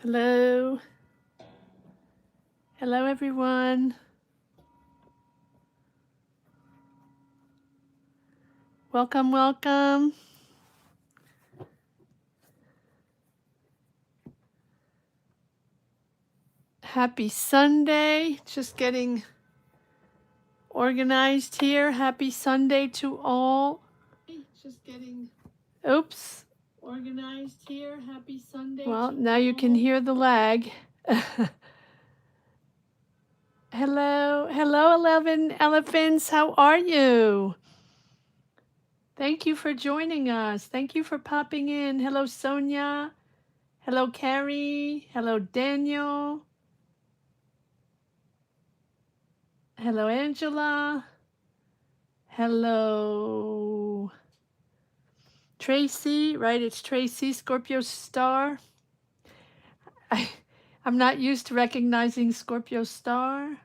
Hello. Hello, everyone. Welcome, welcome. Happy Sunday. Just getting organized here. Happy Sunday to all. Just getting organized here. Happy Sunday. Well, now you can hear the lag. Hello, 11 elephants. How are you? Thank you for joining us. Thank you for popping in. Hello, Sonia. Hello, Carrie. Hello, Daniel. Hello, Angela. Hello, Tracy. Right, it's Tracy, Scorpio star. I'm not used to recognizing Scorpio star.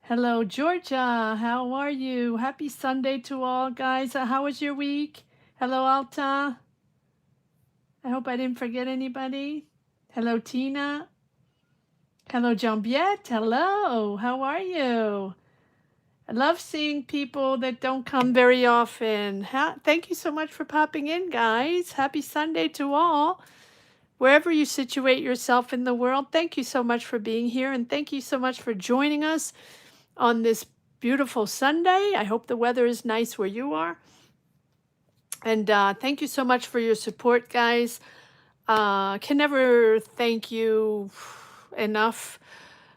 Hello, Georgia. How are you? Happy Sunday to all, guys. How was your week? Hello, Alta. I hope I didn't forget anybody. Hello, Tina. Hello, Jambiette. Hello. How are you? I love seeing people that don't come very often. Thank you so much for popping in, guys. Happy Sunday to all. Wherever you situate yourself in the world, thank you so much for being here. And thank you so much for joining us on this beautiful Sunday. I hope the weather is nice where you are. And thank you so much for your support, guys. Can never thank you enough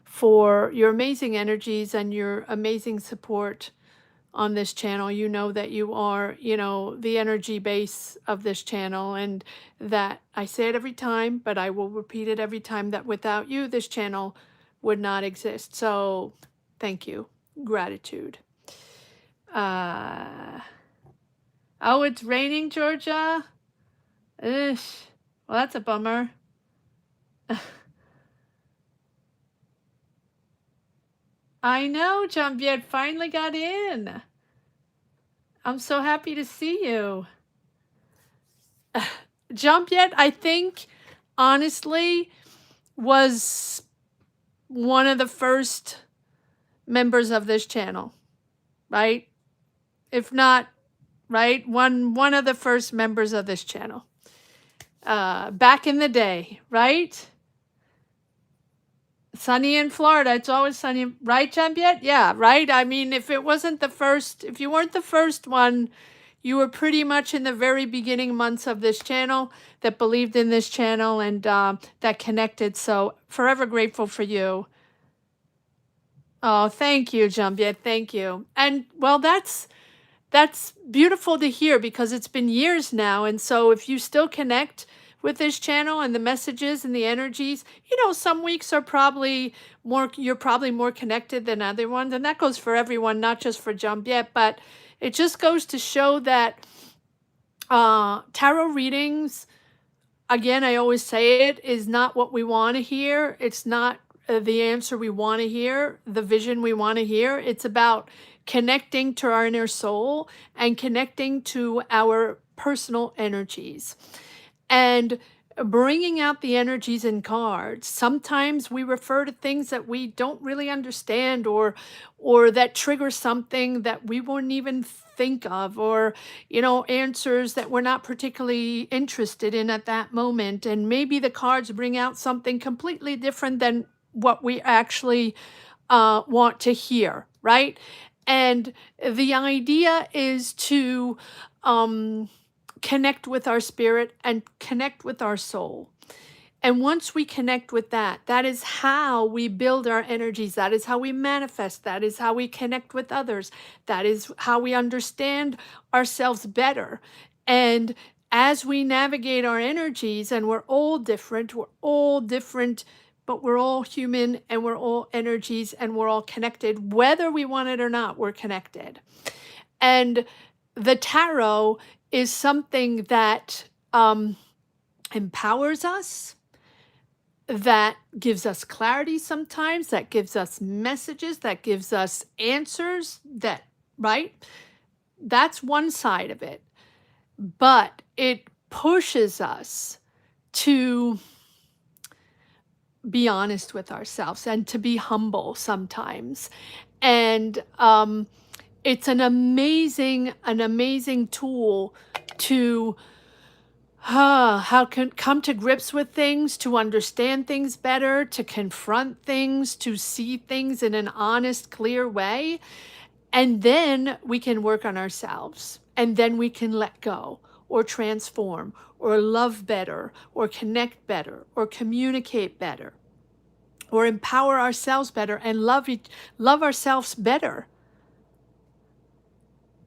for your amazing energies and your amazing support on this channel. You know that you are, the energy base of this channel, and that I say it every time, but I will repeat it every time, that without you, this channel would not exist. So thank you. Gratitude. Oh, it's raining, Georgia? Ugh. Well, that's a bummer. I know, Jambiette finally got in. I'm so happy to see you. Jambiette, I think, honestly, was one of the first members of this channel, right? If not, right? One of the first members of this channel. Back in the day, right? Sunny in Florida. It's always sunny, right, Jambiette? Yeah, right? I mean, if you weren't the first one, you were pretty much in the very beginning months of this channel that believed in this channel and that connected. So forever grateful for you. Oh, thank you, Jambiette. Thank you. And well, that's beautiful to hear, because it's been years now. And so if you still connect with this channel and the messages and the energies, some weeks are probably you're probably more connected than other ones. And that goes for everyone, not just for Jambiette, but it just goes to show that tarot readings, again, I always say it, is not what we want to hear. It's not the answer we want to hear, the vision we want to hear. It's about connecting to our inner soul and connecting to our personal energies and bringing out the energies in cards. Sometimes we refer to things that we don't really understand, or that trigger something that we wouldn't even think of, or answers that we're not particularly interested in at that moment. And maybe the cards bring out something completely different than what we actually want to hear, right? And the idea is to connect with our spirit and connect with our soul. And once we connect with that, that is how we build our energies. That is how we manifest. That is how we connect with others. That is how we understand ourselves better. And as we navigate our energies, and we're all different, but we're all human, and we're all energies, and we're all connected. Whether we want it or not, we're connected. And the tarot is something that empowers us, that gives us clarity sometimes, that gives us messages, that gives us answers, right? That's one side of it. But it pushes us to be honest with ourselves and to be humble sometimes. And it's an amazing tool to how can come to grips with things, to understand things better, to confront things, to see things in an honest, clear way. And then we can work on ourselves. And then we can let go or transform or love better or connect better or communicate better or empower ourselves better and love ourselves better,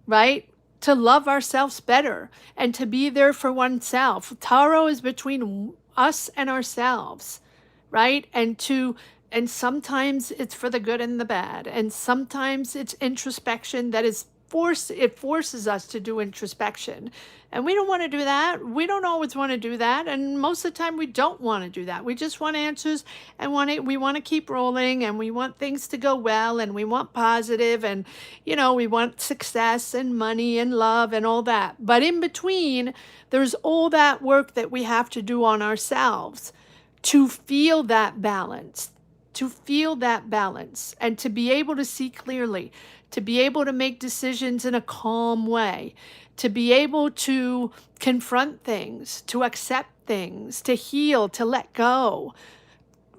right? To love ourselves better and to be there for oneself. Tarot is between us and ourselves, right? And sometimes it's for the good and the bad. And sometimes it's introspection that is it forces us to do introspection. And we don't want to do that. We don't always want to do that. And most of the time we don't want to do that. We just want answers and we want to keep rolling and we want things to go well and we want positive and, we want success and money and love and all that. But in between, there's all that work that we have to do on ourselves to feel that balance, and to be able to see clearly, to be able to make decisions in a calm way, to be able to confront things, to accept things, to heal, to let go,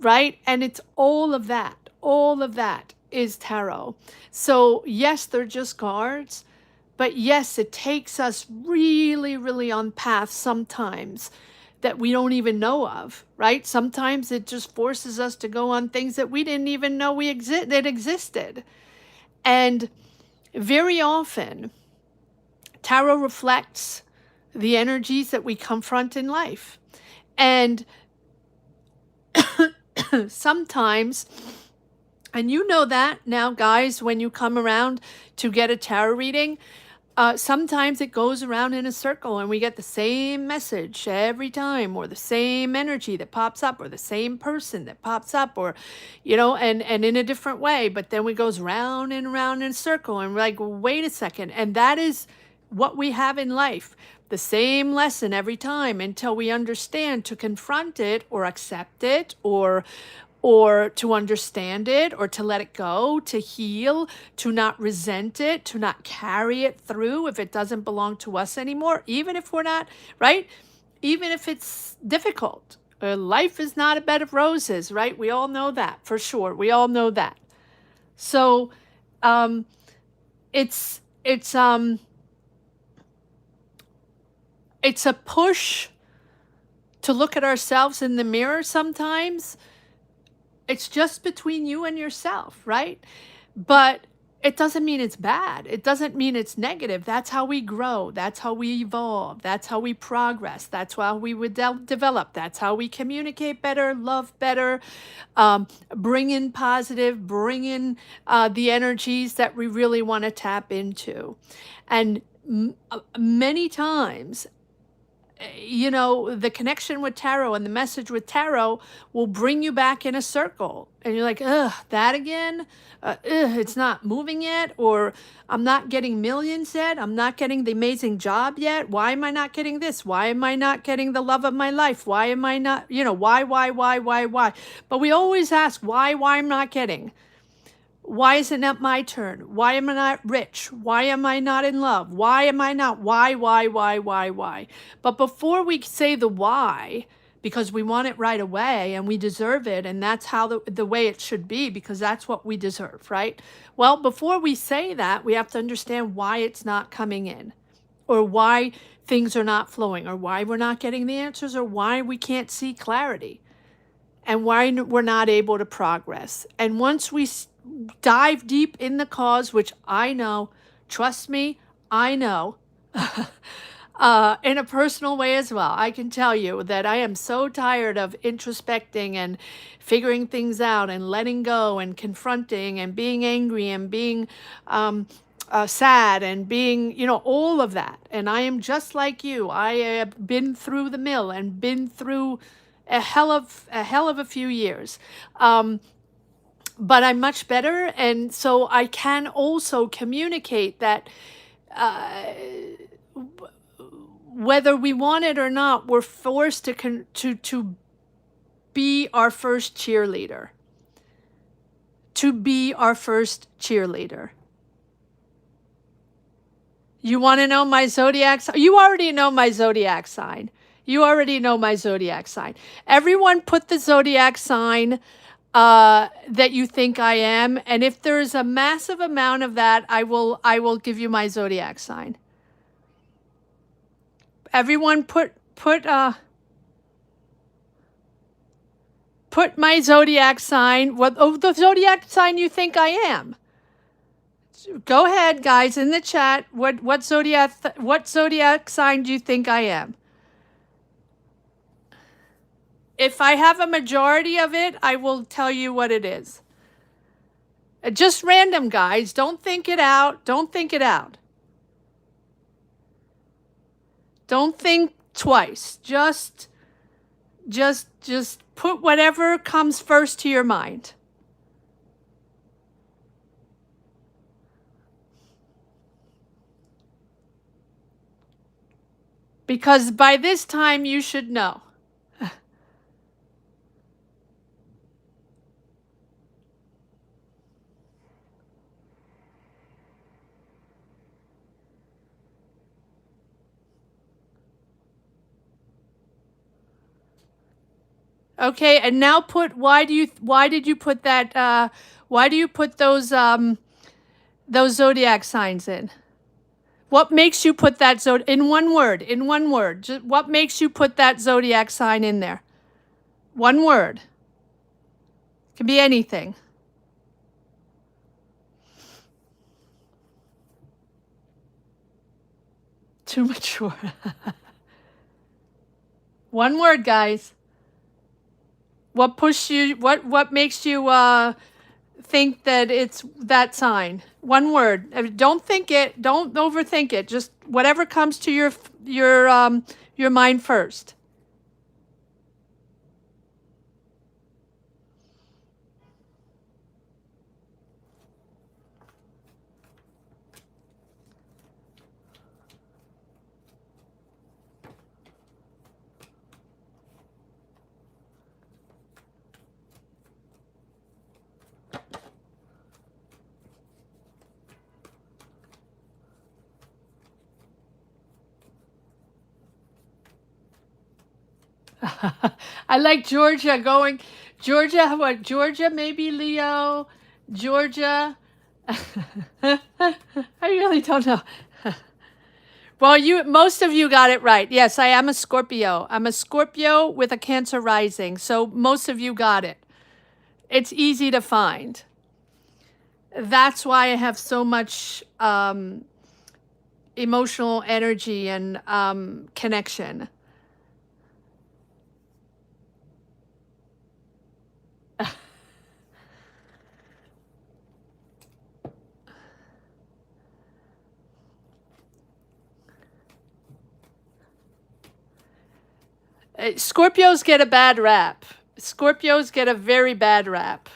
right? And it's all of that is tarot. So yes, they're just cards, but yes, it takes us really, really on paths sometimes that we don't even know of, right? Sometimes it just forces us to go on things that we didn't even know that existed. And very often, tarot reflects the energies that we confront in life. And sometimes, and you know that now, guys, when you come around to get a tarot reading, sometimes it goes around in a circle and we get the same message every time, or the same energy that pops up, or the same person that pops up, or, and in a different way. But then it goes round and round in a circle and we're like, wait a second. And that is what we have in life. The same lesson every time until we understand to confront it or accept it or to understand it or to let it go, to heal, to not resent it, to not carry it through if it doesn't belong to us anymore, even if we're not, right? Even if it's difficult. Life is not a bed of roses, right? We all know that for sure. We all know that. So it's a push to look at ourselves in the mirror sometimes. It's just between you and yourself, right? But it doesn't mean it's bad. It doesn't mean it's negative. That's how we grow. That's how we evolve. That's how we progress. That's how we would develop. That's how we communicate better, love better, bring in positive, bring in the energies that we really want to tap into. And many times, the connection with tarot and the message with tarot will bring you back in a circle. And you're like, ugh, that again? It's not moving yet. Or I'm not getting millions yet. I'm not getting the amazing job yet. Why am I not getting this? Why am I not getting the love of my life? Why am I not, why? But we always ask, why I'm not getting? Why is it not my turn? Why am I not rich? Why am I not in love? Why am I not? Why? But before we say the why, because we want it right away and we deserve it, and that's how the way it should be, because that's what we deserve, right? Well, before we say that, we have to understand why it's not coming in, or why things are not flowing, or why we're not getting the answers, or why we can't see clarity, and why we're not able to progress. And once we dive deep in the cause, which I know, trust me, I know, in a personal way as well, I can tell you that I am so tired of introspecting and figuring things out and letting go and confronting and being angry and being sad and being, all of that. And I am just like you. I have been through the mill and been through a hell of a few years. But I'm much better, and so I can also communicate that whether we want it or not, we're forced to be our first cheerleader. To be our first cheerleader. You want to know my zodiac sign? You already know my zodiac sign. You already know my zodiac sign. Everyone put the zodiac sign that you think I am, and if there's a massive amount of that, I will give you my zodiac sign. Everyone put my zodiac sign, the zodiac sign you think I am. Go ahead, guys, in the chat. What zodiac sign do you think I am? If I have a majority of it, I will tell you what it is. Just random, guys. Don't think it out. Don't think it out. Don't think twice. Just put whatever comes first to your mind. Because by this time you should know. Okay, and now put why did you put that why do you put those zodiac signs in? What makes you put that in one word, just what makes you put that zodiac sign in there? One word. It can be anything. Too mature. One word, guys. What pushed you, what makes you think that it's that sign? One word. Don't think it, don't overthink it. Just whatever comes to your mind first. I like Georgia going. Georgia, what? Georgia, maybe Leo. Georgia. I really don't know. Well, most of you got it right. Yes, I am a Scorpio. I'm a Scorpio with a Cancer rising. So most of you got it. It's easy to find. That's why I have so much emotional energy and connection. Scorpios get a bad rap. Scorpios get a very bad rap,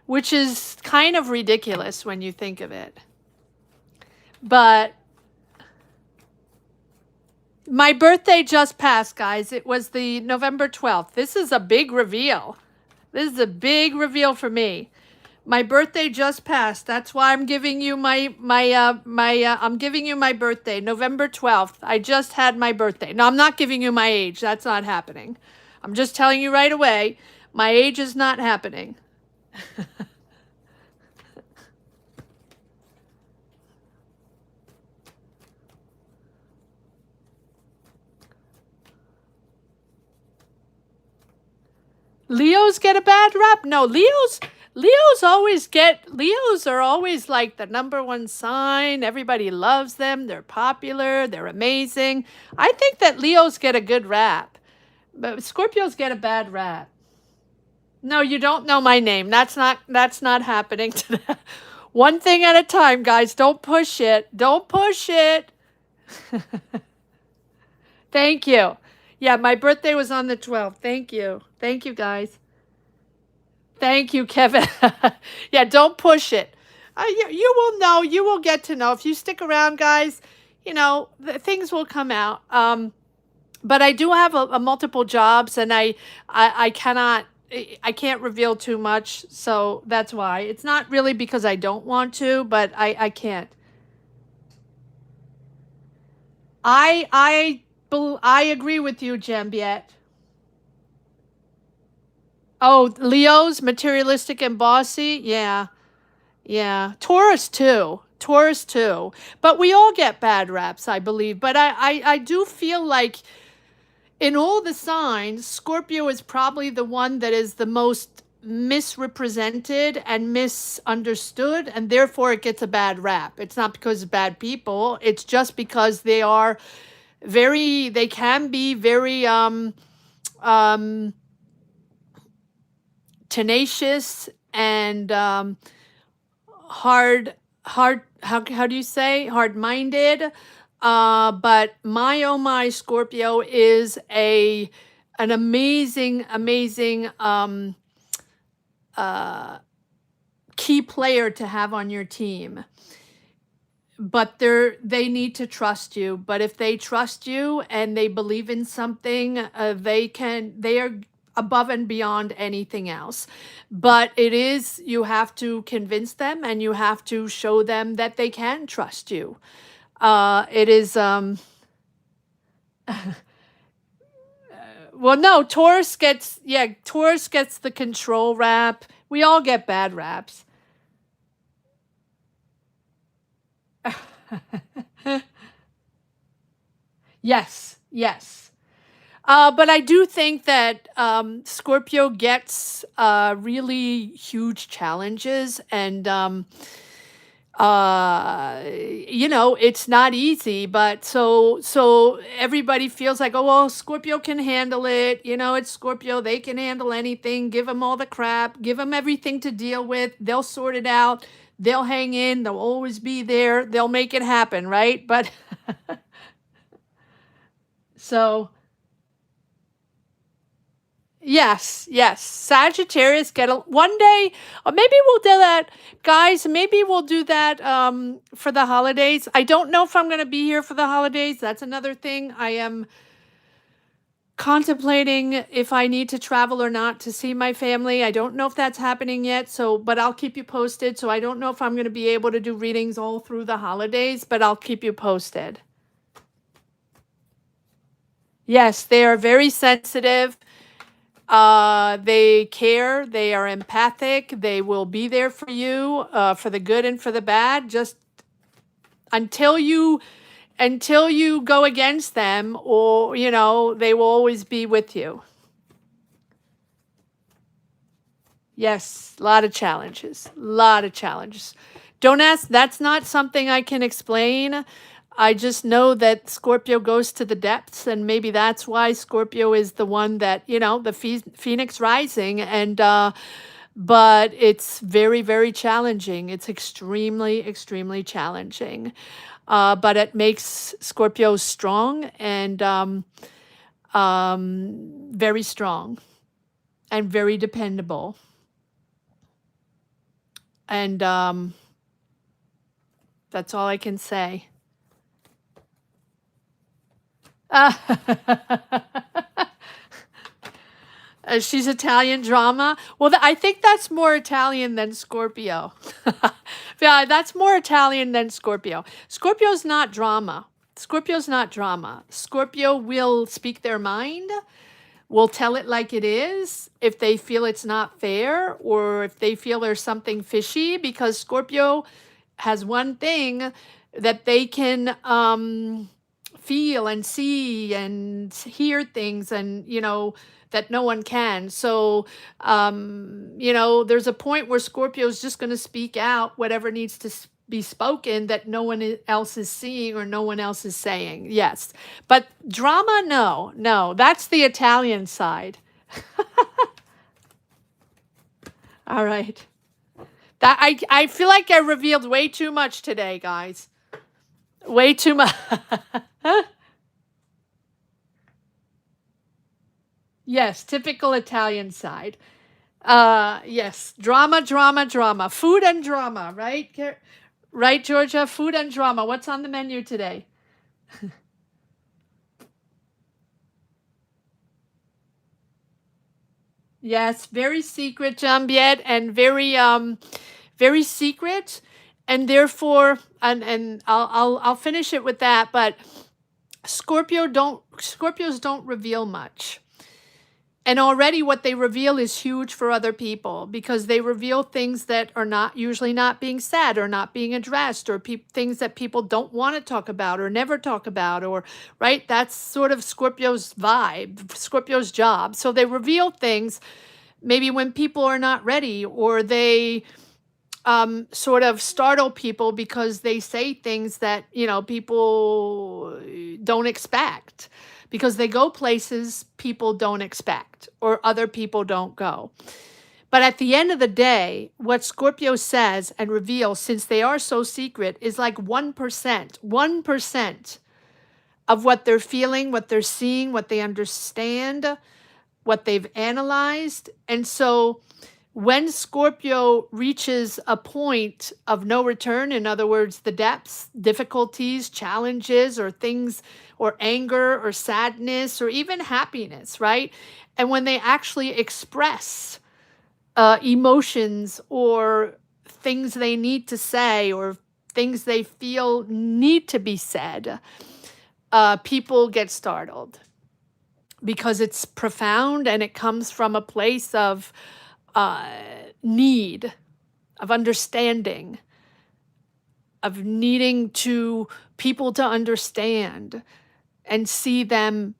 which is kind of ridiculous when you think of it. But my birthday just passed, guys. It was the November 12th. This is a big reveal. This is a big reveal for me. My birthday just passed. That's why I'm giving you I'm giving you my birthday, November 12th. I just had my birthday. No, I'm not giving you my age. That's not happening. I'm just telling you right away, my age is not happening. Leos get a bad rap? No, Leos are always like the #1 sign. Everybody loves them. They're popular. They're amazing. I think that Leos get a good rap, but Scorpios get a bad rap. No, you don't know my name. That's not happening today. One thing at a time, guys. Don't push it. Don't push it. Thank you. Yeah, my birthday was on the 12th. Thank you. Thank you, guys. Thank you, Kevin. Yeah, don't push it. You will know. You will get to know. If you stick around, guys, things will come out. But I do have a multiple jobs, and I cannot, I can't reveal too much, so that's why. It's not really because I don't want to, but I can't. I agree with you, Jambiette. Oh, Leo's materialistic and bossy. Yeah. Yeah. Taurus too. Taurus too. But we all get bad raps, I believe. But I do feel like in all the signs, Scorpio is probably the one that is the most misrepresented and misunderstood, and therefore it gets a bad rap. It's not because of bad people, it's just because they can be very um tenacious and hard how do you say hard-minded. But my oh my, Scorpio is an amazing uh key player to have on your team. But they need to trust you. But if they trust you and they believe in something, they are above and beyond anything else. But you have to convince them and you have to show them that they can trust you. It is well, no, Taurus gets the control rap. We all get bad raps. Yes, yes. But I do think that Scorpio gets really huge challenges, and it's not easy. But so everybody feels like, oh well, Scorpio can handle it. It's Scorpio; they can handle anything. Give them all the crap. Give them everything to deal with. They'll sort it out. They'll hang in. They'll always be there. They'll make it happen, right? But so. Yes, yes. Sagittarius one day, or maybe we'll do that, guys. Maybe we'll do that for the holidays. I don't know if I'm going to be here for the holidays. That's another thing. I am contemplating if I need to travel or not to see my family. I don't know if that's happening yet. But I'll keep you posted. So I don't know if I'm going to be able to do readings all through the holidays, but I'll keep you posted. Yes, they are very sensitive. They care, they are empathic, they will be there for you, for the good and for the bad, just until you go against them, or they will always be with you. Yes, a lot of challenges. Don't ask, that's not something I can explain. I just know that Scorpio goes to the depths, and maybe that's why Scorpio is the one that, the Phoenix rising, and but it's very, very challenging. It's extremely, extremely challenging. But it makes Scorpio strong and very strong and very dependable. And that's all I can say. She's Italian drama. Well, I think that's more Italian than Scorpio. Yeah, that's more Italian than Scorpio. Scorpio's not drama. Scorpio will speak their mind, will tell it like it is if they feel it's not fair or if they feel there's something fishy, because Scorpio has one thing that they can feel and see and hear things, and that no one can. So there's a point where Scorpio is just going to speak out whatever needs to be spoken that no one else is seeing or no one else is saying. Yes, but drama, no, that's the Italian side. All right, that I feel like I revealed way too much today, guys. Way too much. Yes, typical Italian side. Yes, drama. Food and drama, right? Right, Georgia? Food and drama. What's on the menu today? Yes, very secret, Jambiet, and very secret, and therefore, and I'll finish it with that. But Scorpios don't reveal much. And already what they reveal is huge for other people because they reveal things that are not usually not being said or not being addressed or things that people don't want to talk about or never talk about or right. That's sort of Scorpio's vibe, Scorpio's job. So they reveal things maybe when people are not ready or they sort of startle people because they say things that people don't expect because they go places people don't expect or other people don't go. But at the end of the day, what Scorpio says and reveals, since they are so secret, is like 1% of what they're feeling, what they're seeing, what they understand, what they've analyzed. And so when Scorpio reaches a point of no return, in other words, the depths, difficulties, challenges, or things, or anger, or sadness, or even happiness, right? And when they actually express emotions or things they need to say or things they feel need to be said, people get startled because it's profound and it comes from a place of need, of understanding, of needing to people to understand and see them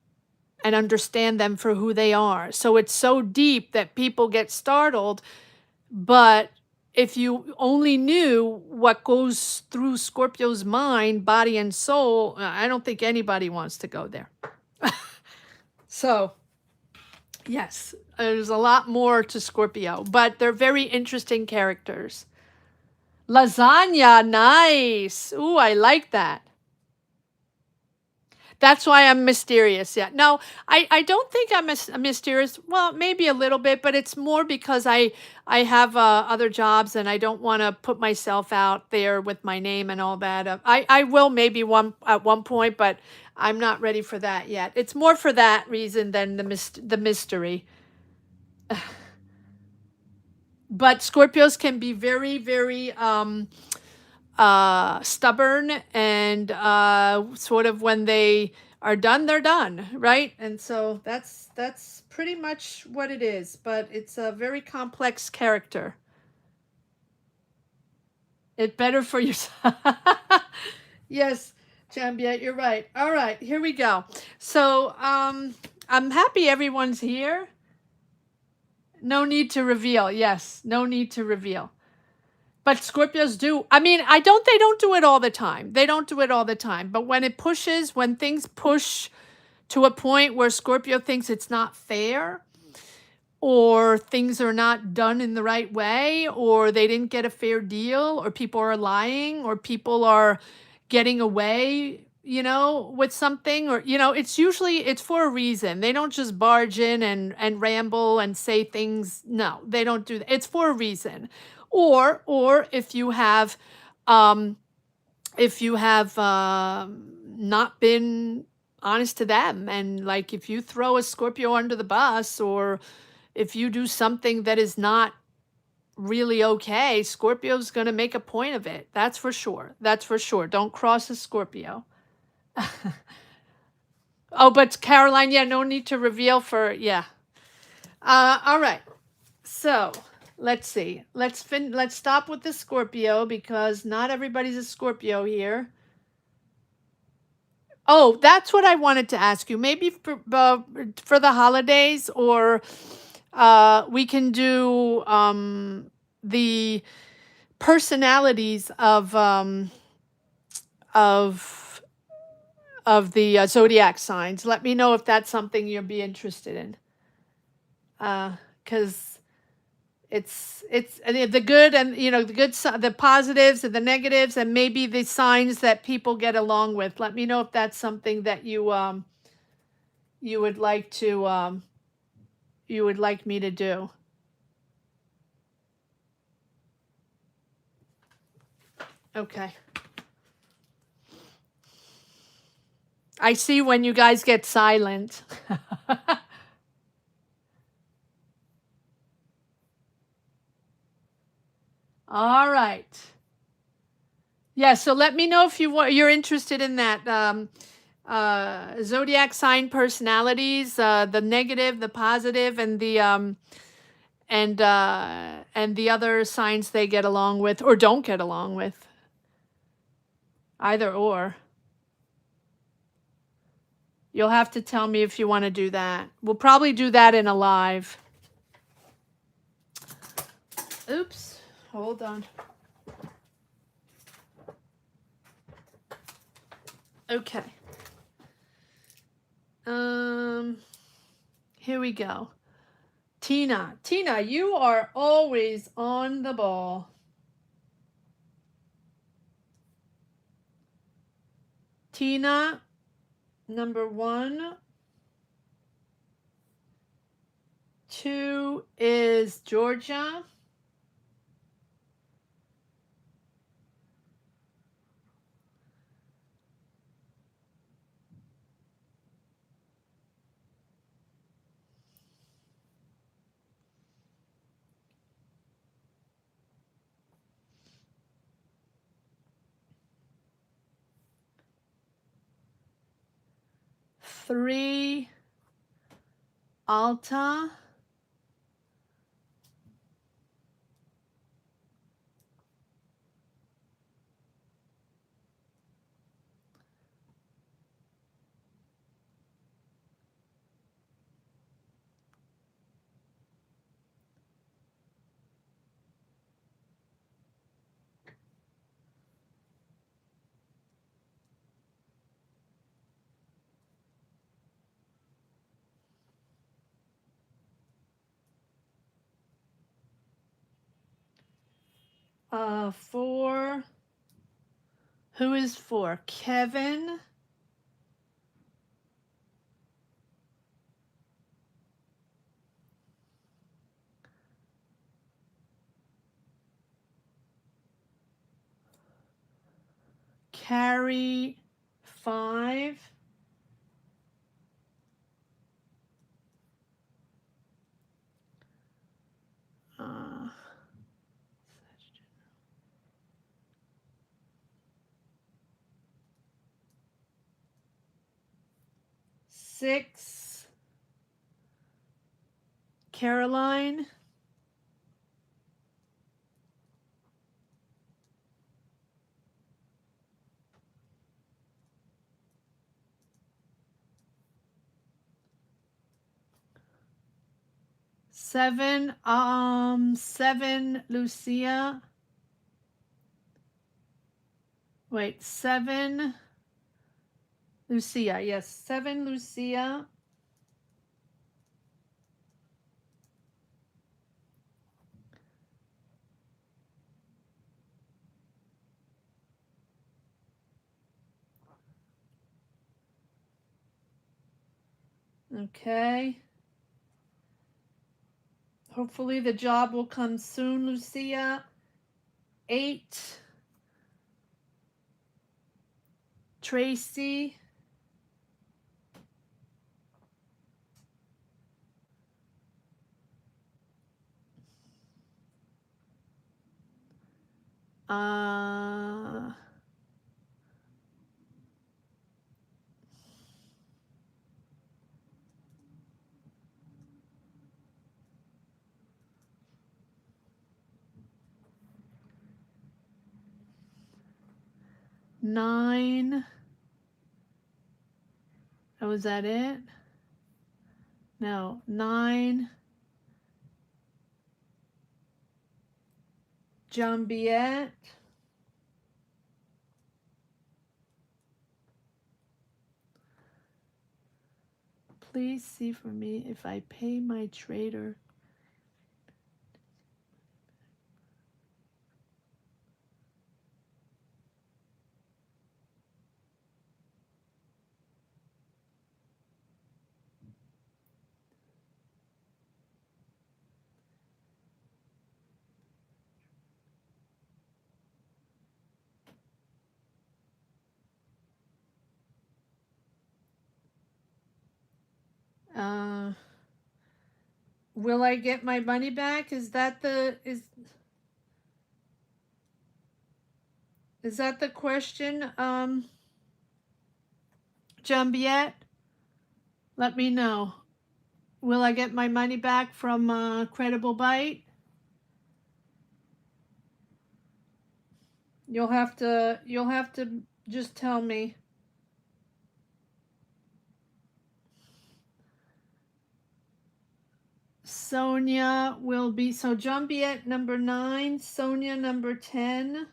and understand them for who they are. So it's so deep that people get startled, but if you only knew what goes through Scorpio's mind, body and soul, I don't think anybody wants to go there. So, yes, there's a lot more to Scorpio, but they're very interesting characters. Lasagna, nice. Ooh, I like that. That's why I'm mysterious. Yeah. No, I don't think I'm mysterious. Well, maybe a little bit, but it's more because I have other jobs and I don't want to put myself out there with my name and all that. I will maybe at one point, but I'm not ready for that yet. It's more for that reason than the mystery. But Scorpios can be very, very stubborn and sort of when they are done, they're done, right? And so that's pretty much what it is. But it's a very complex character. It better for yourself. Yes, Jambiet, you're right. All right, here we go. So I'm happy everyone's here. No need to reveal. Yes, no need to reveal. But Scorpios do. I mean, they don't do it all the time. They don't do it all the time. But when it pushes, when things push to a point where Scorpio thinks it's not fair, or things are not done in the right way, or they didn't get a fair deal, or people are lying, or people are getting away, with something, or, it's for a reason. They don't just barge in and ramble and say things. No, they don't do that. It's for a reason. Or if you have not been honest to them, and like if you throw a Scorpio under the bus, or if you do something that is not really okay, Scorpio's going to make a point of it. That's for sure. That's for sure. Don't cross a Scorpio. Oh, but Caroline, yeah, no need to reveal yeah. All right. So let's see. Let's stop with the Scorpio because not everybody's a Scorpio here. Oh, that's what I wanted to ask you. Maybe for the holidays, or we can do the personalities of the zodiac signs. Let me know if that's something you'll be interested in. Because it's the good and the good, the positives and the negatives, and maybe the signs that people get along with. Let me know if that's something that you would like to you would like me to do. Okay. I see when you guys get silent. All right. Yeah, so let me know if you're interested in that. Zodiac sign personalities, the negative, the positive, and the other signs they get along with or don't get along with. Either or. You'll have to tell me if you want to do that. We'll probably do that in a live. Oops. Hold on. Okay. Here we go. Tina, you are always on the ball. Tina, number 1. 2 is Georgia. 3, Alta. 4. Who is 4? Kevin. Carrie, 5. Uh, 6, Caroline. 7, 7, Lucia. Wait, 7, Lucia. Yes, 7, Lucia. Okay. Hopefully the job will come soon, Lucia. 8, Tracy. 9. Oh, was that it? No, 9. Jambiette. Please see for me if I pay my trader. Will I get my money back? Is that the Is that the question, Jambiette? Let me know. Will I get my money back from Credible Bite? You'll have to just tell me. Sonia will be, so Jambiette number 9, Sonia number 10.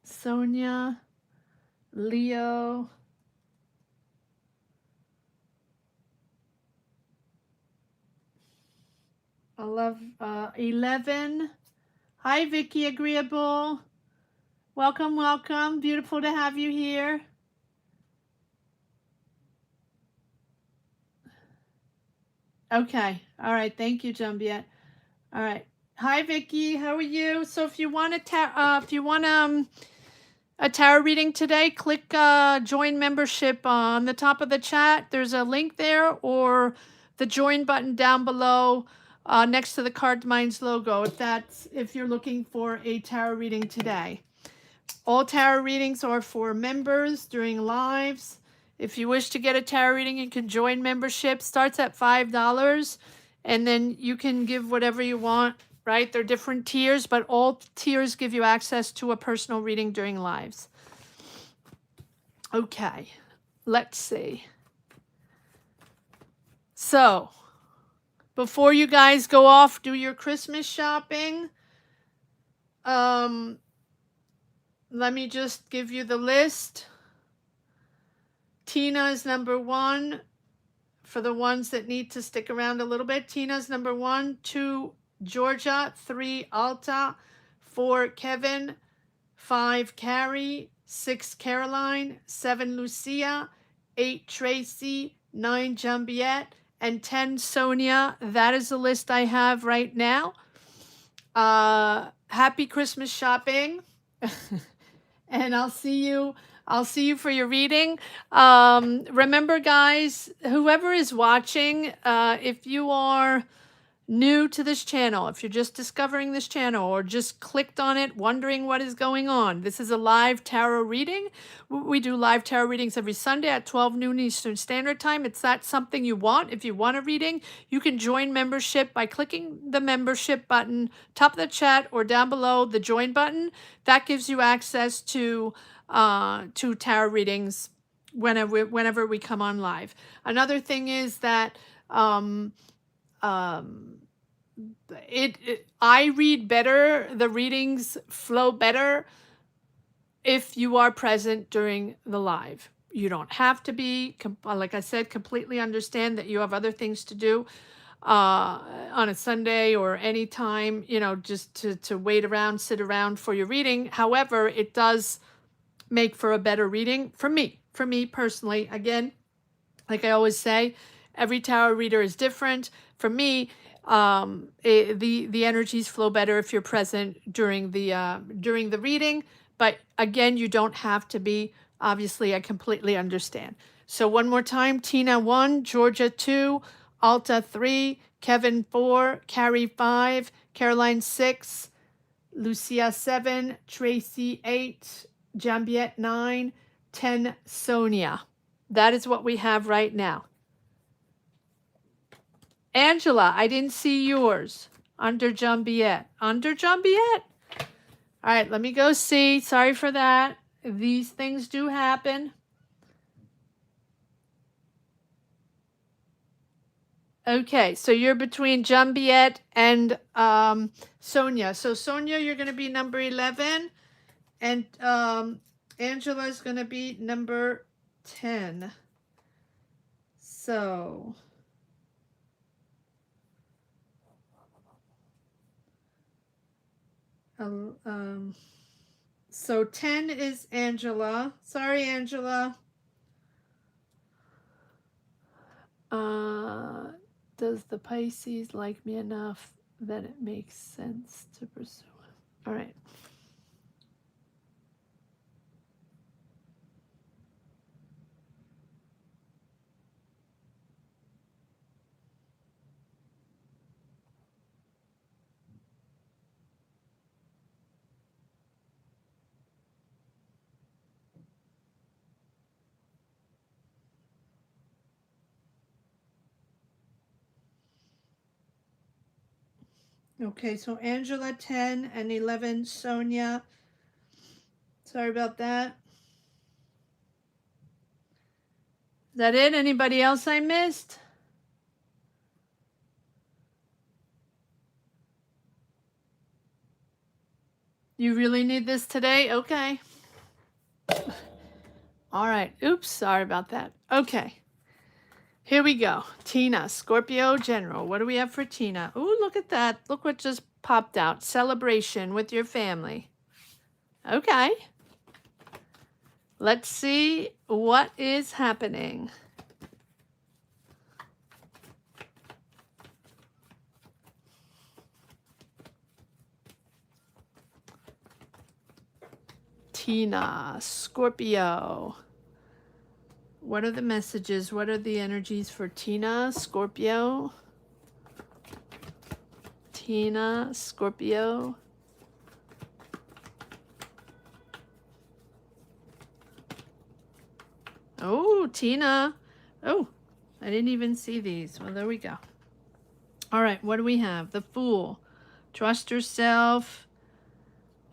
Sonia, Leo, I love 11. Hi, Vicky Agreeable. Welcome, welcome. Beautiful to have you here. Okay. All right. Thank you, Jambiette. All right. Hi, Vicky. How are you? So if you want a tarot reading today, click join membership on the top of the chat. There's a link there, or the join button down below next to the Card Minds logo. If you're looking for a tarot reading today. All tarot readings are for members during lives. If you wish to get a tarot reading, you can join membership. Starts at $5, and then you can give whatever you want, right? They're different tiers, but all tiers give you access to a personal reading during lives. Okay, let's see. So, before you guys go off, do your Christmas shopping. Let me just give you the list. Tina is number 1 for the ones that need to stick around a little bit. Tina's number 1, 2, Georgia, 3, Alta, 4, Kevin, 5, Carrie, 6, Caroline, 7, Lucia, 8, Tracy, 9, Jambiette, and 10, Sonia. That is the list I have right now. Happy Christmas shopping. And I'll see you for your reading. Remember, guys, whoever is watching, if you are new to this channel, if you're just discovering this channel or just clicked on it wondering what is going on, this is a live tarot reading. We do live tarot readings every Sunday at 12 noon Eastern Standard Time. It's that something you want. If you want a reading, you can join membership by clicking the membership button top of the chat or down below the join button. That gives you access to tarot readings whenever we come on live. Another thing is that I read better, the readings flow better if you are present during the live. You don't have to be, like I said, completely understand that you have other things to do on a Sunday or any time, just to wait around, sit around for your reading. However, it does make for a better reading for me personally. Again, like I always say, every tarot reader is different. For me, the energies flow better if you're present during the reading. But again, you don't have to be. Obviously, I completely understand. So one more time: Tina 1, Georgia 2, Alta 3, Kevin 4, Carrie 5, Caroline 6, Lucia 7, Tracy 8, Jambiette 9, 10, Sonia. That is what we have right now. Angela, I didn't see yours. Under Jambiette. Under Jambiette? All right, let me go see. Sorry for that. These things do happen. Okay, so you're between Jambiette and Sonia. So Sonia, you're going to be number 11. And Angela's going to be number 10. So... so 10 is Angela. Sorry, Angela. Does the Pisces like me enough that it makes sense to pursue it? All right. Okay, so Angela 10 and 11, Sonia. Sorry about that. Is that it? Anybody else I missed? You really need this today? Okay. All right. Oops, sorry about that. Okay. Here we go. Tina, Scorpio General. What do we have for Tina? Ooh, look at that. Look what just popped out. Celebration with your family. Okay. Let's see what is happening. Tina, Scorpio. What are the messages? What are the energies for Tina, Scorpio? Tina, Scorpio. Oh, Tina. Oh, I didn't even see these. Well, there we go. All right, what do we have? The Fool. Trust yourself.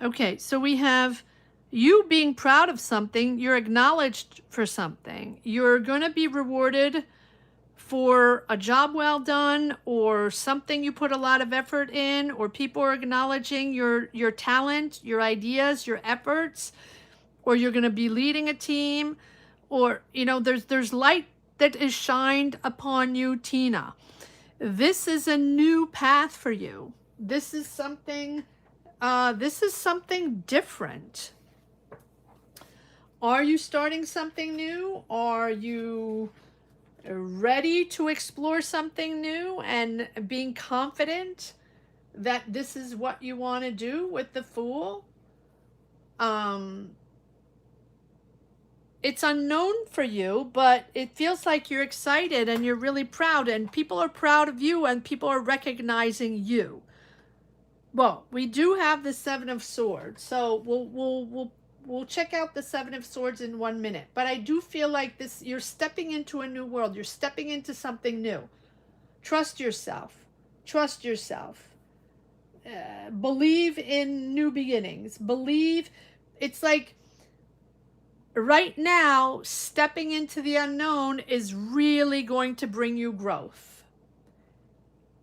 Okay, so we have you being proud of something. You're acknowledged for something. You're going to be rewarded for a job well done, or something you put a lot of effort in, or people are acknowledging your talent, your ideas, your efforts, or you're going to be leading a team, or there's light that is shined upon you, Tina. This is a new path for you. This is something different. Are you starting something new? Are you ready to explore something new and being confident that this is what you want to do with the Fool? It's unknown for you, but it feels like you're excited and you're really proud, and people are proud of you and people are recognizing you. Well, we do have the Seven of Swords, so we'll check out the Seven of Swords in 1 minute. But I do feel like this, you're stepping into a new world. You're stepping into something new. Trust yourself. Trust yourself. Believe in new beginnings. Believe. It's like right now, stepping into the unknown is really going to bring you growth.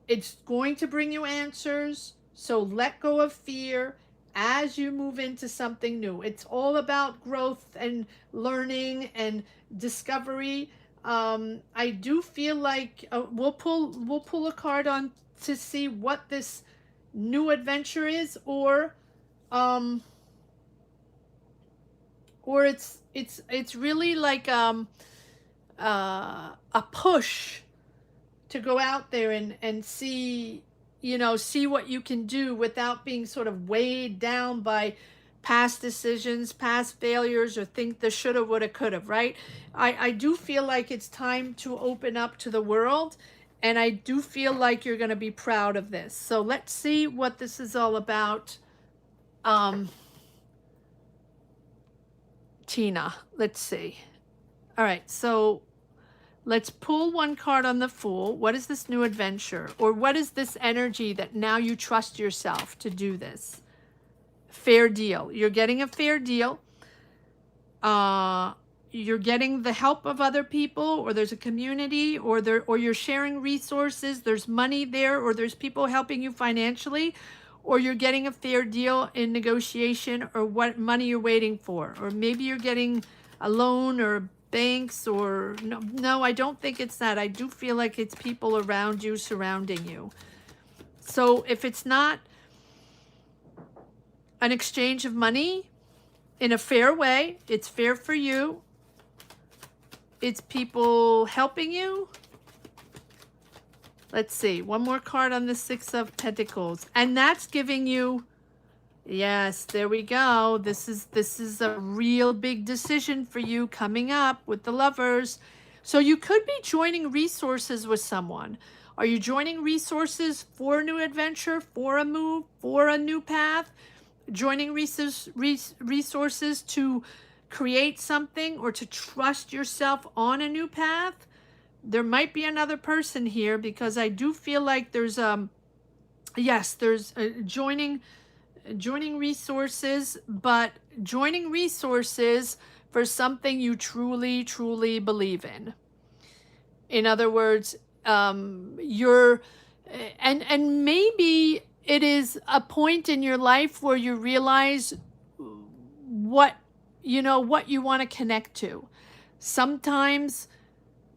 It's going to bring you answers. So let go of fear as you move into something new. It's all about growth and learning and discovery. I do feel like we'll pull a card on to see what this new adventure is, or it's really like a push to go out there and see what you can do without being sort of weighed down by past decisions, past failures, or think the shoulda, woulda, coulda, right? I do feel like it's time to open up to the world, and I do feel like you're going to be proud of this. So let's see what this is all about. Tina, let's see. All right, so let's pull one card on the Fool. What is this new adventure? Or what is this energy that now you trust yourself to do this? Fair deal. You're getting a fair deal. You're getting the help of other people, or there's a community, or you're sharing resources. There's money there, or there's people helping you financially, or you're getting a fair deal in negotiation, or what money you're waiting for, or maybe you're getting a loan or banks, or no, I don't think it's that. I do feel like it's people around you, surrounding you. So if it's not an exchange of money in a fair way, it's fair for you. It's people helping you. Let's see, one more card on the Six of Pentacles, and that's giving you, yes, there we go. This is a real big decision for you coming up with the Lovers. So you could be joining resources with someone. Are you joining resources for a new adventure, for a move, for a new path? Joining resources to create something, or to trust yourself on a new path? There might be another person here, because I do feel like there's yes, there's joining resources, but joining resources for something you truly, truly believe in. In other words, you're, and maybe it is a point in your life where you realize what, what you want to connect to. Sometimes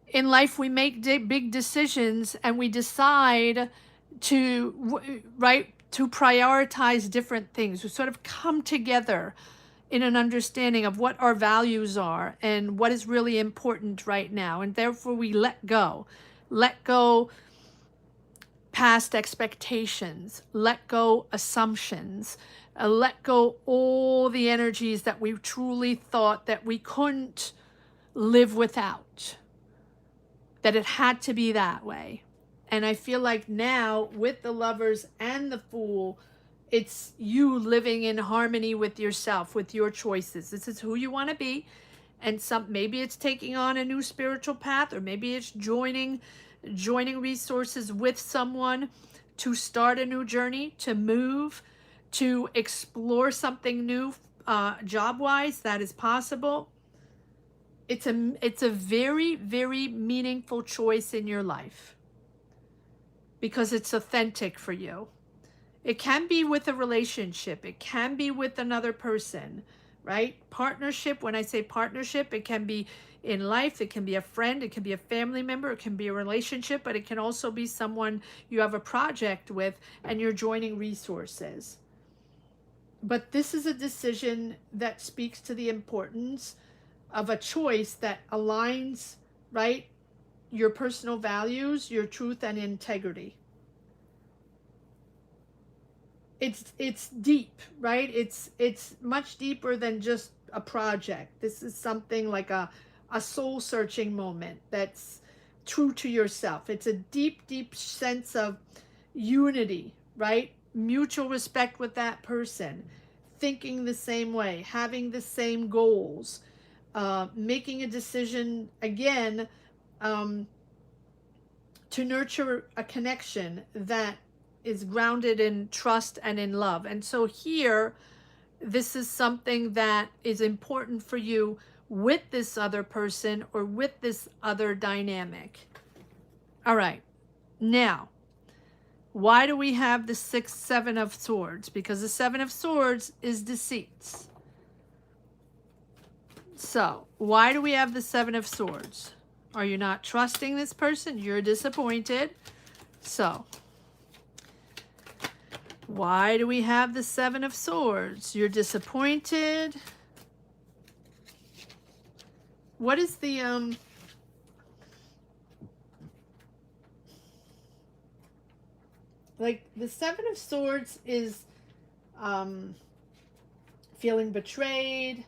in life we make big decisions and we decide to prioritize different things. We sort of come together in an understanding of what our values are and what is really important right now, and therefore we let go past expectations, let go assumptions, let go all the energies that we truly thought that we couldn't live without, that it had to be that way. And I feel like now with the Lovers and the Fool, it's you living in harmony with yourself, with your choices. This is who you want to be. And maybe it's taking on a new spiritual path, or maybe it's joining resources with someone to start a new journey, to move, to explore something new, job-wise. That is possible. It's a very, very meaningful choice in your life because it's authentic for you. It can be with a relationship. It can be with another person, right? Partnership, when I say partnership, it can be in life. It can be a friend. It can be a family member. It can be a relationship, but it can also be someone you have a project with and you're joining resources. But this is a decision that speaks to the importance of a choice that aligns, right, your personal values, your truth and integrity. It's deep, right? It's much deeper than just a project. This is something like a soul searching moment that's true to yourself. It's a deep, deep sense of unity, right? Mutual respect with that person, thinking the same way, having the same goals, making a decision again, to nurture a connection that is grounded in trust and in love. And so here, this is something that is important for you with this other person or with this other dynamic. All right. Now, why do we have the 6, 7 of Swords? Because the 7 of Swords is deceits. So, why do we have the 7 of Swords? Are you not trusting this person? You're disappointed. So, why do we have the 7 of Swords? You're disappointed. What is the like the 7 of Swords is feeling betrayed,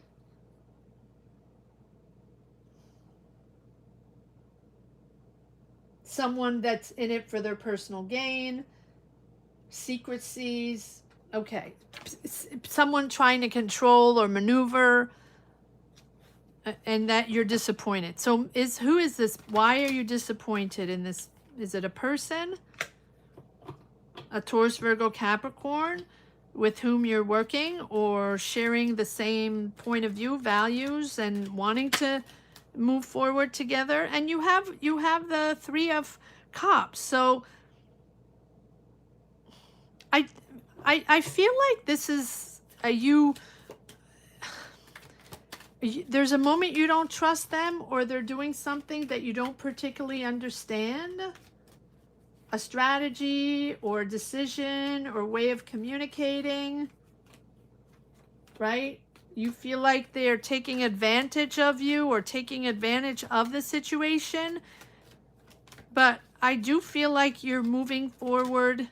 someone that's in it for their personal gain, secrecies, okay, someone trying to control or maneuver, and that you're disappointed. So who is this? Why are you disappointed in this? Is it a person? A Taurus, Virgo, Capricorn with whom you're working or sharing the same point of view, values, and wanting to move forward together? And you have the 3 of Cups. So I feel like this is there's a moment you don't trust them, or they're doing something that you don't particularly understand, a strategy or decision or way of communicating, right? You feel like they're taking advantage of you or taking advantage of the situation. But I do feel like you're moving forward,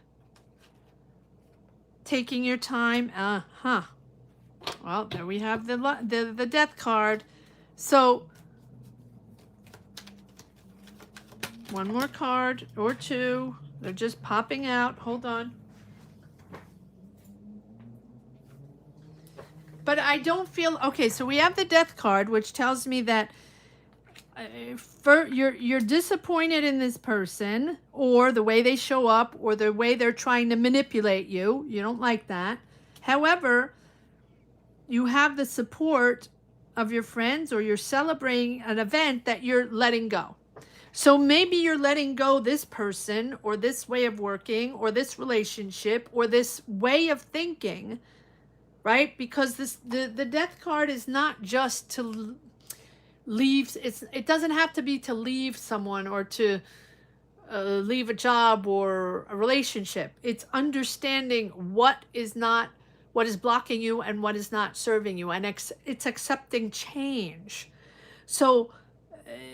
taking your time. Well, there we have the Death card. So one more card or two. They're just popping out. Hold on. But I don't feel... Okay, so we have the Death card, which tells me that you're disappointed in this person, or the way they show up, or the way they're trying to manipulate you. You don't like that. However, you have the support of your friends, or you're celebrating an event that you're letting go. So maybe you're letting go this person, or this way of working, or this relationship, or this way of thinking, right? Because the death card is not just to leave. It doesn't have to be to leave someone, or to leave a job or a relationship. It's understanding what is blocking you and what is not serving you, and it's accepting change. So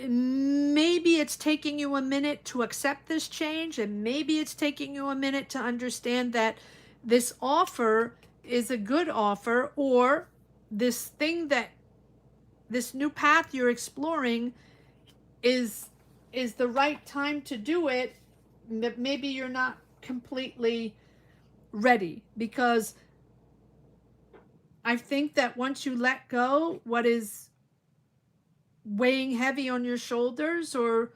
maybe it's taking you a minute to accept this change, and maybe it's taking you a minute to understand that this offer is a good offer, or this new path you're exploring is the right time to do it. Maybe you're not completely ready, because I think that once you let go what is weighing heavy on your shoulders, or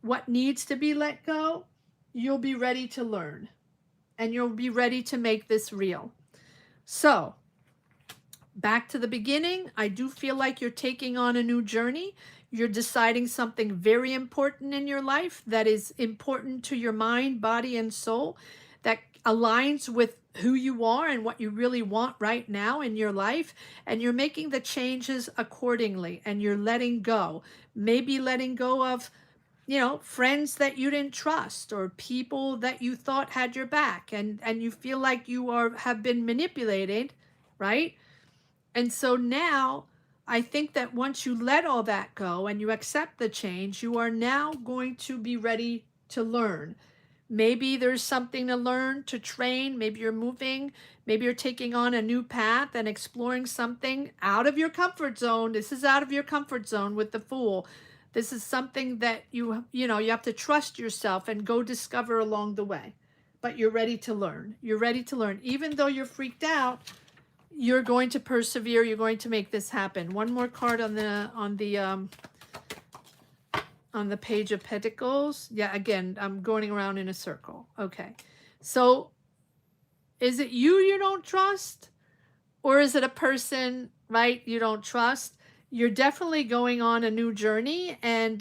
what needs to be let go, you'll be ready to learn, and you'll be ready to make this real. So back to the beginning, I do feel like you're taking on a new journey. You're deciding something very important in your life that is important to your mind, body, and soul, that aligns with who you are and what you really want right now in your life. And you're making the changes accordingly, and you're letting go. Maybe letting go of, friends that you didn't trust, or people that you thought had your back, and you feel like you have been manipulated, right? And so now I think that once you let all that go and you accept the change, you are now going to be ready to learn. Maybe there's something to learn, to train. Maybe you're moving. Maybe you're taking on a new path and exploring something out of your comfort zone. This is out of your comfort zone with the Fool. This is something that you have to trust yourself and go discover along the way. But you're ready to learn. You're ready to learn. Even though you're freaked out, you're going to persevere. You're going to make this happen. One more card on the Page of Pentacles. Yeah, again, I'm going around in a circle. Okay. So is it you don't trust? Or is it a person, right, you don't trust? You're definitely going on a new journey, and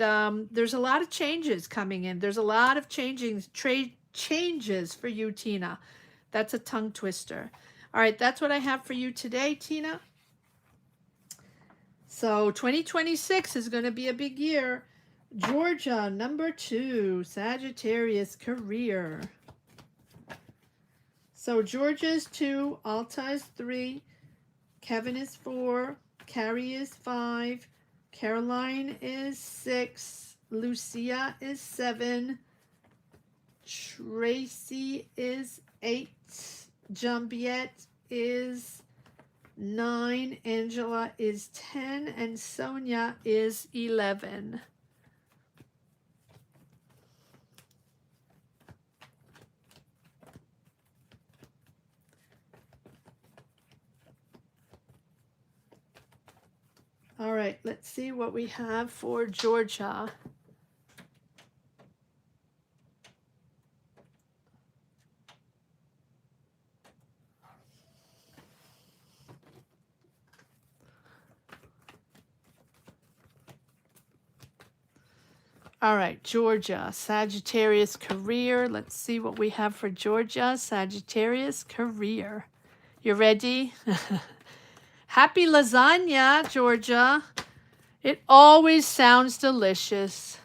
there's a lot of changes coming in. There's a lot of changes for you, Tina. That's a tongue twister. All right, that's what I have for you today, Tina. So 2026 is going to be a big year. Georgia, number 2, Sagittarius, career. So Georgia is 2, Alta is 3, Kevin is 4, Carrie is 5, Caroline is 6, Lucia is 7, Tracy is 8, Juliet is 9, Angela is 10, and Sonia is 11. All right, let's see what we have for Georgia. All right, Georgia, Sagittarius career. Let's see what we have for Georgia, Sagittarius career. You ready? Happy lasagna, Georgia. It always sounds delicious.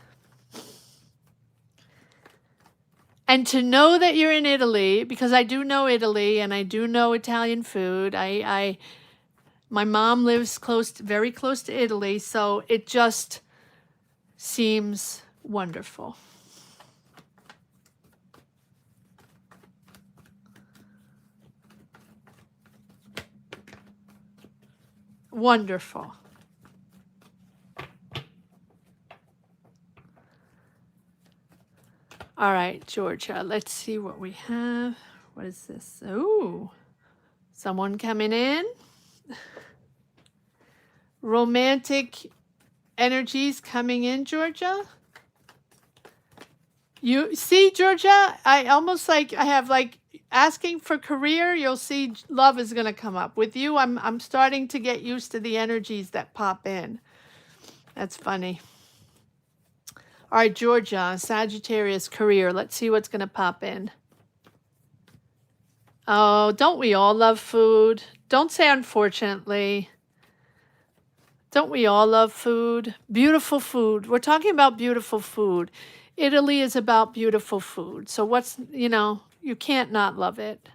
And to know that you're in Italy, because I do know Italy and I do know Italian food. My mom lives very close to Italy, so it just seems wonderful. Wonderful. All right, Georgia, let's see what we have. What is this? Oh, someone coming in. Romantic energies coming in, Georgia. You see, Georgia, I almost like I have like asking for career. You'll see love is going to come up. With you, I'm starting to get used to the energies that pop in. That's funny. All right, Georgia, Sagittarius career. Let's see what's going to pop in. Oh, don't we all love food? Don't say unfortunately. Don't we all love food? Beautiful food. We're talking about beautiful food. Italy is about beautiful food. So what's, you can't not love it.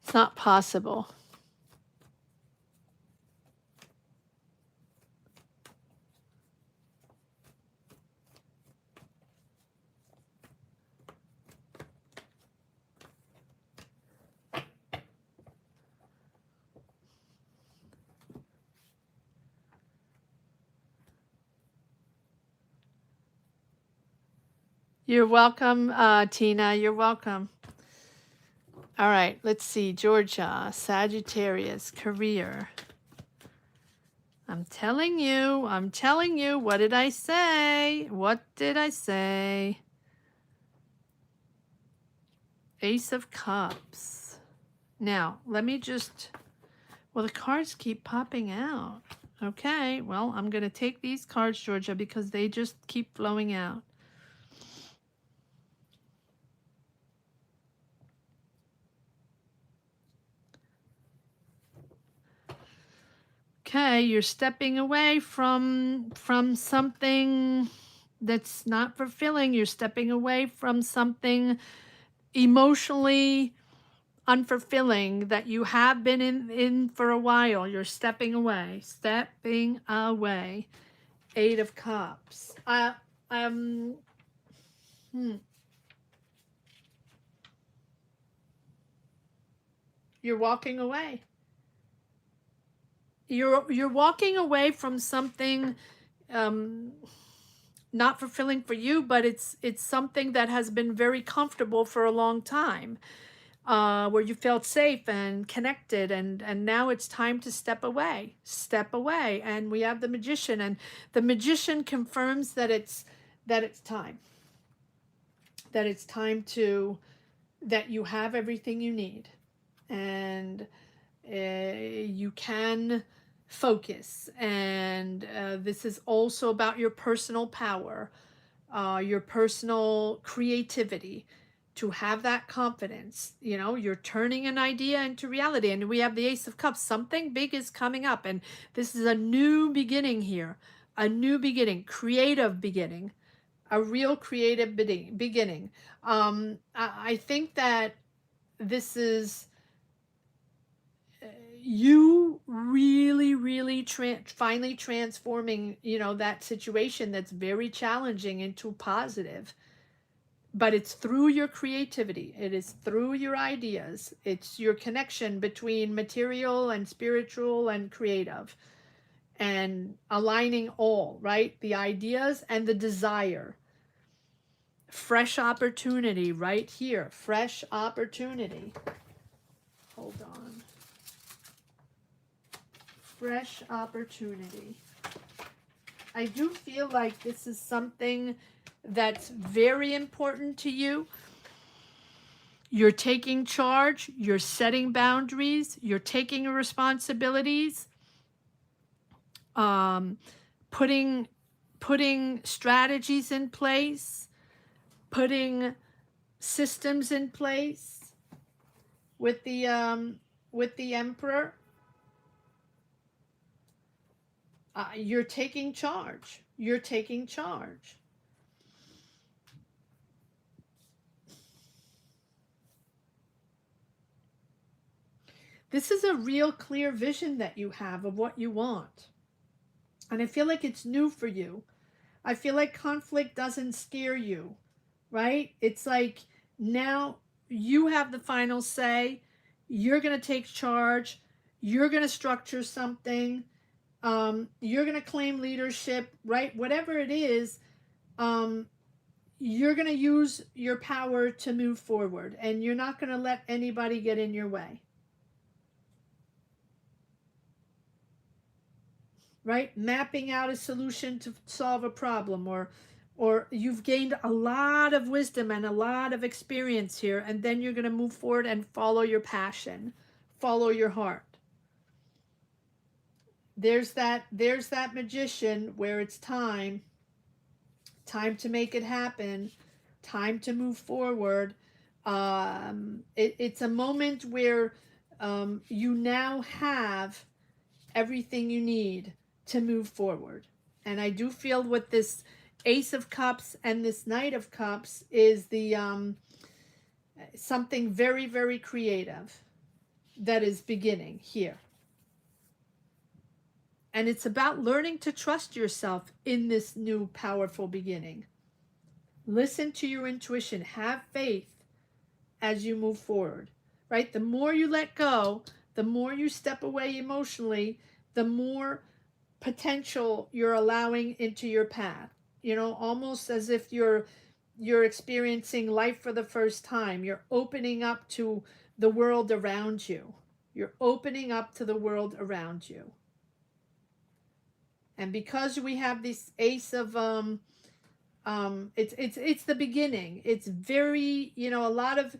It's not possible. You're welcome, Tina. You're welcome. All right, let's see. Georgia, Sagittarius, career. I'm telling you. What did I say? What did I say? Ace of Cups. Now, let me just, well, the cards keep popping out. Okay, well, I'm going to take these cards, Georgia, because they just keep flowing out. Okay, you're stepping away from something that's not fulfilling. You're stepping away from something emotionally unfulfilling that you have been in for a while. You're stepping away. Eight of Cups. You're walking away. You're walking away from something not fulfilling for you, but it's something that has been very comfortable for a long time, where you felt safe and connected, and now it's time to step away. And we have the Magician, and the Magician confirms that it's time. That it's time that you have everything you need, and you can focus, and this is also about your personal power, your personal creativity, to have that confidence. You're turning an idea into reality, and we have the Ace of Cups. Something big is coming up, and this is a new beginning here, a new beginning, creative beginning, a real creative beginning. I think that this is you really finally transforming, that situation that's very challenging into positive. But it's through your creativity. It is through your ideas. It's your connection between material and spiritual and creative, and aligning all, right? The ideas and the desire. Fresh opportunity right here. Fresh opportunity. Hold on. Fresh opportunity. I do feel like this is something that's very important to you. You're taking charge, you're setting boundaries, you're taking responsibilities, putting strategies in place, putting systems in place with the Emperor. You're taking charge. You're taking charge. This is a real clear vision that you have of what you want. And I feel like it's new for you. I feel like conflict doesn't scare you, right? It's like now you have the final say. You're going to take charge. You're going to structure something. You're going to claim leadership, right? Whatever it is, you're going to use your power to move forward, and you're not going to let anybody get in your way. right? Mapping out a solution to solve a problem, or you've gained a lot of wisdom and a lot of experience here, and then you're going to move forward and follow your passion, follow your heart. There's that magician where it's time to make it happen, time to move forward. It's a moment where you now have everything you need to move forward. And I do feel with this Ace of Cups and this Knight of Cups is the something very, very creative that is beginning here. And it's about learning to trust yourself in this new powerful beginning. Listen to your intuition. Have faith as you move forward, right? The more you let go, the more you step away emotionally, the more potential you're allowing into your path. You know, almost as if you're experiencing life for the first time. You're opening up to the world around you. You're opening up to the world around you. And because we have this Ace of it's the beginning. It's very, you know, a lot of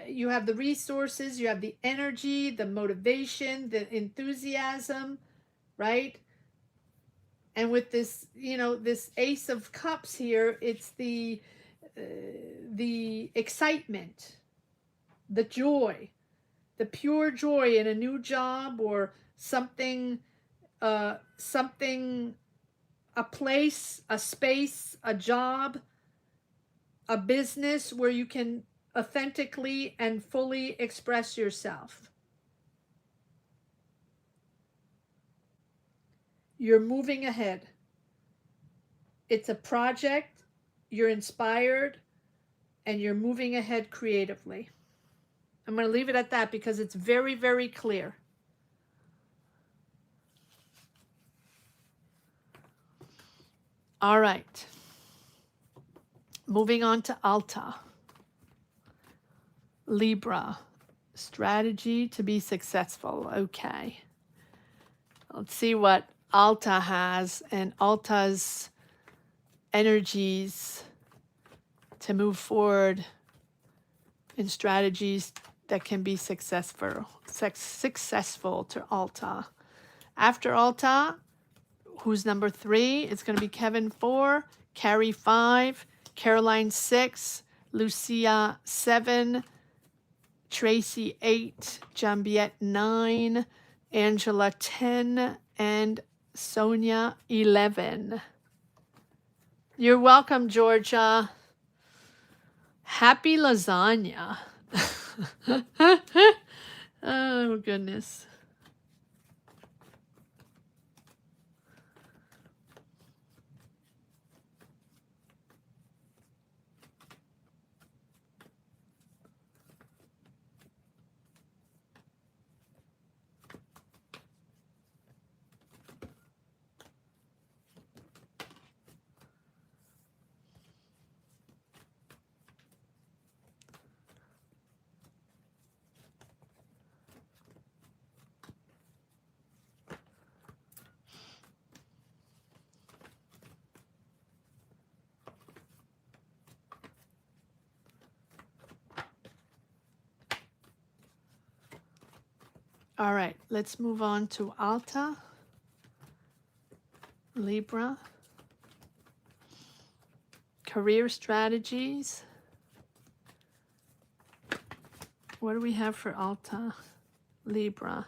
you have the resources, you have the energy, the motivation, the enthusiasm, right? And with this, you know, this Ace of Cups here, it's the excitement, the joy, the pure joy in a new job or something, something, a place, a space, a job, a business where you can authentically and fully express yourself. You're moving ahead. It's a project, you're inspired, and you're moving ahead creatively. I'm going to leave it at that because it's very, very clear. All right. Moving on to Alta. Libra. Strategy to be successful. Okay. Let's see what Alta has and Alta's energies to move forward in strategies that can be successful to Alta. After Alta, who's number 3? It's going to be Kevin 4, Carrie 5, Caroline 6, Lucia 7, Tracy 8, Jambiette 9, Angela 10, and Sonia 11. You're welcome, Georgia. Happy lasagna. Oh, goodness. All right, let's move on to Alta, Libra, career strategies. What do we have for Alta, Libra?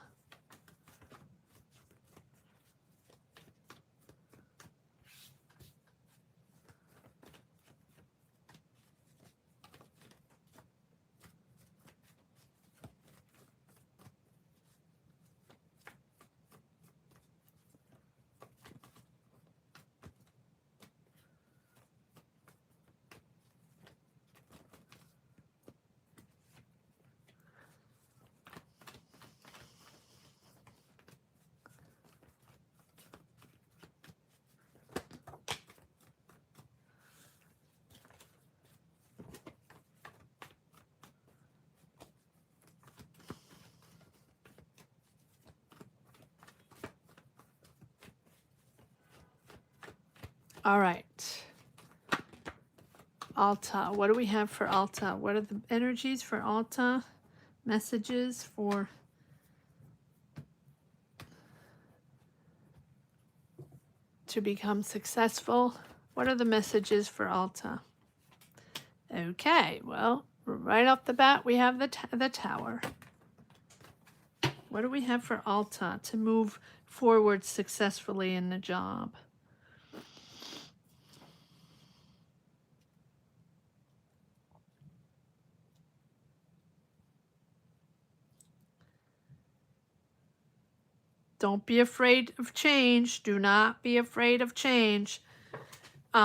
All right. Alta. What do we have for Alta? What are the energies for Alta? Messages for to become successful. What are the messages for Alta? Okay, well, right off the bat, we have the Tower. What do we have for Alta to move forward successfully in the job? Don't be afraid of change. Do not be afraid of change. You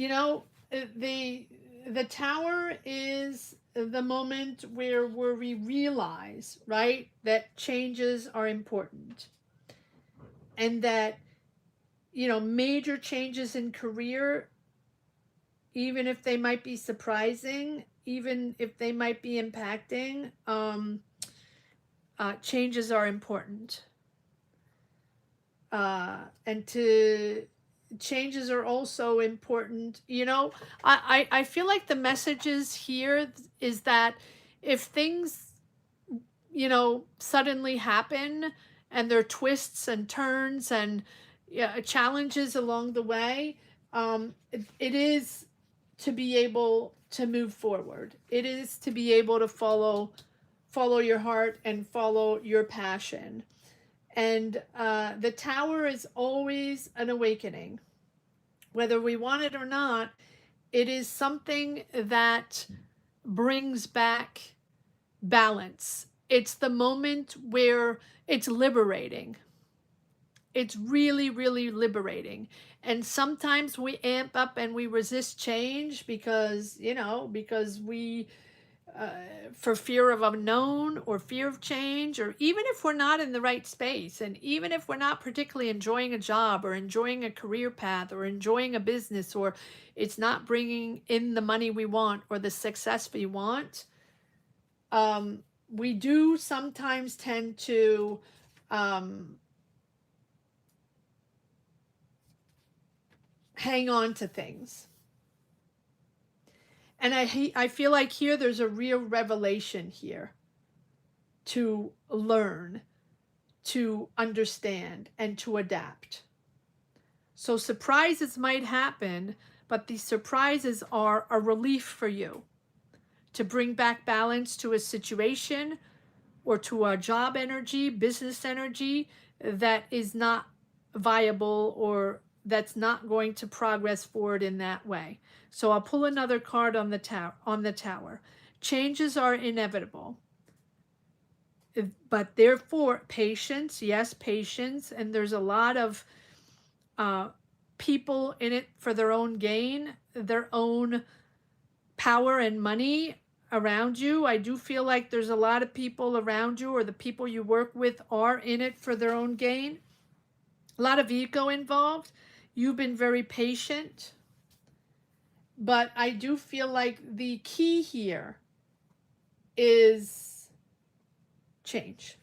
know, the Tower is the moment where we realize, right, that changes are important, and that, you know, major changes in career, even if they might be surprising, even if they might be impacting, changes are important. And changes are also important. You know, I feel like the messages here is that if things, you know, suddenly happen and there are twists and turns and, yeah, challenges along the way, it is to be able to move forward. It is to be able to follow your heart and follow your passion. And the Tower is always an awakening. Whether we want it or not, it is something that brings back balance. It's the moment where it's liberating. It's really, really liberating. And sometimes we amp up and we resist change because, you know, because we, for fear of unknown or fear of change, or even if we're not in the right space, and even if we're not particularly enjoying a job or enjoying a career path or enjoying a business, or it's not bringing in the money we want or the success we want, we do sometimes tend to hang on to things. And I feel like here there's a real revelation here to learn, to understand, and to adapt. So surprises might happen, but these surprises are a relief for you to bring back balance to a situation or to a job energy, business energy that is not viable or that's not going to progress forward in that way. So I'll pull another card on the tower. Changes are inevitable. But therefore, patience, yes, patience, and there's a lot of people in it for their own gain, their own power and money around you. I do feel like there's a lot of people around you, or the people you work with are in it for their own gain. A lot of ego involved. You've been very patient, but I do feel like the key here is change.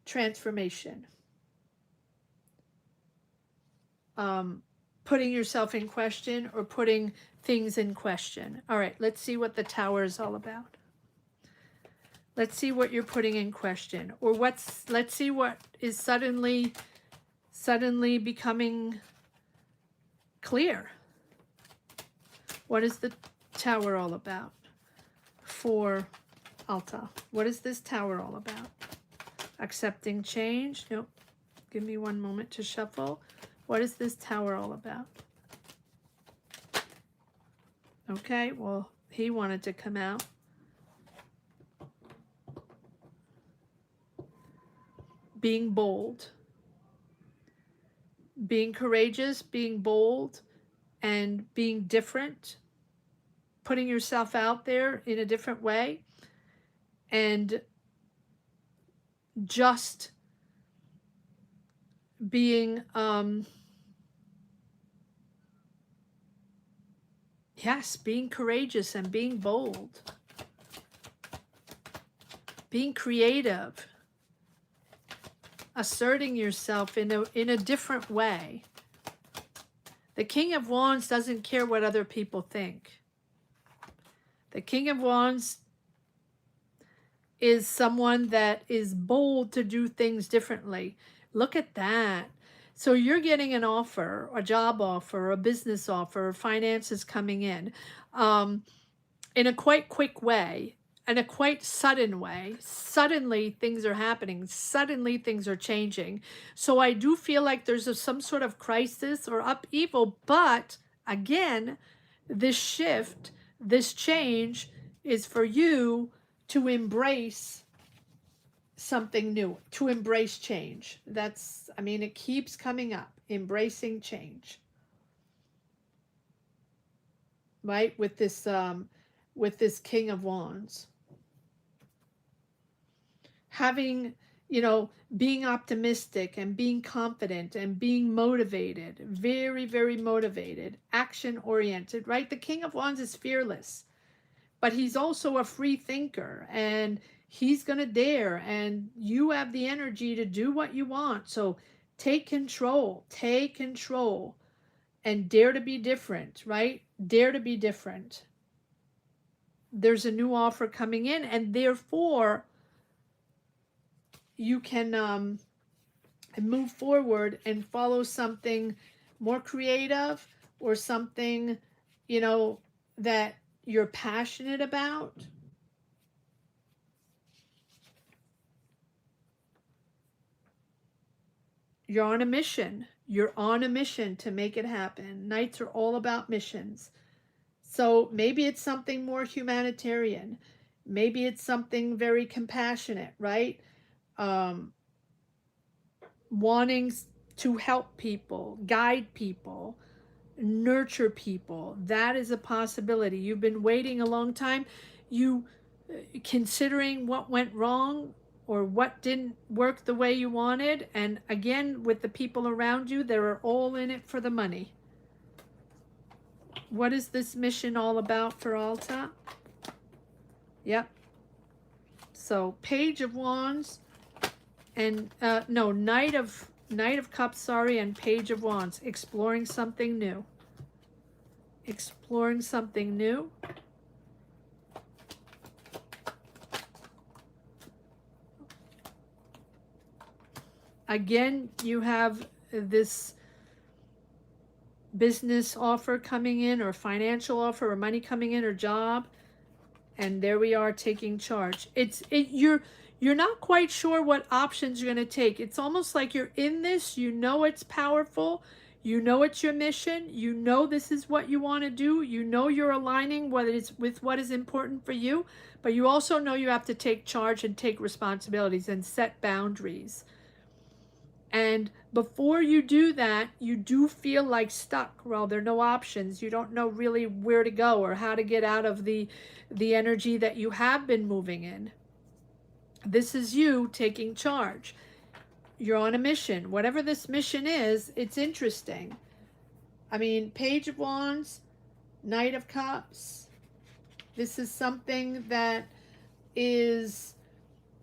Transformation. Putting yourself in question or putting things in question. All right, let's see what the Tower is all about. Let's see what you're putting in question, or let's see what is suddenly becoming clear. What is the Tower all about for Alta? What is this Tower all about? Accepting change? Nope. Give me one moment to shuffle. What is this Tower all about? Okay, well, he wanted to come out. Being bold. Being courageous, being bold, and being different. Putting yourself out there in a different way. And just being Yes, being courageous and being bold, being creative, asserting yourself in a different way. The King of Wands doesn't care what other people think. The King of Wands is someone that is bold to do things differently. Look at that. So you're getting an offer, a job offer, a business offer, finances coming in a quite quick way, in a quite sudden way. Suddenly things are happening. Suddenly things are changing. So I do feel like there's some sort of crisis or upheaval, but again, this shift, this change is for you to embrace something new, to embrace change. That's, I mean, it keeps coming up, embracing change, right? With this King of Wands. Having, being optimistic and being confident and being motivated, very, very motivated, action oriented, right? The King of Wands is fearless, but he's also a free thinker, and he's going to dare, and you have the energy to do what you want. So take control, and dare to be different, right? Dare to be different. There's a new offer coming in, and therefore you can move forward and follow something more creative, or something, that you're passionate about. You're on a mission. You're on a mission to make it happen. Knights are all about missions. So maybe it's something more humanitarian. Maybe it's something very compassionate, right? Wanting to help people, guide people, nurture people. That is a possibility. You've been waiting a long time. You considering what went wrong or what didn't work the way you wanted. And again, with the people around you, they're all in it for the money. What is this mission all about for Alta? Yep. So Page of Wands and no, Knight of Cups, sorry, and Page of Wands. Exploring something new. Exploring something new. Again, you have this business offer coming in, or financial offer, or money coming in, or job, and there we are taking charge. You're not quite sure what options you're going to take. It's almost like you're in this, it's powerful, it's your mission, this is what you want to do, you're aligning what is with what is important for you, but you also know you have to take charge and take responsibilities and set boundaries. And before you do that, you do feel like stuck. Well, there are no options. You don't know really where to go or how to get out of the energy that you have been moving in. This is you taking charge. You're on a mission. Whatever this mission is, it's interesting. I mean, Page of Wands, Knight of Cups. This is something that is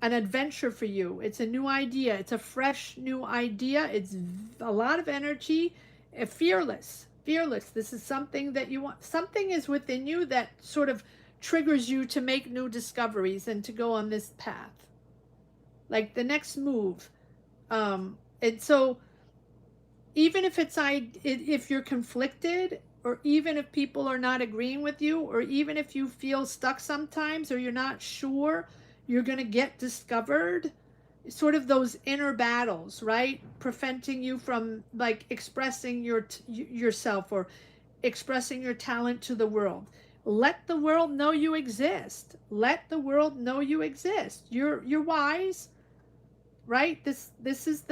an adventure for you. It's a new idea. It's a fresh new idea. It's a lot of energy. Fearless. This is something that you want. Something is within you that sort of triggers you to make new discoveries and to go on this path. Like the next move. And so even if you're conflicted, or even if people are not agreeing with you, or even if you feel stuck sometimes, or you're not sure you're going to get discovered, sort of those inner battles, right? Preventing you from like expressing yourself, or expressing your talent to the world. Let the world know you exist. Let the world know you exist. You're wise, right? This is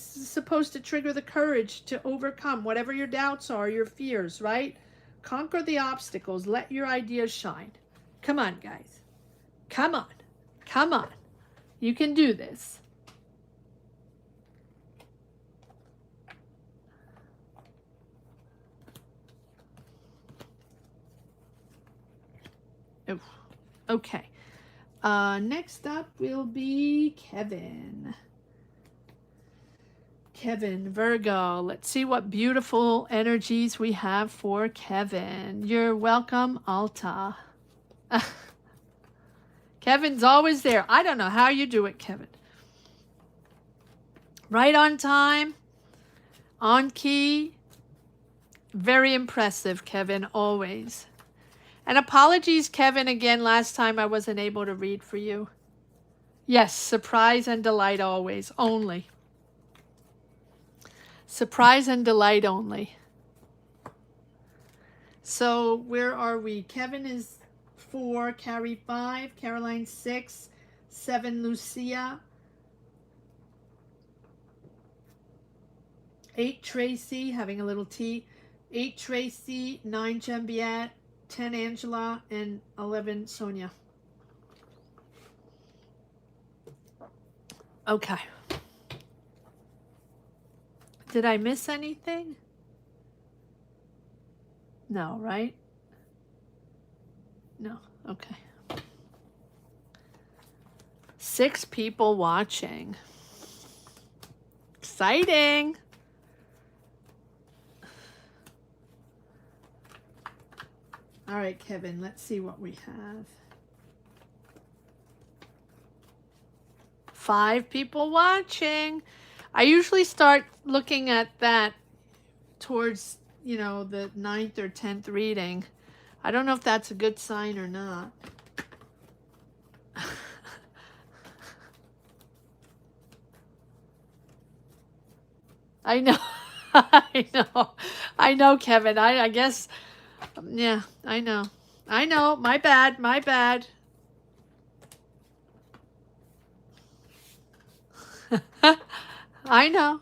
supposed to trigger the courage to overcome whatever your doubts are, your fears, right? Conquer the obstacles. Let your ideas shine. Come on, guys. Come on. Come on. You can do this. Oh, okay. Next up will be Kevin. Kevin, Virgo. Let's see what beautiful energies we have for Kevin. You're welcome, Alta. Kevin's always there. I don't know how you do it, Kevin. Right on time, on key. Very impressive, Kevin, always. And apologies, Kevin, again, last time I wasn't able to read for you. Yes, surprise and delight always, only. Surprise and delight only. So where are we? Kevin is 4, Carrie 5, Caroline 6, 7, Lucia, 8, Tracy, having a little tea, 8, Tracy, 9, Jambiette, 10, Angela, and 11, Sonia. Okay. Did I miss anything? No, right? No, okay. 6 people watching. Exciting. All right, Kevin, let's see what we have. 5 people watching. I usually start looking at that towards, you know, the 9th or 10th reading. I don't know if that's a good sign or not. I know. I know, Kevin. I guess, yeah, I know. My bad. I know.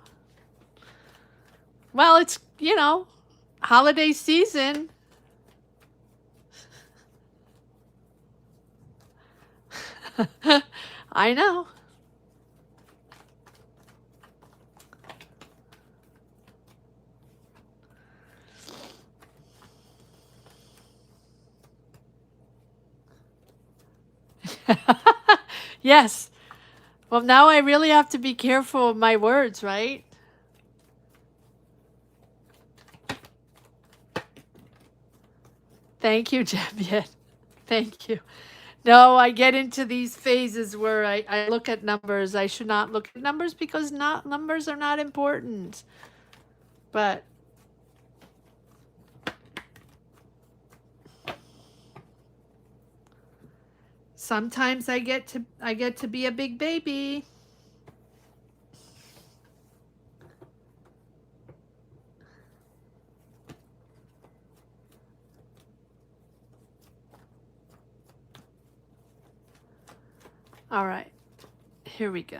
Well, it's, you know, holiday season. I know. Yes. Well, now I really have to be careful of my words, right? Thank you, Juliet. Thank you. No, I get into these phases where I look at numbers. I should not look at numbers because numbers are not important. But sometimes I get to be a big baby. All right. Here we go.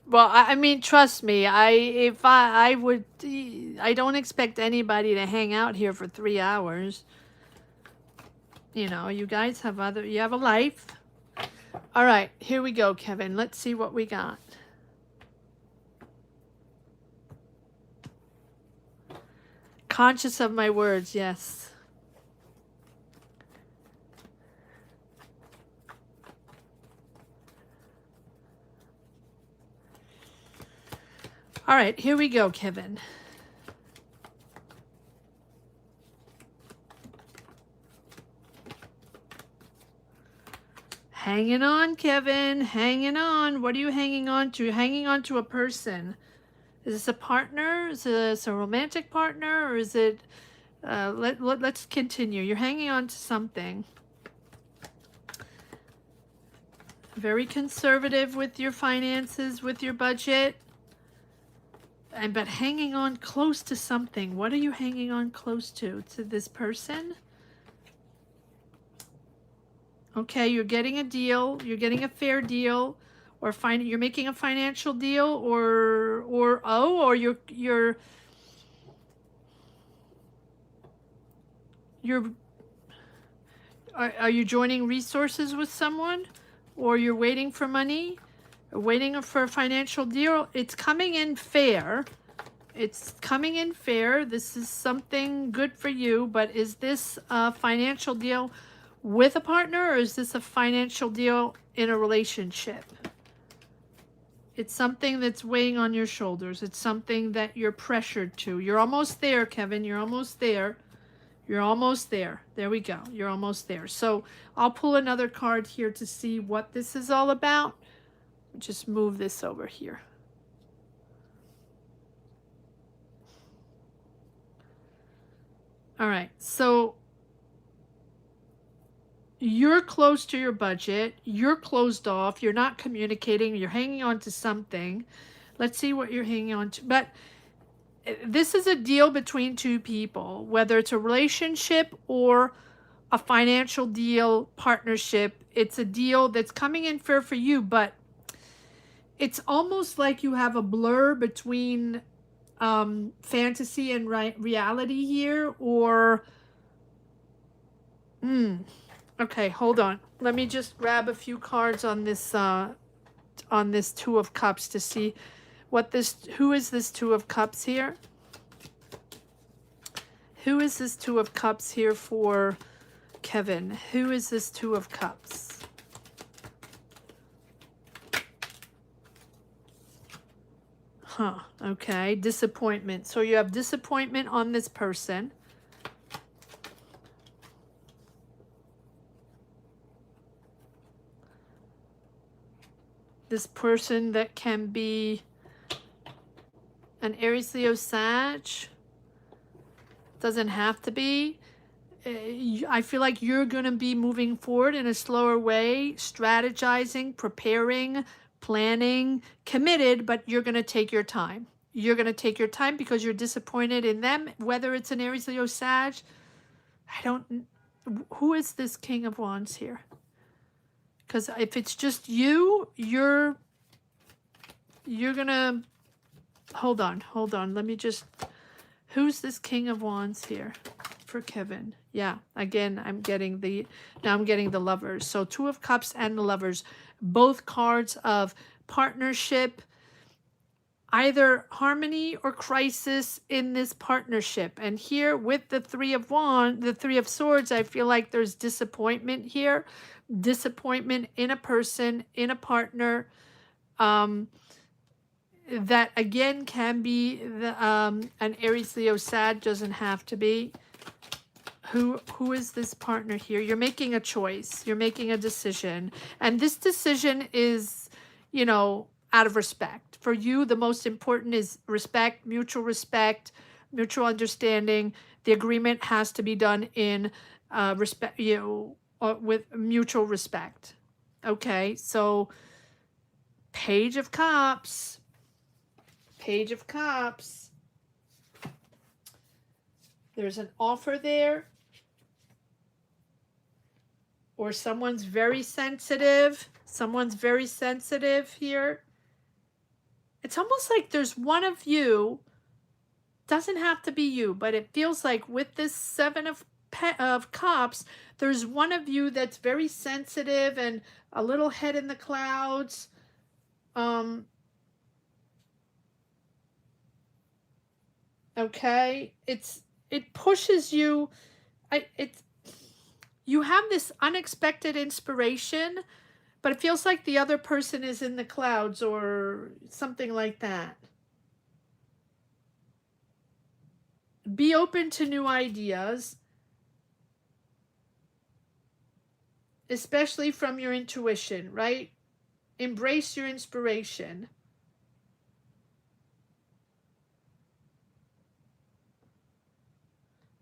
Well, I mean, trust me. I would, I don't expect anybody to hang out here for 3 hours. You know, you guys have you have a life. All right, here we go, Kevin. Let's see what we got. Conscious of my words, yes. All right, here we go, Kevin. Hanging on, Kevin. Hanging on. What are you hanging on to? Hanging on to a person. Is this a partner? Is this a romantic partner? Or is it... let's continue. You're hanging on to something. Very conservative with your finances, with your budget. But hanging on close to something. What are you hanging on close to? To this person? Okay, you're getting a deal. You're getting a fair deal, or you're making a financial deal, or you're Are you joining resources with someone, or you're waiting for money, or waiting for a financial deal? It's coming in fair. It's coming in fair. This is something good for you, but is this a financial deal with a partner, or is this a financial deal in a relationship? It's something that's weighing on your shoulders. It's something that you're pressured to. You're almost there, Kevin. You're almost there. You're almost there. There we go. You're almost there. So I'll pull another card here to see what this is all about. Just move this over here. All right. So you're close to your budget. You're closed off. You're not communicating. You're hanging on to something. Let's see what you're hanging on to. But this is a deal between two people, whether it's a relationship or a financial deal, partnership. It's a deal that's coming in fair for you, but it's almost like you have a blur between fantasy and reality here, or okay, hold on. Let me just grab a few cards on this Two of Cups to see what this, who is this Two of Cups here? Who is this Two of Cups here for Kevin? Who is this Two of Cups? Huh, okay, disappointment. So you have disappointment on this person. This person that can be an Aries, Leo, Sag. Doesn't have to be. I feel like you're going to be moving forward in a slower way, strategizing, preparing, planning, committed, but you're going to take your time. You're going to take your time because you're disappointed in them, whether it's an Aries, Leo, Sag. Who is this King of Wands here? Because if it's just you, you're going to, hold on. Let me just, who's this King of Wands here for Kevin? Yeah, again, I'm getting the Lovers. So Two of Cups and the Lovers, both cards of partnership, either harmony or crisis in this partnership. And here with the Three of Swords, I feel like there's disappointment here. Disappointment in a person, in a partner, that again can be an Aries, Leo, Sag, doesn't have to be. Who is this partner here? You're making a choice. You're making a decision. And this decision is, out of respect. For you, the most important is respect, mutual understanding. The agreement has to be done in respect, with mutual respect. Okay, so Page of Cups. Page of Cups. There's an offer there. Or someone's very sensitive. Someone's very sensitive here. It's almost like there's one of you, doesn't have to be you, but it feels like with this Seven of Cups, there's one of you that's very sensitive and a little head in the clouds. Okay, it pushes you. You have this unexpected inspiration, but it feels like the other person is in the clouds or something like that. Be open to new ideas, especially from your intuition, right? Embrace your inspiration.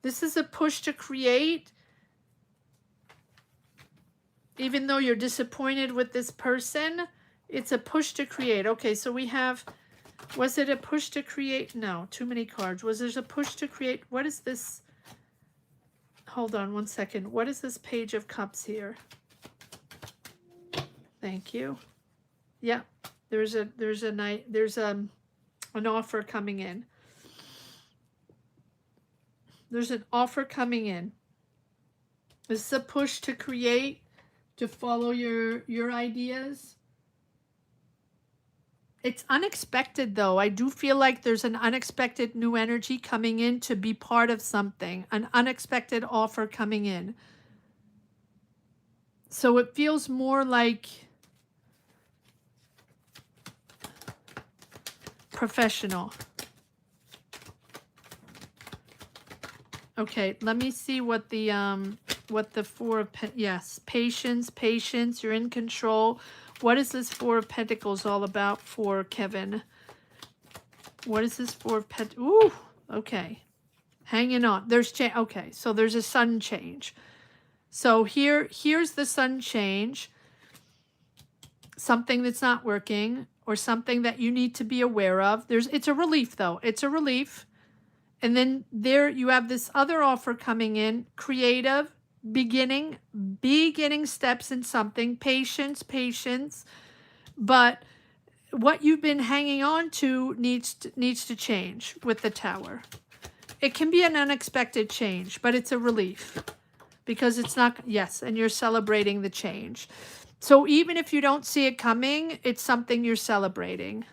This is a push to create. Even though you're disappointed with this person, it's a push to create. Okay, so we have, was it a push to create? No, too many cards. Was there a push to create? What is this? Hold on one second. What is this Page of Cups here? Thank you. Yeah, there's an offer coming in. There's an offer coming in. This is a push to create, to follow your ideas. It's unexpected though. I do feel like there's an unexpected new energy coming in to be part of something, an unexpected offer coming in. So it feels more like professional. Okay, let me see what the Four of yes, patience, you're in control. What is this Four of Pentacles all about for Kevin? What is this Four of Pentacles? Ooh, okay. Hanging on. There's change. Okay, so there's a sun change. So here's the sun change. Something that's not working or something that you need to be aware of. It's a relief though. It's a relief. And then there you have this other offer coming in, creative, beginning steps in something, patience, but what you've been hanging on to needs to change with the Tower. It can be an unexpected change, but it's a relief because it's not, yes, and you're celebrating the change. So even if you don't see it coming, it's something you're celebrating.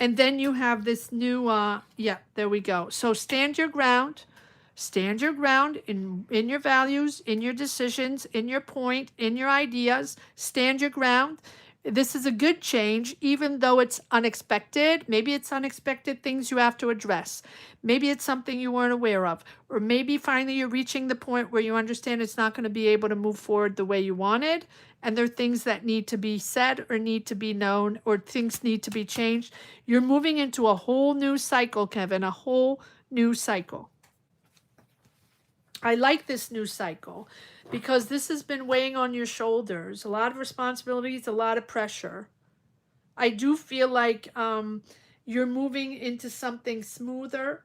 And then you have this new, yeah, there we go. So stand your ground in your values, in your decisions, in your point, in your ideas, stand your ground. This is a good change, even though it's unexpected. Maybe it's unexpected things you have to address. Maybe it's something you weren't aware of, or maybe finally you're reaching the point where you understand it's not going to be able to move forward the way you wanted. And there are things that need to be said or need to be known or things need to be changed. You're moving into a whole new cycle, Kevin, a whole new cycle. I like this new cycle because this has been weighing on your shoulders. A lot of responsibilities, a lot of pressure. I do feel like you're moving into something smoother,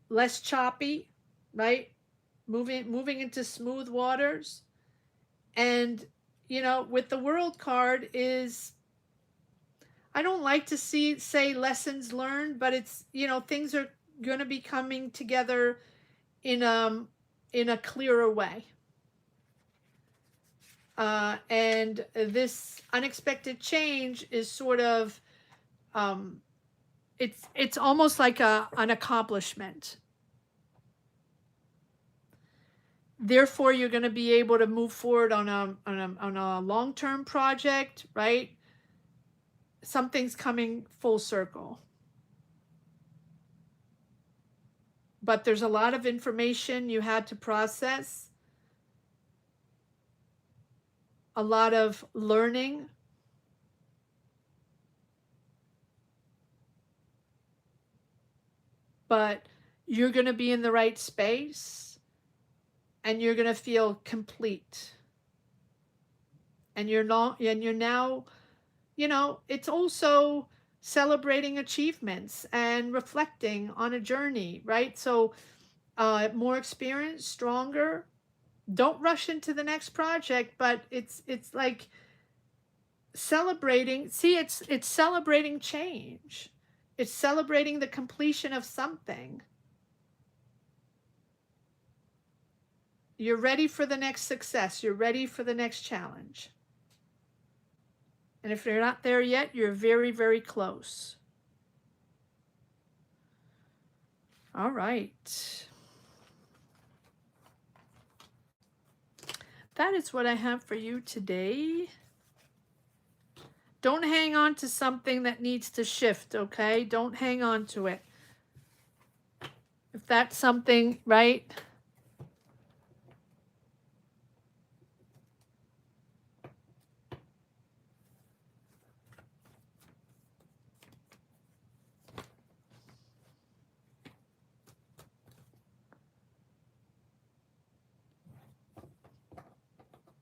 less choppy, right? Moving into smooth waters. And, you know, with the World card is, I don't like to say lessons learned, but it's, you know, things are going to be coming together in a clearer way. And this unexpected change is sort of, it's almost like an accomplishment. Therefore, you're going to be able to move forward on a long-term project, right? Something's coming full circle. But there's a lot of information you had to process. A lot of learning. But you're going to be in the right space. And you're going to feel complete. And you're now, you know, it's also celebrating achievements and reflecting on a journey, right? So more experience, stronger. Don't rush into the next project, but it's like celebrating. See, it's celebrating change. It's celebrating the completion of something. You're ready for the next success. You're ready for the next challenge. And if you're not there yet, you're very, very close. All right. That is what I have for you today. Don't hang on to something that needs to shift, okay? Don't hang on to it. If that's something, right?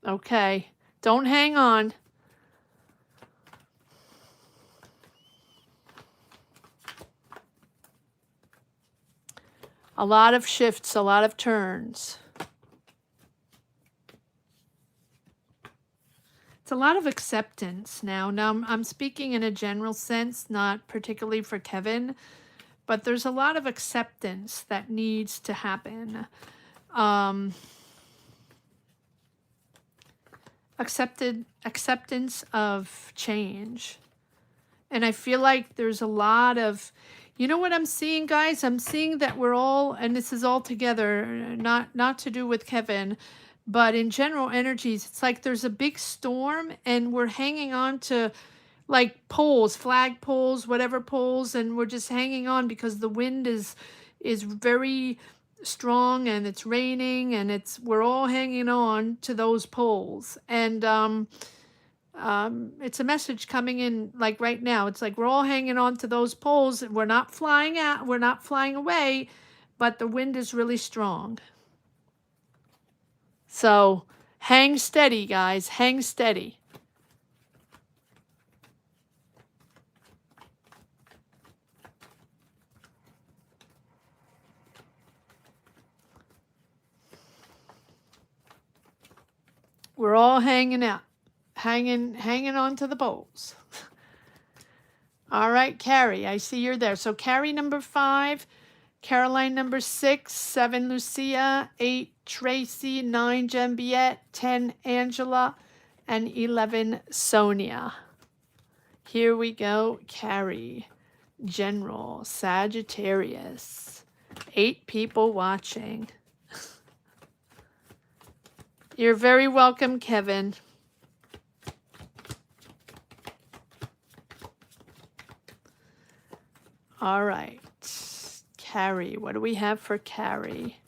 Okay, don't hang on. A lot of shifts, a lot of turns. It's a lot of acceptance now. Now I'm speaking in a general sense, not particularly for Kevin, but there's a lot of acceptance that needs to happen. Um, acceptance of change. And I feel like there's a lot of, you know what I'm seeing, guys? I'm seeing that we're all, and this is all together, not to do with Kevin, but in general energies, it's like there's a big storm and we're hanging on to like poles, flag poles, whatever poles, and we're just hanging on because the wind is very strong and it's raining and we're all hanging on to those poles. And it's a message coming in like right now. It's like we're all hanging on to those poles. We're not flying out, we're not flying away, but the wind is really strong. So hang steady, guys, hang steady. We're all hanging out, hanging on to the poles. All right, Carrie, I see you're there. So Carrie number 5, Caroline number 6, 7 Lucia, 8 Tracy, 9 Jambiette, 10 Angela, and 11 Sonia. Here we go, Carrie, General, Sagittarius, 8 people watching. You're very welcome, Kevin. All right, Carrie, what do we have for Carrie?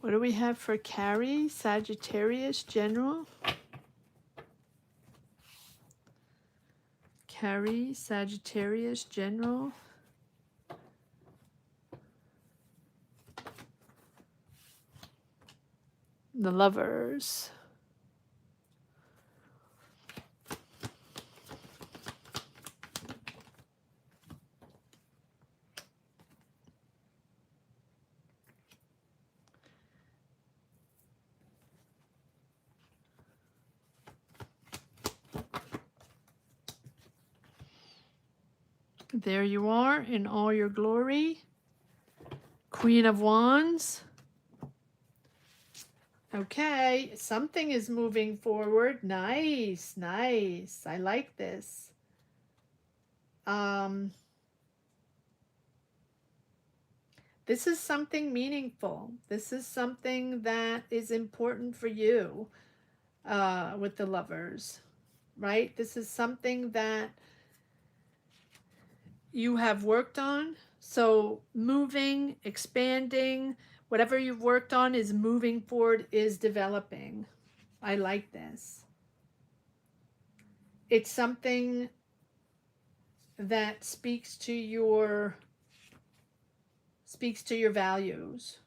What do we have for Carrie? Sagittarius, General. Carrie, Sagittarius, General. The Lovers. There you are in all your glory. Queen of Wands. Okay, something is moving forward. Nice, nice. I like this. This is something meaningful. This is something that is important for you with the Lovers, right? This is something that you have worked on. So moving, expanding, whatever you've worked on is moving forward, is developing. I like this. It's something that speaks to your values.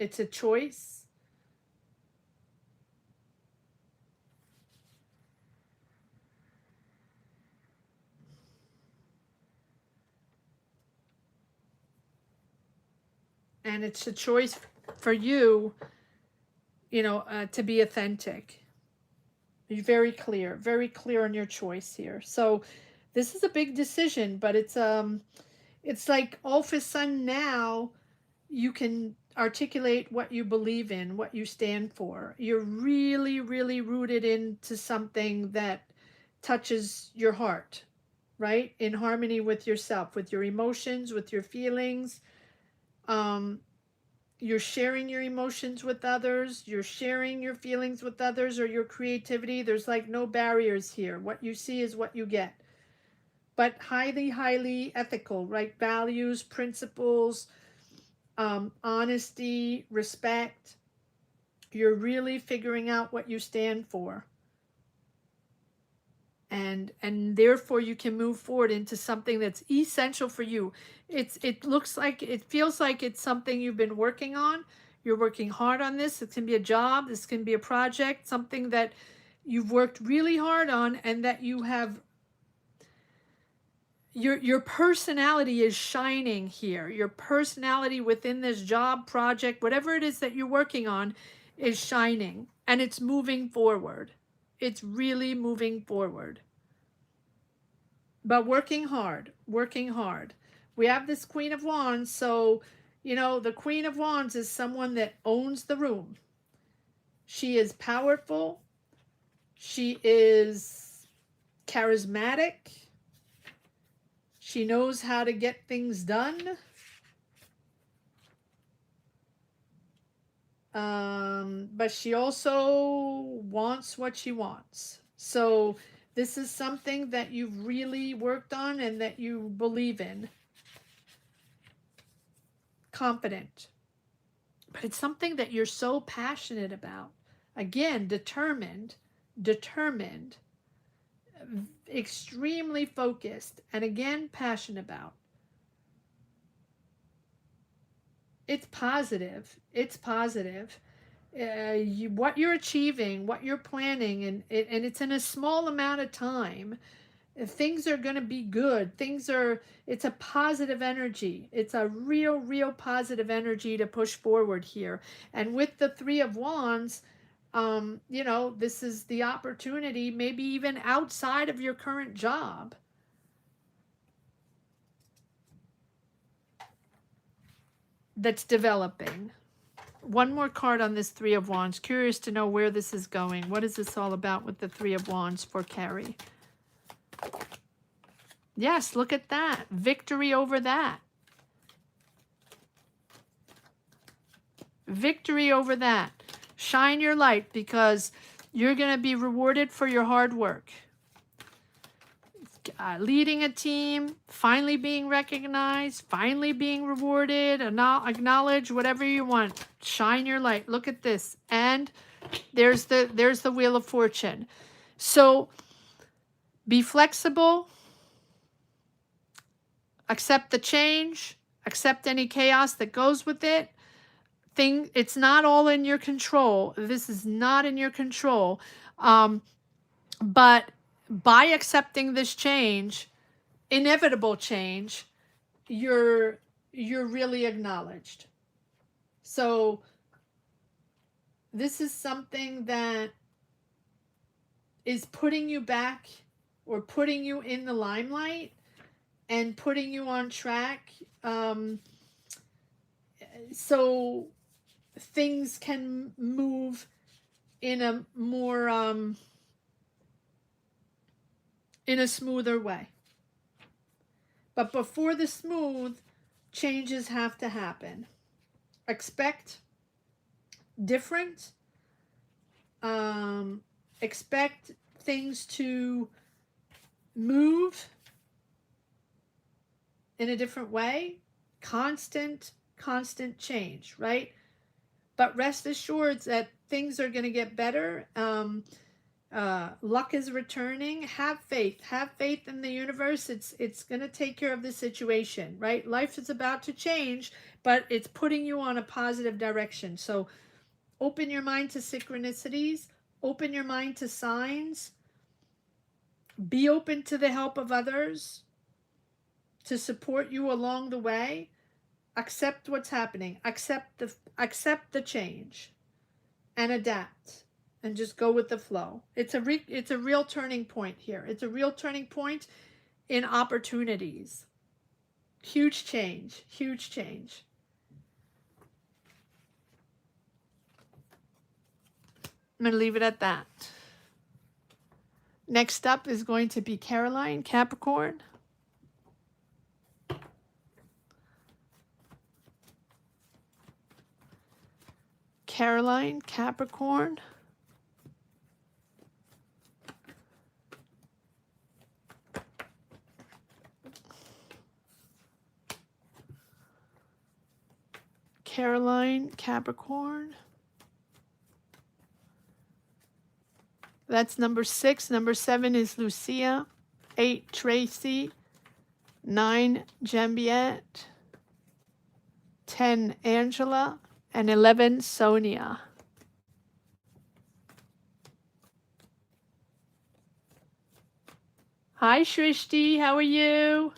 It's a choice. And it's a choice for you, to be authentic. You're very clear on your choice here. So this is a big decision, but it's like all of a sudden now you can articulate what you believe in, what you stand for. You're really, really rooted into something that touches your heart, right? In harmony with yourself, with your emotions, with your feelings. You're sharing your emotions with others. You're sharing your feelings with others, or your creativity. There's like no barriers here. What you see is what you get. But highly, highly ethical, right? Values, principles, honesty, respect. You're really figuring out what you stand for. and therefore you can move forward into something that's essential for you. It feels like it's something you've been working on. You're working hard on this. It can be a job, this can be a project, something that you've worked really hard on, and that you have your personality is shining here. Your personality within this job, project, whatever it is that you're working on, is shining, and it's moving forward. It's really moving forward. But working hard, working hard. We have this Queen of Wands, so, you know, the Queen of Wands is someone that owns the room. She is powerful. She is charismatic. She knows how to get things done. But she also wants what she wants. So this is something that you've really worked on and that you believe in. Confident. But it's something that you're so passionate about. Again, determined, extremely focused, and again, passionate about. It's positive. It's positive. What you're achieving, what you're planning, and it's in a small amount of time. Things are going to be good. It's a positive energy. It's a real positive energy to push forward here. And with the Three of Wands, you know, this is the opportunity, maybe even outside of your current job. That's developing. One more card on this Three of Wands. Curious to know where this is going. What is this all about with the Three of Wands for Carrie? Yes, look at that. Victory over that. Victory over that. Shine your light, because you're going to be rewarded for your hard work. Leading a team, finally being recognized, finally being rewarded, acknowledged, whatever you want. Shine your light. Look at this. And there's the Wheel of Fortune. So be flexible. Accept the change. Accept any chaos that goes with it. It's not all in your control. This is not in your control. But by accepting this change, inevitable change, you're really acknowledged. So this is something that is putting you back, or putting you in the limelight, and putting you on track, so things can move in a more in a smoother way. But before the smooth, changes have to happen. Expect different. Expect things to move in a different way. Constant change, right? But rest assured that things are going to get better. Luck is returning. Have faith in the universe. It's going to take care of the situation, right? Life is about to change, but it's putting you on a positive direction. So open your mind to synchronicities, open your mind to signs, be open to the help of others to support you along the way. Accept what's happening, accept the change, and adapt. And just go with the flow. It's a real turning point here. It's a real turning point in opportunities. Huge change. Huge change. I'm going to leave it at that. Next up is going to be Caroline, Capricorn. Caroline, Capricorn. Caroline, Capricorn. That's number 6. Number 7 is Lucia. 8, Tracy. 9, Jambiette. 10, Angela. And 11, Sonia. Hi, Shrishti. How are you?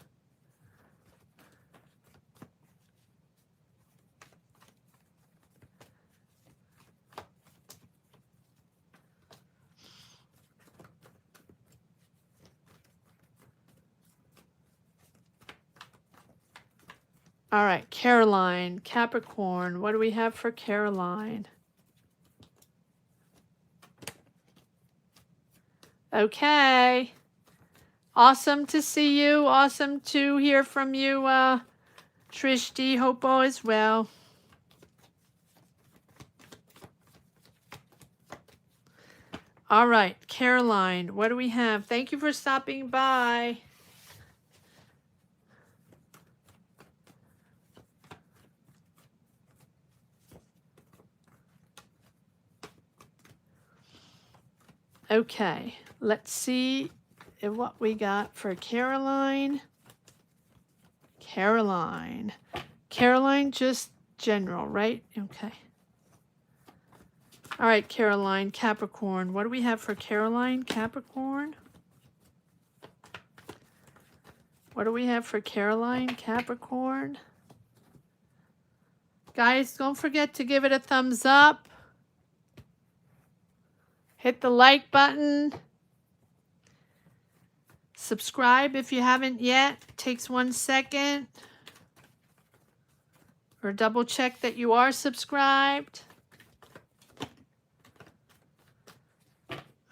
All right, Caroline, Capricorn. What do we have for Caroline? Okay. Awesome to see you. Awesome to hear from you, Trishti. Hope all is well. All right, Caroline, what do we have? Thank you for stopping by. Okay, let's see what we got for Caroline. Caroline, just general, right? Okay. All right, Caroline, Capricorn. What do we have for Caroline, Capricorn? What do we have for Caroline, Capricorn? Guys, don't forget to give it a thumbs up. Hit the like button. Subscribe if you haven't yet. It takes 1 second. Or double check that you are subscribed.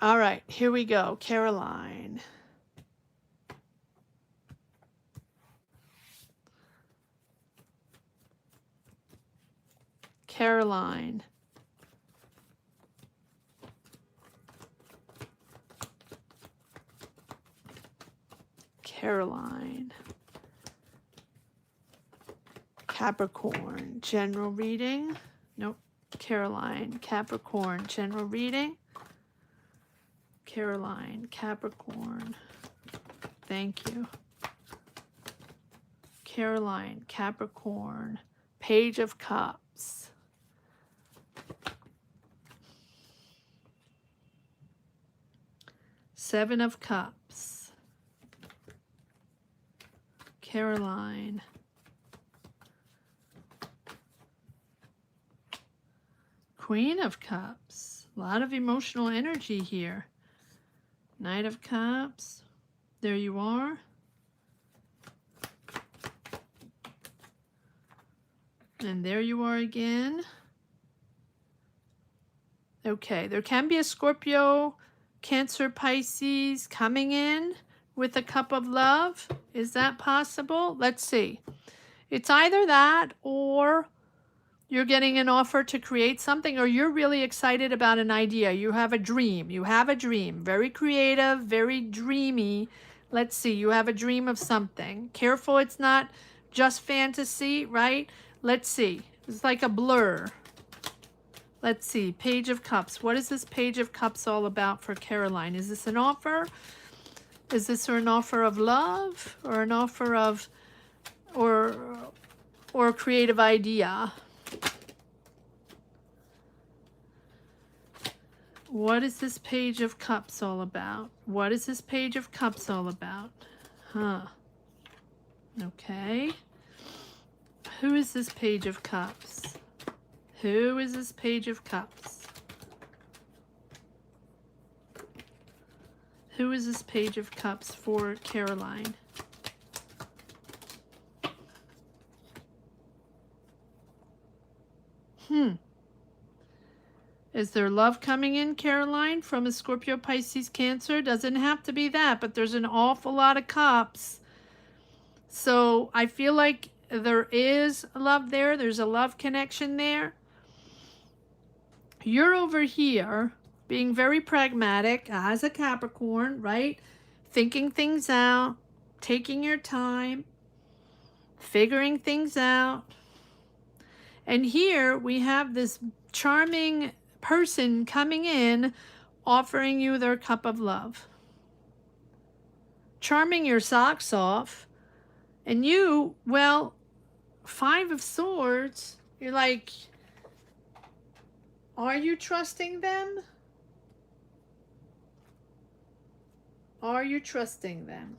All right, here we go. Caroline. Caroline. Caroline. Capricorn. General reading. Nope. Caroline. Capricorn. General reading. Caroline. Capricorn. Thank you. Caroline. Capricorn. Page of Cups. Seven of Cups. Caroline. Queen of Cups. A lot of emotional energy here. Knight of Cups. There you are. And there you are again. Okay, there can be a Scorpio, Cancer, Pisces coming in with a cup of love. Is that possible? Let's see. It's either that or you're getting an offer to create something, or you're really excited about an idea. You have a dream. You have a dream. Very creative, very dreamy. Let's see. You have a dream of something. Careful, it's not just fantasy, right? Let's see. It's like a blur. Let's see. Page of Cups. What is this Page of Cups all about for Caroline? Is this an offer? Is this an offer of love or an offer of or a creative idea? What is this Page of Cups all about? What is this Page of Cups all about? Huh. Okay. Who is this Page of Cups? Who is this Page of Cups? Who is this Page of Cups for Caroline? Is there love coming in, Caroline, from a Scorpio, Pisces, Cancer? Doesn't have to be that, but there's an awful lot of cups. So I feel like there is love there. There's a love connection there. You're over here being very pragmatic as a Capricorn, right? Thinking things out, taking your time, figuring things out. And here we have this charming person coming in offering you their cup of love, charming your socks off. And you, well, Five of Swords, you're like, are you trusting them? Are you trusting them?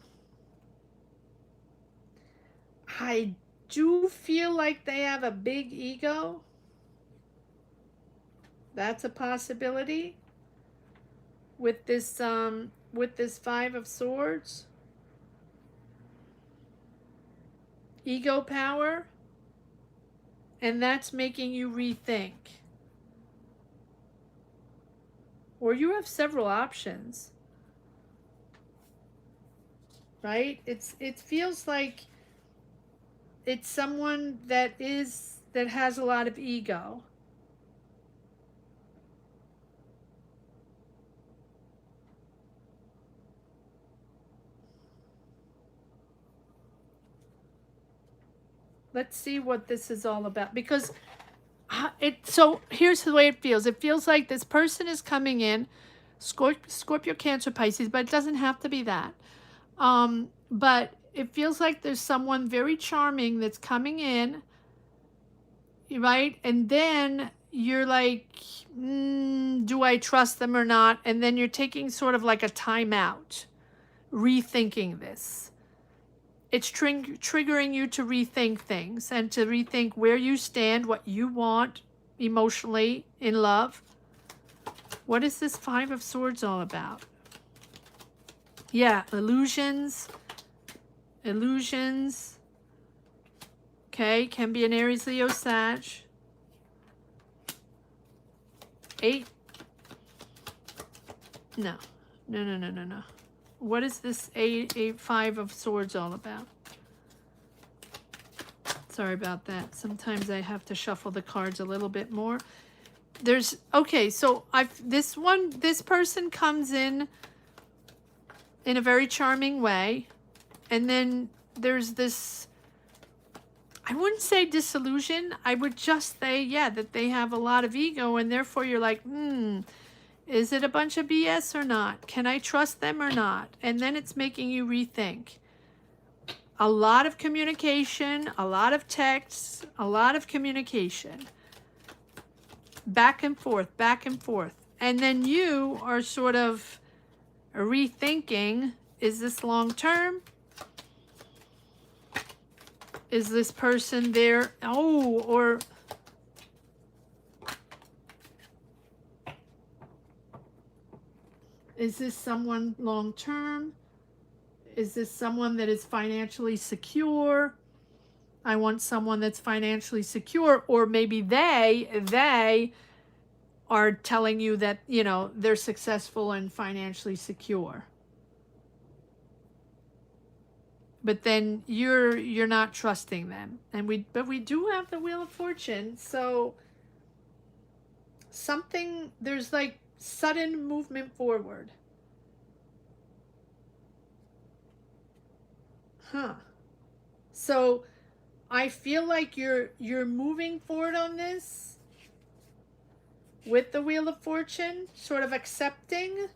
I do feel like they have a big ego. That's a possibility with this Five of Swords. Ego power. And that's making you rethink. Or you have several options. Right? It feels like it's someone that has a lot of ego. Let's see what this is all about, because so here's the way it feels. It feels like this person is coming in, Scorpio, Cancer, Pisces, but it doesn't have to be that. But it feels like there's someone very charming that's coming in, right? And then you're like, do I trust them or not? And then you're taking sort of like a timeout, rethinking this. It's triggering you to rethink things and to rethink where you stand, what you want emotionally in love. What is this Five of Swords all about? Yeah, illusions. Illusions. Okay, can be an Aries, Leo, Sag. 8. No. No. What is this 5 of Swords all about? Sorry about that. Sometimes I have to shuffle the cards a little bit more. Okay, so this person comes in a very charming way, and then there's this, I wouldn't say disillusion, I would just say, yeah, that they have a lot of ego, and therefore you're like, is it a bunch of BS or not? Can I trust them or not? And then it's making you rethink. A lot of communication, a lot of texts, a lot of communication. Back and forth, back and forth. And then you are sort of rethinking, is this long term? Is this person there? Oh, or is this someone long term? Is this someone that is financially secure? I want someone that's financially secure. Or maybe they are telling you that, you know, they're successful and financially secure. But then you're not trusting them. And but we do have the Wheel of Fortune. So there's like sudden movement forward. So I feel like you're moving forward on this with the Wheel of Fortune, sort of accepting.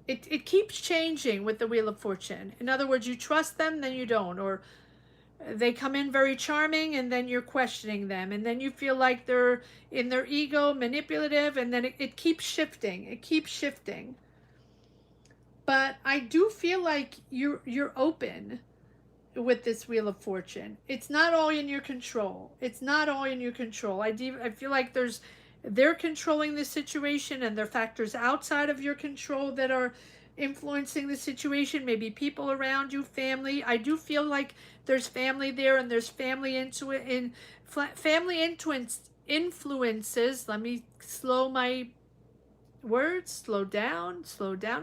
It keeps changing with the Wheel of Fortune. In other words, you trust them, then you don't, or they come in very charming and then you're questioning them, and then you feel like they're in their ego, manipulative, and then it keeps shifting. It keeps shifting. But I do feel like you're open with this Wheel of Fortune. It's not all in your control. It's not all in your control. I feel like they're controlling the situation, and there are factors outside of your control that are influencing the situation. Maybe people around you, family. I do feel like there's family there, and there's family influences. Let me slow my words, slow down,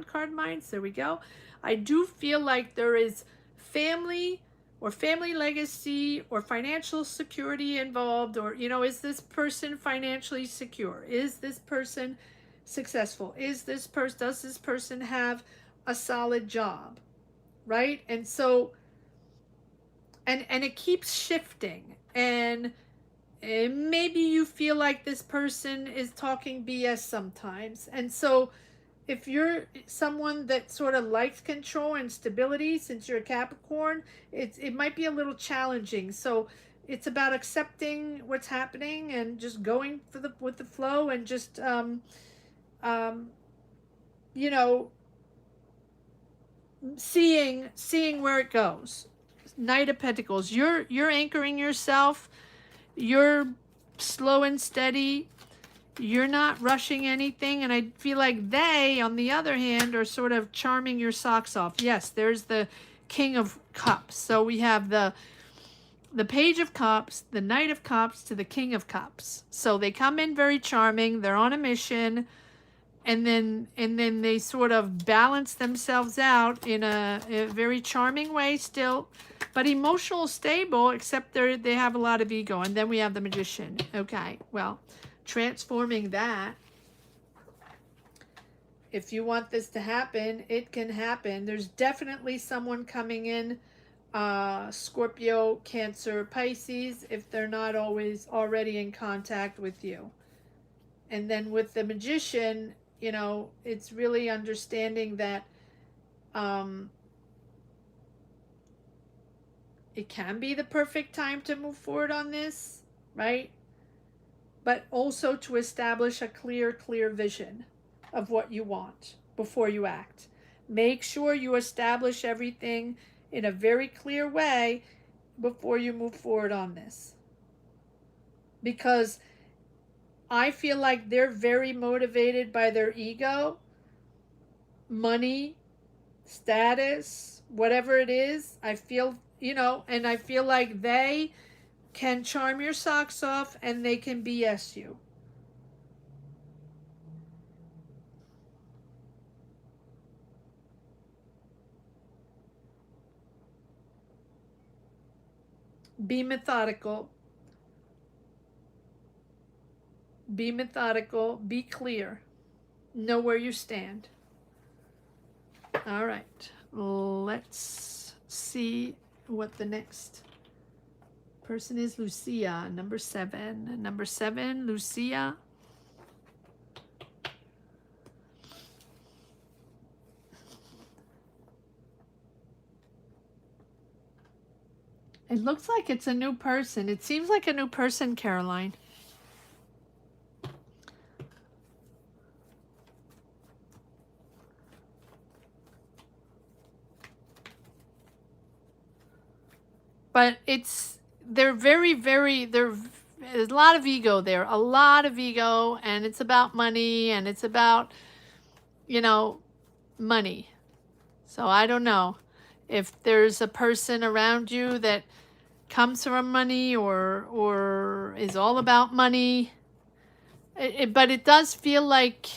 card minds. There we go. I do feel like there is family or family legacy or financial security involved, or, you know, is this person financially secure? Is this person successful? Does this person have a solid job? Right? And so, and it keeps shifting, and maybe you feel like this person is talking BS sometimes. And so if you're someone that sort of likes control and stability, since you're a Capricorn, it might be a little challenging. So it's about accepting what's happening and just going for the with the flow, and just um, you know, seeing where it goes. Knight of Pentacles. You're anchoring yourself. You're slow and steady. You're not rushing anything, and I feel like they, on the other hand, are sort of charming your socks off. Yes, there's the King of Cups. So we have the Page of Cups, the Knight of Cups to the King of Cups. So they come in very charming. They're on a mission, and then they sort of balance themselves out in a very charming way still, but emotional stable, except they have a lot of ego. And then we have the Magician. Okay, well, transforming that. If you want this to happen, it can happen. There's definitely someone coming in, Scorpio, Cancer, Pisces, if they're not always already in contact with you. And then with the Magician, you know, it's really understanding that it can be the perfect time to move forward on this, right? But also to establish a clear vision of what you want before you act. Make sure you establish everything in a very clear way before you move forward on this. Because I feel like they're very motivated by their ego, money, status, whatever it is. I feel, you know, and I feel like they can charm your socks off and they can BS you. Be methodical. Be methodical. Be clear. Know where you stand. All right. Let's see what the next person is. Lucia, number 7. Number 7, Lucia. It looks like it's a new person. It seems like a new person, Caroline. But they're there's a lot of ego there, a lot of ego, and it's about money, and it's about, you know, money. So I don't know if there's a person around you that comes from money or is all about money. But it does feel like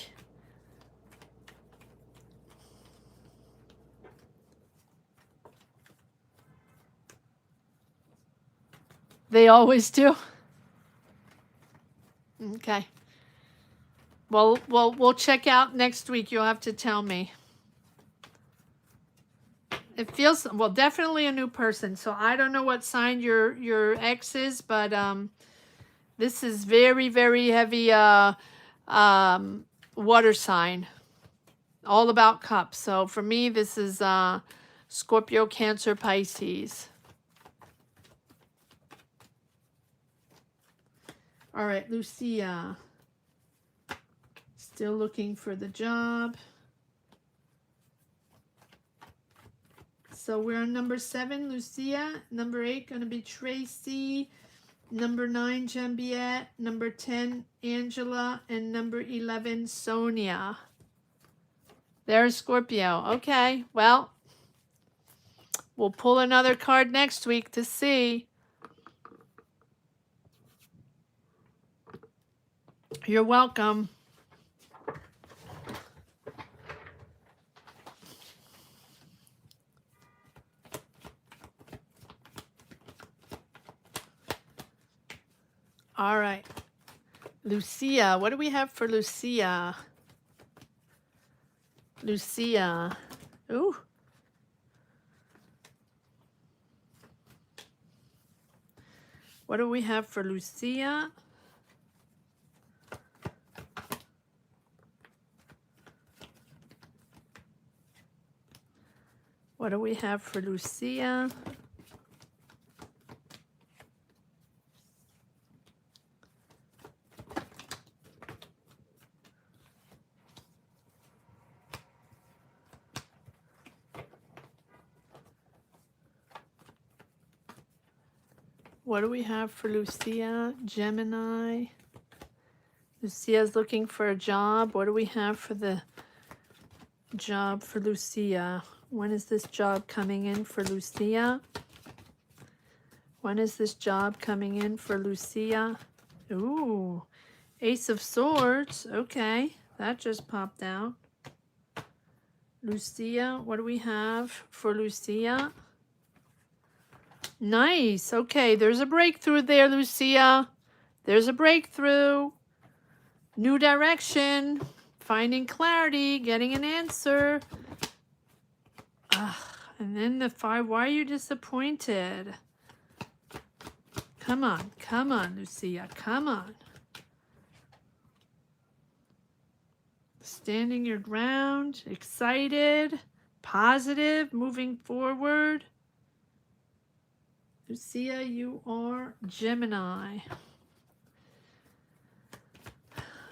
they always do. Okay. Well, we'll check out next week. You'll have to tell me. It feels, well, definitely a new person. So I don't know what sign your ex is, but this is very, very heavy water sign. All about cups. So for me, this is Scorpio, Cancer, Pisces. All right, Lucia. Still looking for the job. So we're on number 7, Lucia. Number 8 going to be Tracy. Number 9, Jambiette. Number 10, Angela. And number 11, Sonia. There's Scorpio. Okay, well, we'll pull another card next week to see. You're welcome. All right. Lucia, what do we have for Lucia? Lucia. Ooh. What do we have for Lucia? What do we have for Lucia? What do we have for Lucia? Gemini. Lucia's looking for a job. What do we have for the job for Lucia? When is this job coming in for Lucia? When is this job coming in for Lucia? Ooh, Ace of Swords. Okay, that just popped out. Lucia, what do we have for Lucia? Nice. Okay, there's a breakthrough there, Lucia. There's a breakthrough. New direction. Finding clarity. Getting an answer. And then the 5. Why are you disappointed? Come on. Come on, Lucia. Come on. Standing your ground. Excited. Positive. Moving forward. Lucia, you are Gemini.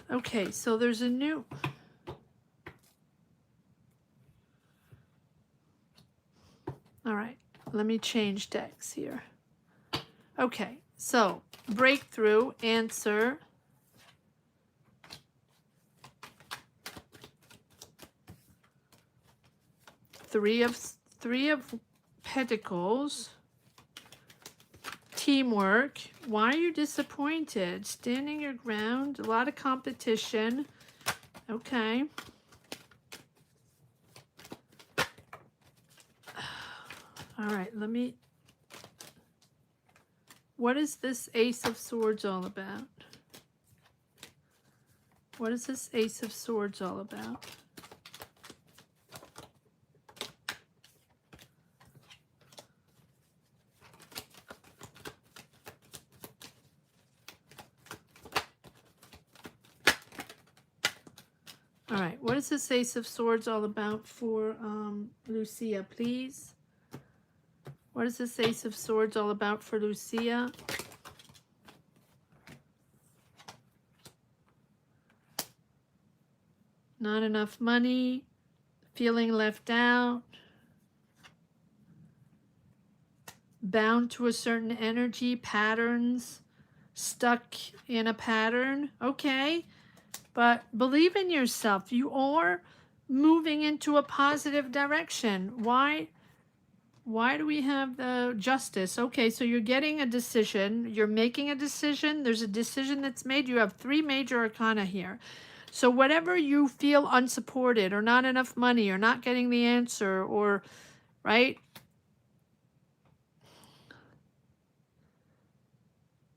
Okay, so there's a new... All right, let me change decks here. Okay, so breakthrough, answer. Three of Pentacles. Teamwork. Why are you disappointed? Standing your ground. A lot of competition. Okay. All right, let me... What is this Ace of Swords all about? What is this Ace of Swords all about? All right, what is this Ace of Swords all about for Lucia, please? What is this Ace of Swords all about for Lucia? Not enough money, feeling left out, bound to a certain energy, patterns, stuck in a pattern. Okay. But believe in yourself. You are moving into a positive direction. Why do we have the Justice? Okay, so you're getting a decision. You're making a decision. There's a decision that's made. You have 3 major arcana here. So whatever you feel unsupported or not enough money or not getting the answer or, right?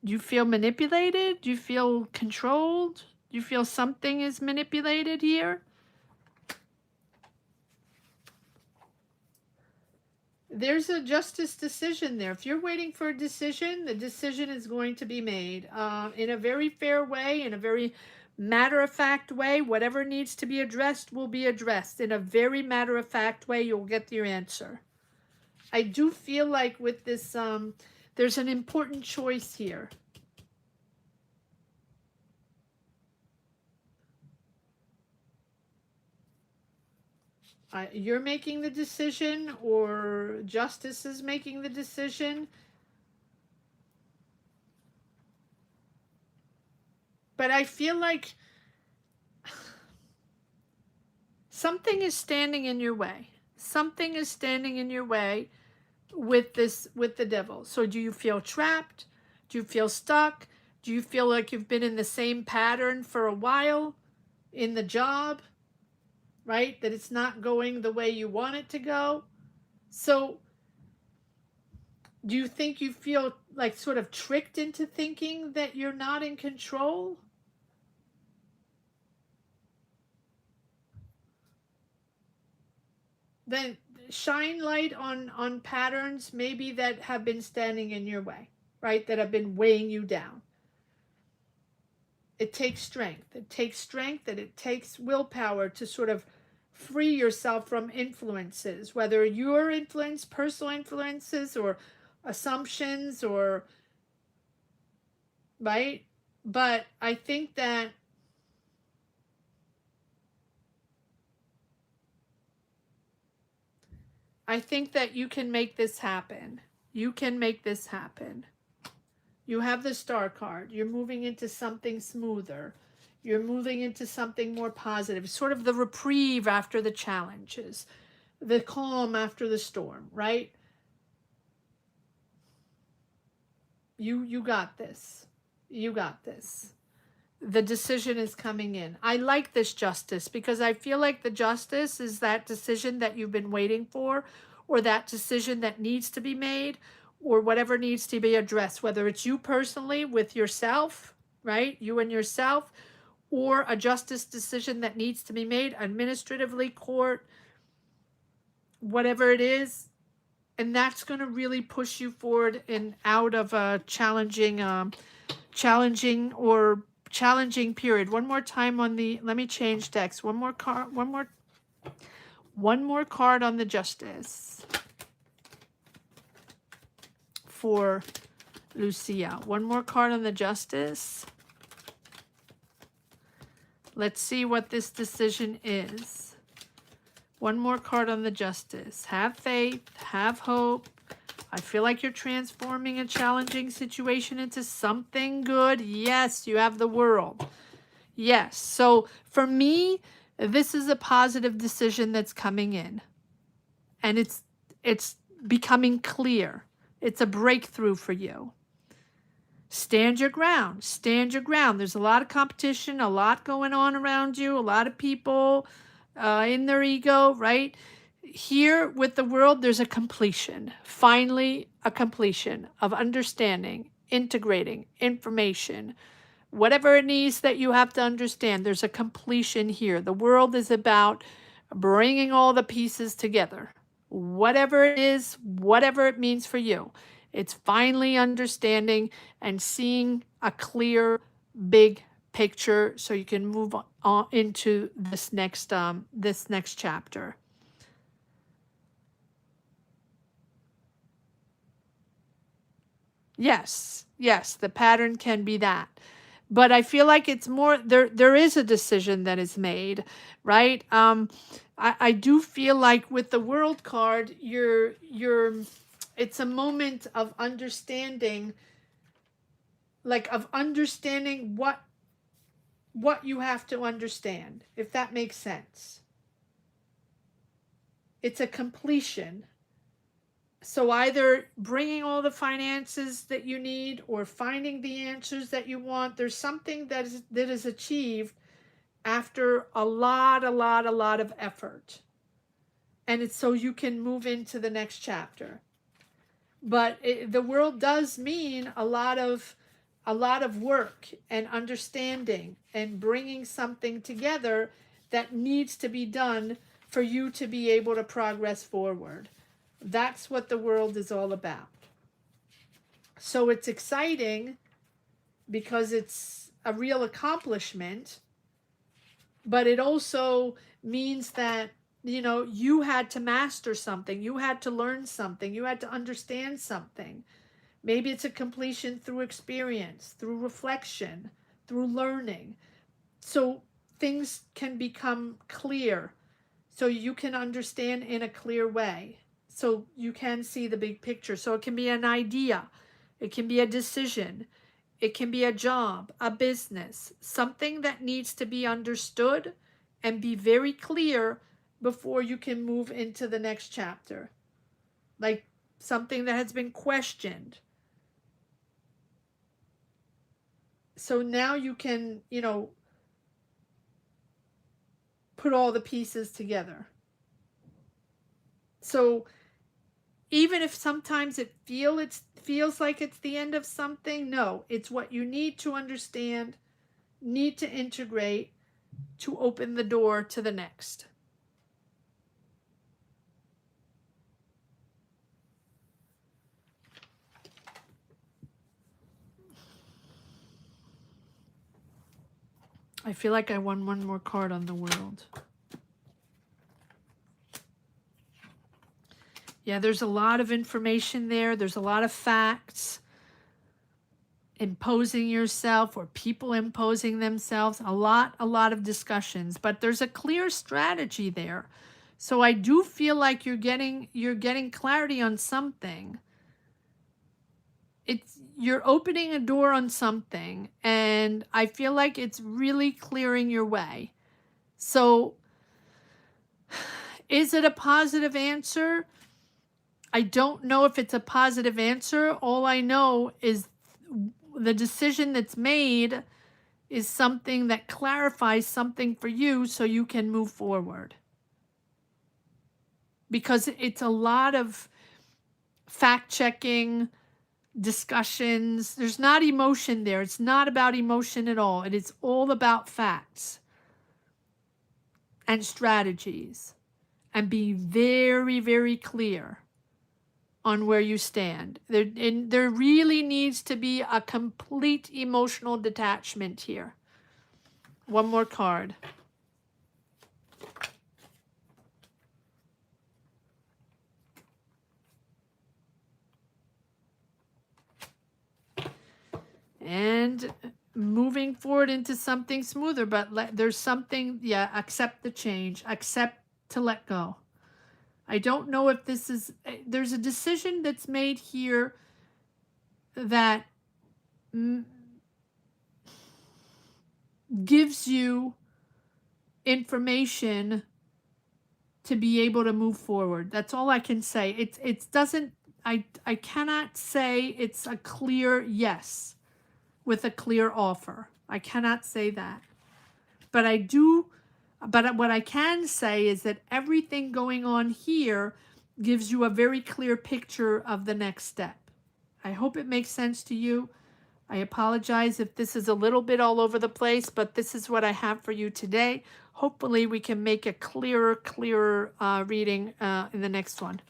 Do you feel manipulated? Do you feel controlled? You feel something is manipulated here? There's a justice decision there. If you're waiting for a decision, the decision is going to be made in a very fair way, in a very matter-of-fact way. Whatever needs to be addressed will be addressed. In a very matter-of-fact way, you'll get your answer. I do feel like with this, there's an important choice here. You're making the decision or Justice is making the decision. But I feel like something is standing in your way. Something is standing in your way with the Devil. So do you feel trapped? Do you feel stuck? Do you feel like you've been in the same pattern for a while in the job? Right? That it's not going the way you want it to go. So do you think you feel like sort of tricked into thinking that you're not in control? Then shine light on patterns maybe that have been standing in your way. right, that have been weighing you down. It takes strength. It takes strength and it takes willpower to sort of free yourself from influences, whether your influence, personal influences, or assumptions, or, right? But I think that you can make this happen. You can make this happen. You have the Star card. You're moving into something smoother. You're moving into something more positive. Sort of the reprieve after the challenges, the calm after the storm, right? You got this. You got this. The decision is coming in. I like this Justice because I feel like the Justice is that decision that you've been waiting for, or that decision that needs to be made, or whatever needs to be addressed, whether it's you personally with yourself, right? You and yourself, or a justice decision that needs to be made administratively, court, whatever it is. And that's going to really push you forward and out of a challenging period. One more time on the, let me change decks. One more card on the Justice for Lucia. One more card on the Justice. Let's see what this decision is. One more card on the Justice. Have faith, have hope. I feel like you're transforming a challenging situation into something good. Yes, you have the World. Yes. So for me, this is a positive decision that's coming in. And it's becoming clear. It's a breakthrough for you. Stand your ground. Stand your ground. There's a lot of competition, a lot going on around you, a lot of people in their ego, right? Here with the World, there's a completion. Finally, a completion of understanding, integrating information, whatever it needs that you have to understand. There's a completion here. The World is about bringing all the pieces together. Whatever it is, whatever it means for you. It's finally understanding and seeing a clear, big picture so you can move on into this next chapter. Yes, the pattern can be that. But I feel like it's more, there is a decision that is made, right? I do feel like with the World card, it's a moment of understanding, what you have to understand, if that makes sense. It's a completion. So either bringing all the finances that you need or finding the answers that you want, there's something that is achieved after a lot of effort. And it's so you can move into the next chapter. But the World does mean a lot of work and understanding and bringing something together that needs to be done for you to be able to progress forward. That's what the World is all about. So it's exciting because it's a real accomplishment, but it also means that, you had to master something, you had to learn something, you had to understand something. Maybe it's a completion through experience, through reflection, through learning. So things can become clear, so you can understand in a clear way. So you can see the big picture. So it can be an idea, it can be a decision, it can be a job, a business, something that needs to be understood and be very clear before you can move into the next chapter. Like something that has been questioned. So now you can, put all the pieces together. So even if sometimes it feels like it's the end of something, no, it's what you need to understand, need to integrate to open the door to the next. I feel like I won one more card on the world. Yeah, there's a lot of information there. There's a lot of facts. Imposing yourself or people imposing themselves. A lot of discussions. But there's a clear strategy there. So I do feel like you're getting clarity on something. You're opening a door on something, and I feel like it's really clearing your way. So is it a positive answer? I don't know if it's a positive answer. All I know is the decision that's made is something that clarifies something for you so you can move forward. Because it's a lot of fact checking, discussions. There's not emotion there. It's not about emotion at all. It is all about facts and strategies, and be very, very clear on where you stand. There really needs to be a complete emotional detachment here. One more card. And moving forward into something smoother, but there's something, yeah, accept the change, accept to let go. I don't know if this is, there's a decision that's made here that gives you information to be able to move forward. That's all I can say. It doesn't, I cannot say it's a clear yes with a clear offer. I cannot say that. But what I can say is that everything going on here gives you a very clear picture of the next step. I hope it makes sense to you. I apologize if this is a little bit all over the place, but this is what I have for you today. Hopefully we can make a clearer reading in the next one.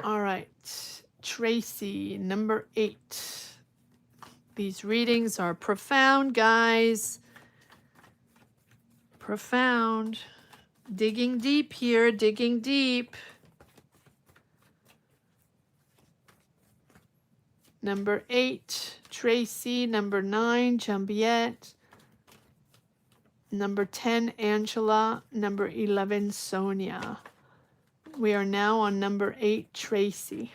All right, Tracy, number 8. These readings are profound, guys. Profound. Digging deep here, digging deep. Number 8, Tracy. Number 9, Juliet. Number 10, Angela. Number 11, Sonia. We are now on number 8, Tracy.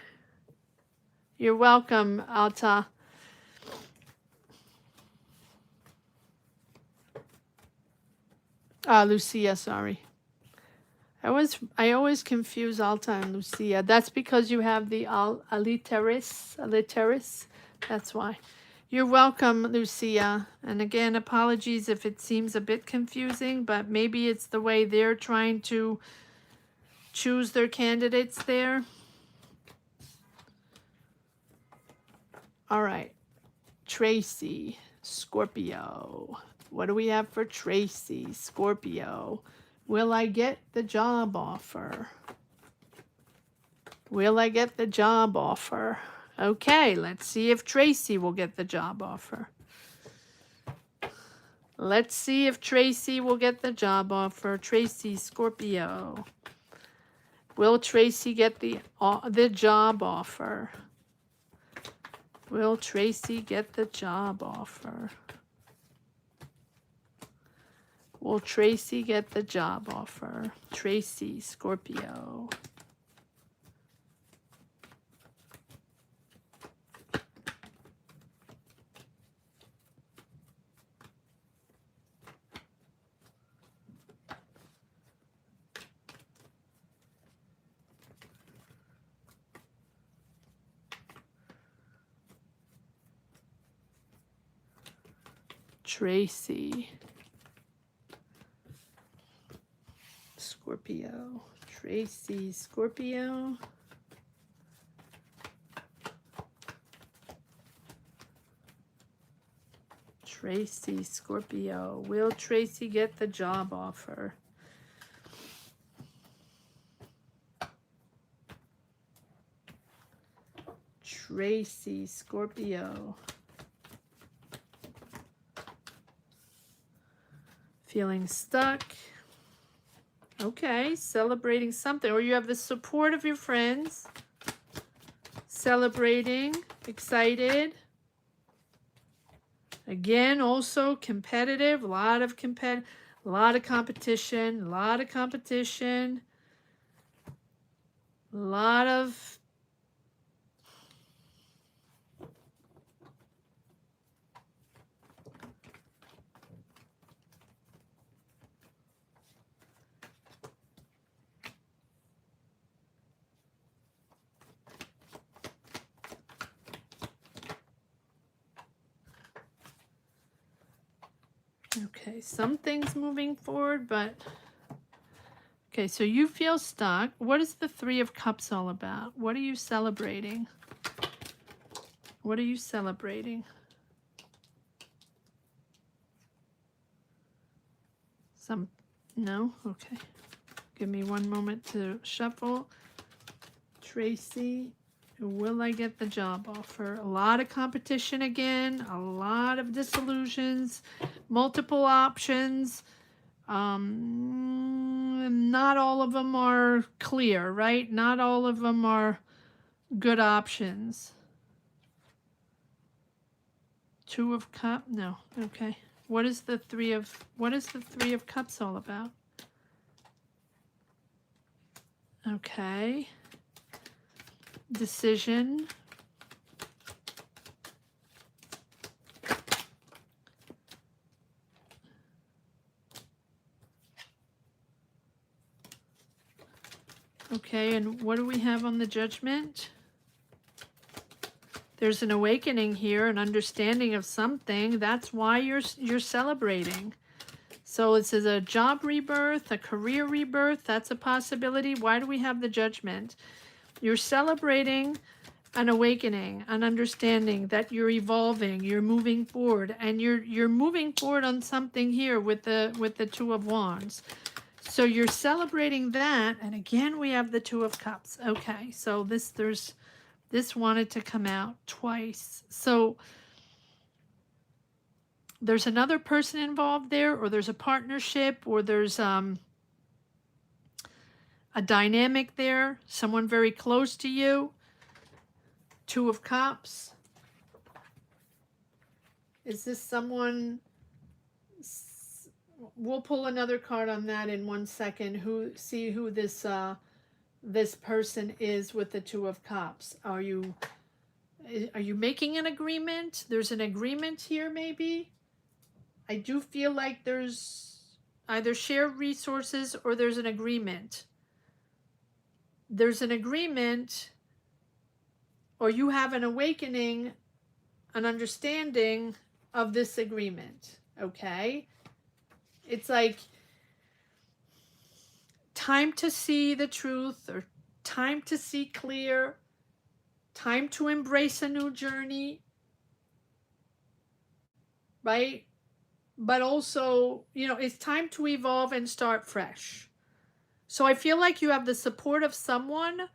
You're welcome, Alta. Lucia, sorry. I always confuse Alta and Lucia. That's because you have the aliteris. That's why. You're welcome, Lucia. And again, apologies if it seems a bit confusing, but maybe it's the way they're trying to choose their candidates there. All right. Tracy, Scorpio. What do we have for Tracy, Scorpio? Will I get the job offer? Will I get the job offer? Okay, let's see if Tracy will get the job offer. Let's see if Tracy will get the job offer. Tracy, Scorpio. Will Tracy get the job offer? Will Tracy get the job offer? Will Tracy get the job offer? Tracy, Scorpio. Tracy, Scorpio. Tracy, Scorpio. Tracy, Scorpio. Will Tracy get the job offer? Tracy, Scorpio. Feeling stuck. Okay, celebrating something. Or you have the support of your friends. Celebrating, excited. Again, also competitive, a lot of competition, a lot of competition, a lot of okay, something's moving forward, but okay, so you feel stuck. What is the Three of Cups all about? What are you celebrating? What are you celebrating? No? Okay. Give me one moment to shuffle. Tracy, will I get the job offer? A lot of competition again, a lot of disillusions, multiple options. Not all of them are clear, right? Not all of them are good options. Two of Cups? No. Okay. What is the Three of Cups all about? Okay. Decision. Okay, and what do we have on the Judgment? There's an awakening here, an understanding of something. That's why you're celebrating. So it says a job rebirth, a career rebirth. That's a possibility. Why do we have the Judgment? You're celebrating an awakening, an understanding that you're evolving, you're moving forward, and you're moving forward on something here with the Two of Wands. So you're celebrating that, and again we have the Two of Cups. Okay, so this wanted to come out twice. So there's another person involved there, or there's a partnership, or there's a dynamic there, someone very close to you. Two of Cups. Is this someone? We'll pull another card on that in 1 second. See who this this person is with the Two of Cups. Are you making an agreement? There's an agreement here, maybe. I do feel like there's either shared resources or there's an agreement. There's an agreement, or you have an awakening, an understanding of this agreement. Okay? It's like time to see the truth, or time to see clear, time to embrace a new journey, right? But also, it's time to evolve and start fresh. So I feel like you have the support of someone,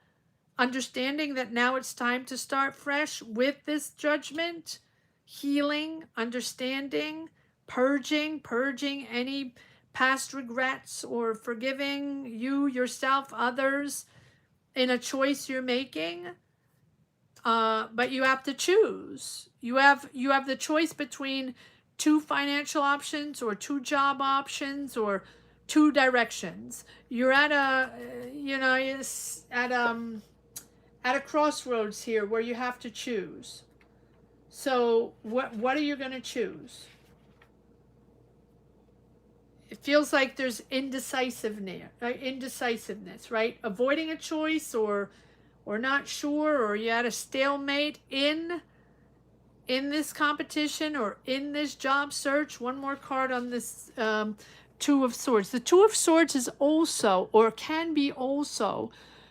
understanding that now it's time to start fresh with this Judgment, healing, understanding, purging any past regrets, or forgiving yourself, others, in a choice you're making. But you have to choose. You have the choice between two financial options, or two job options, or two directions. You're at a at a crossroads here where you have to choose. So what are you going to choose? It feels like there's indecisiveness, right? Avoiding a choice, or not sure, or you're at a stalemate in this competition, or in this job search. One more card on this Two of Swords. The Two of Swords is also, or can be also,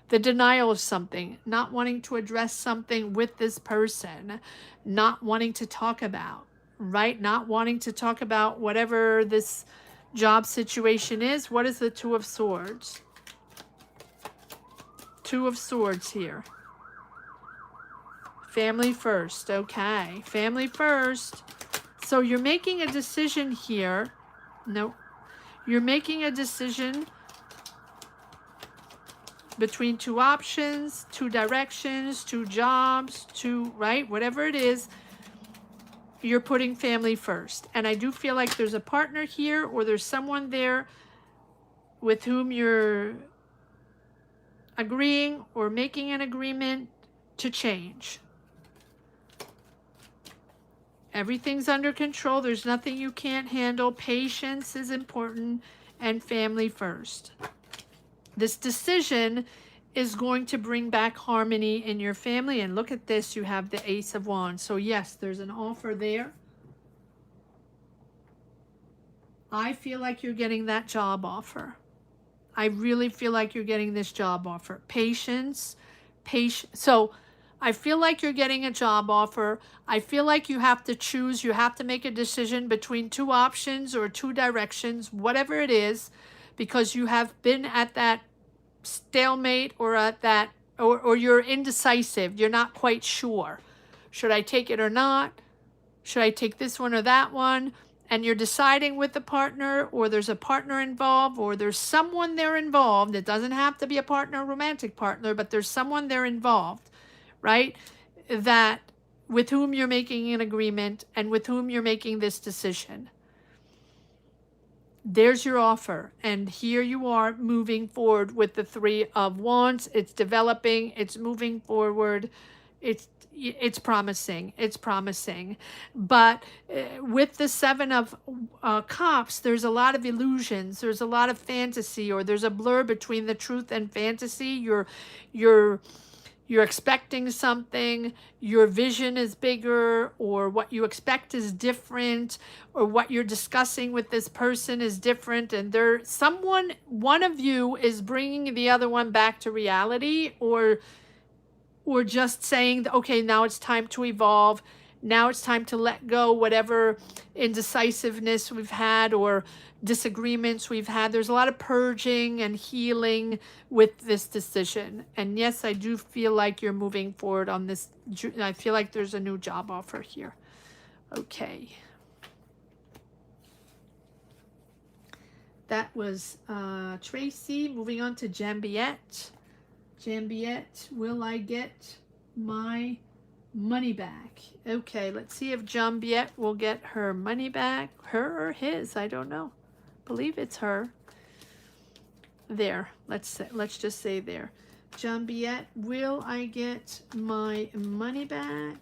the denial of something, not wanting to address something with this person, not wanting to talk about, right? Not wanting to talk about whatever this job situation is. What is the Two of Swords? Two of Swords here. family first. Okay, family first. So you're making a decision here. No, you're making a decision between two options, two directions, two jobs, two, right? Whatever it is, you're putting family first. And I do feel like there's a partner here, or there's someone there with whom you're agreeing or making an agreement to change. Everything's under control. There's nothing you can't handle. Patience is important, and family first. This decision is going to bring back harmony in your family. And look at this, you have the Ace of Wands. So yes, there's an offer there. I feel like you're getting that job offer. I really feel like you're getting this job offer. Patience. So I feel like you're getting a job offer. I feel like you have to choose. You have to make a decision between two options or two directions, whatever it is, because you have been at that stalemate, or at that, or you're indecisive. You're not quite sure. Should I take it or not? Should I take this one or that one? And you're deciding with the partner, or there's a partner involved, or there's someone there involved. It doesn't have to be a partner, romantic partner, but there's someone there involved, right? That with whom you're making an agreement and with whom you're making this decision. There's your offer. And here you are moving forward with the Three of Wands. It's developing, it's moving forward. It's promising. It's promising. But with the Seven of Cups, there's a lot of illusions. There's a lot of fantasy, or there's a blur between the truth and fantasy. You're expecting something, your vision is bigger, or what you expect is different, or what you're discussing with this person is different, and one of you is bringing the other one back to reality, or just saying, okay, now it's time to evolve. Now it's time to let go whatever indecisiveness we've had or disagreements we've had. There's a lot of purging and healing with this decision. And yes, I do feel like you're moving forward on this. I feel like there's a new job offer here. Okay. That was Tracy. Moving on to Jambiette. Jambiette, will I get my money back? Okay, let's see if Jambiette will get her money back. Her or his, I don't know. Believe it's her. There, let's just say there. Jambiette, will I get my money back?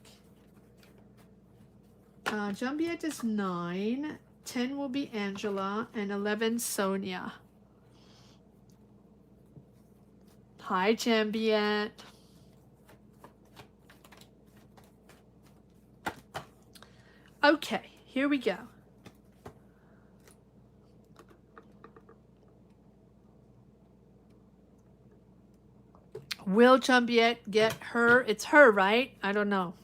Jambiette is 9. 10 will be Angela, and 11 Sonia. Hi, Jambiette. Okay, here we go. Will Jambiette get her? It's her, right? I don't know.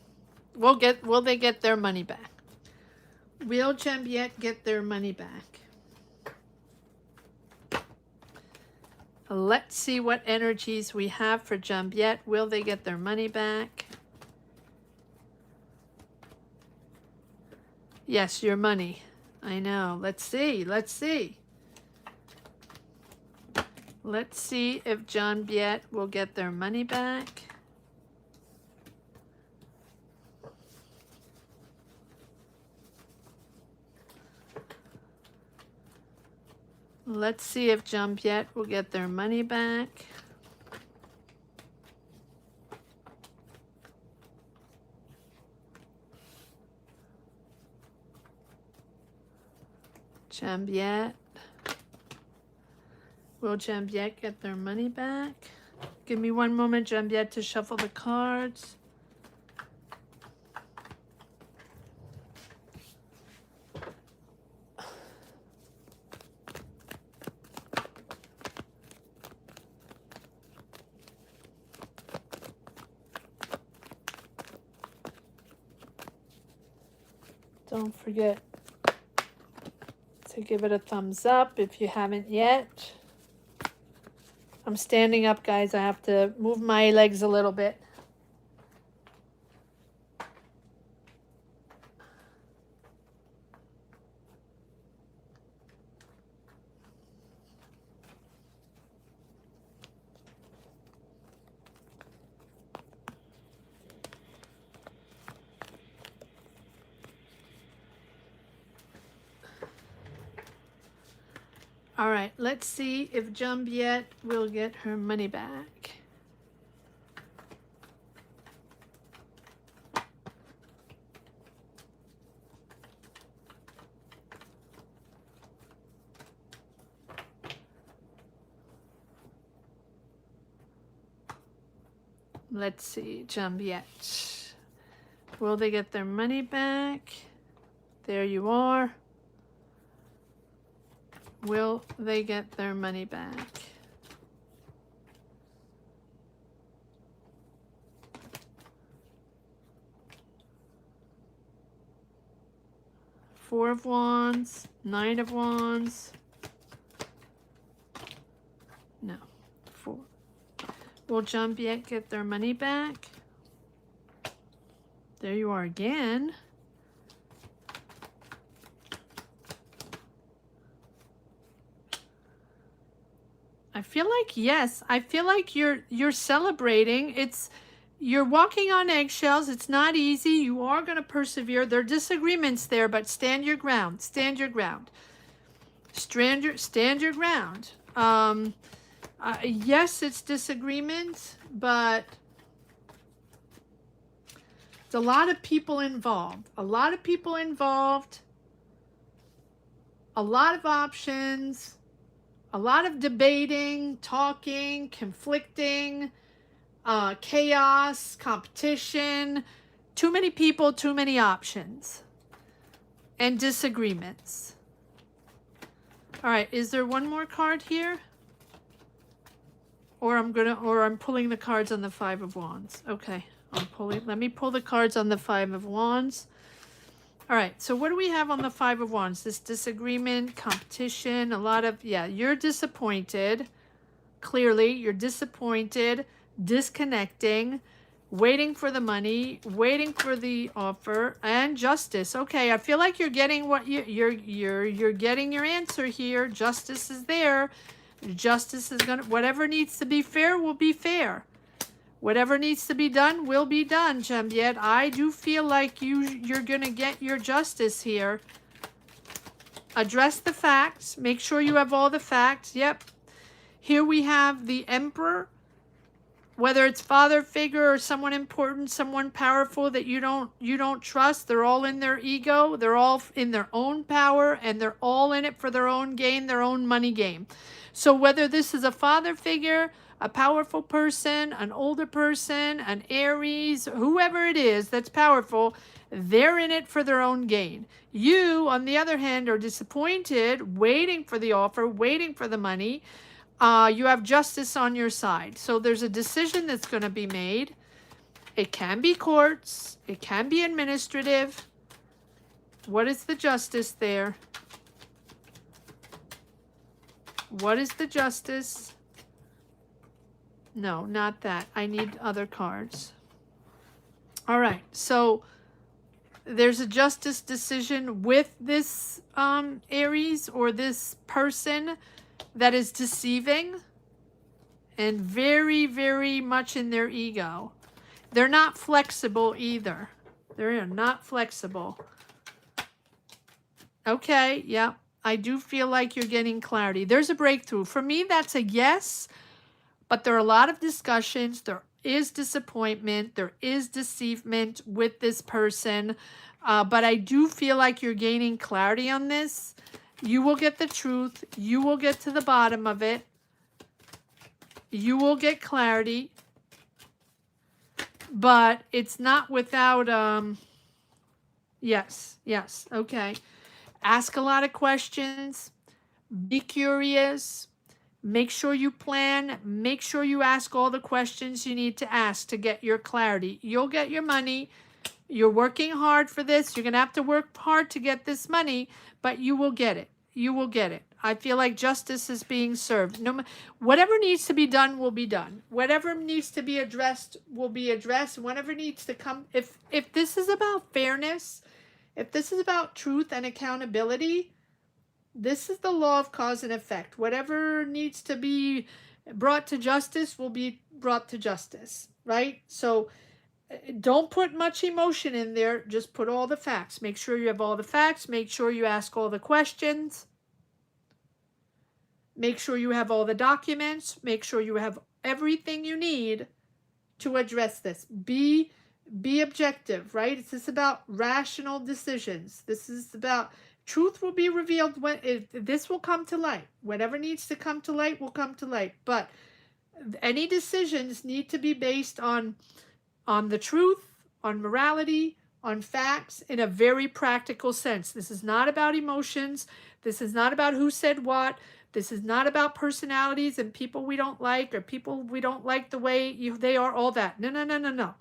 Will they get their money back? Will Jambiette get their money back? Let's see what energies we have for Jambiette. Will they get their money back? Yes, your money. I know. Let's see. Let's see. Let's see if Jambiette will get their money back. Let's see if Jambiette will get their money back. Jambiette. Will Jambiette get their money back? Give me one moment, Jambiette, to shuffle the cards. Don't forget to give it a thumbs up if you haven't yet. I'm standing up, guys. I have to move my legs a little bit. All right, let's see if Juliet will get her money back. Let's see, Juliet. Will they get their money back? There you are. Will they get their money back? Four of Wands, Nine of Wands. No, four. Will Juliet get their money back? There you are again. I feel like yes. I feel like you're celebrating. You're walking on eggshells. It's not easy. You are going to persevere. There are disagreements there, but stand your ground. Stand your ground. Stand your ground. Yes, it's disagreement, but it's a lot of people involved. A lot of people involved. A lot of options. A lot of debating, talking, conflicting, chaos, competition, too many people, too many options, and disagreements. All right, is there one more card here? Or I'm pulling the cards on the Five of Wands. Okay, let me pull the cards on the Five of Wands. All right, so what do we have on the Five of Wands? This disagreement, competition, a lot of, yeah, you're disappointed. Clearly, you're disappointed, disconnecting, waiting for the money, waiting for the offer, and justice. Okay, I feel like you're getting what you're getting your answer here. Justice is there. Justice is gonna, whatever needs to be fair will be fair. Whatever needs to be done will be done, Juliet. I do feel like you're going to get your justice here. Address the facts. Make sure you have all the facts. Yep. Here we have the Emperor. Whether it's father figure or someone important, someone powerful that you don't trust, they're all in their ego. They're all in their own power, and they're all in it for their own gain, their own money game. So whether this is a father figure, a powerful person, an older person, an Aries, whoever it is that's powerful, they're in it for their own gain. You, on the other hand, are disappointed, waiting for the offer, waiting for the money. You have justice on your side. So there's a decision that's going to be made. It can be courts. It can be administrative. What is the justice there? What is the justice? No, not that. I need other cards. All right. So there's a justice decision with this Aries or this person that is deceiving and very, very much in their ego. They're not flexible either. They're not flexible. Okay, yeah. I do feel like you're getting clarity. There's a breakthrough. For me, that's a yes. But there are a lot of discussions. There is disappointment. There is deceivement with this person. But I do feel like you're gaining clarity on this. You will get the truth. You will get to the bottom of it. You will get clarity. But it's not without, yes, okay. Ask a lot of questions. Be curious. Make sure you plan. Make sure you ask all the questions you need to ask to get your clarity. You'll get your money. You're working hard for this. You're going to have to work hard to get this money, but you will get it. You will get it. I feel like justice is being served. Whatever needs to be done will be done. Whatever needs to be addressed will be addressed. Whatever needs to come. If this is about fairness, if this is about truth and accountability, this is the law of cause and effect. Whatever needs to be brought to justice will be brought to justice, right? So don't put much emotion in there. Just put all the facts. Make sure you have all the facts. Make sure you ask all the questions. Make sure you have all the documents. Make sure you have everything you need to address this. Be objective, right? It's just about rational decisions. This is about truth will be revealed when this will come to light. Whatever needs to come to light will come to light. But any decisions need to be based on the truth, on morality, on facts in a very practical sense. This is not about emotions. This is not about who said what. This is not about personalities and people we don't like or people we don't like the way they are, all that. No, no, no, no, no.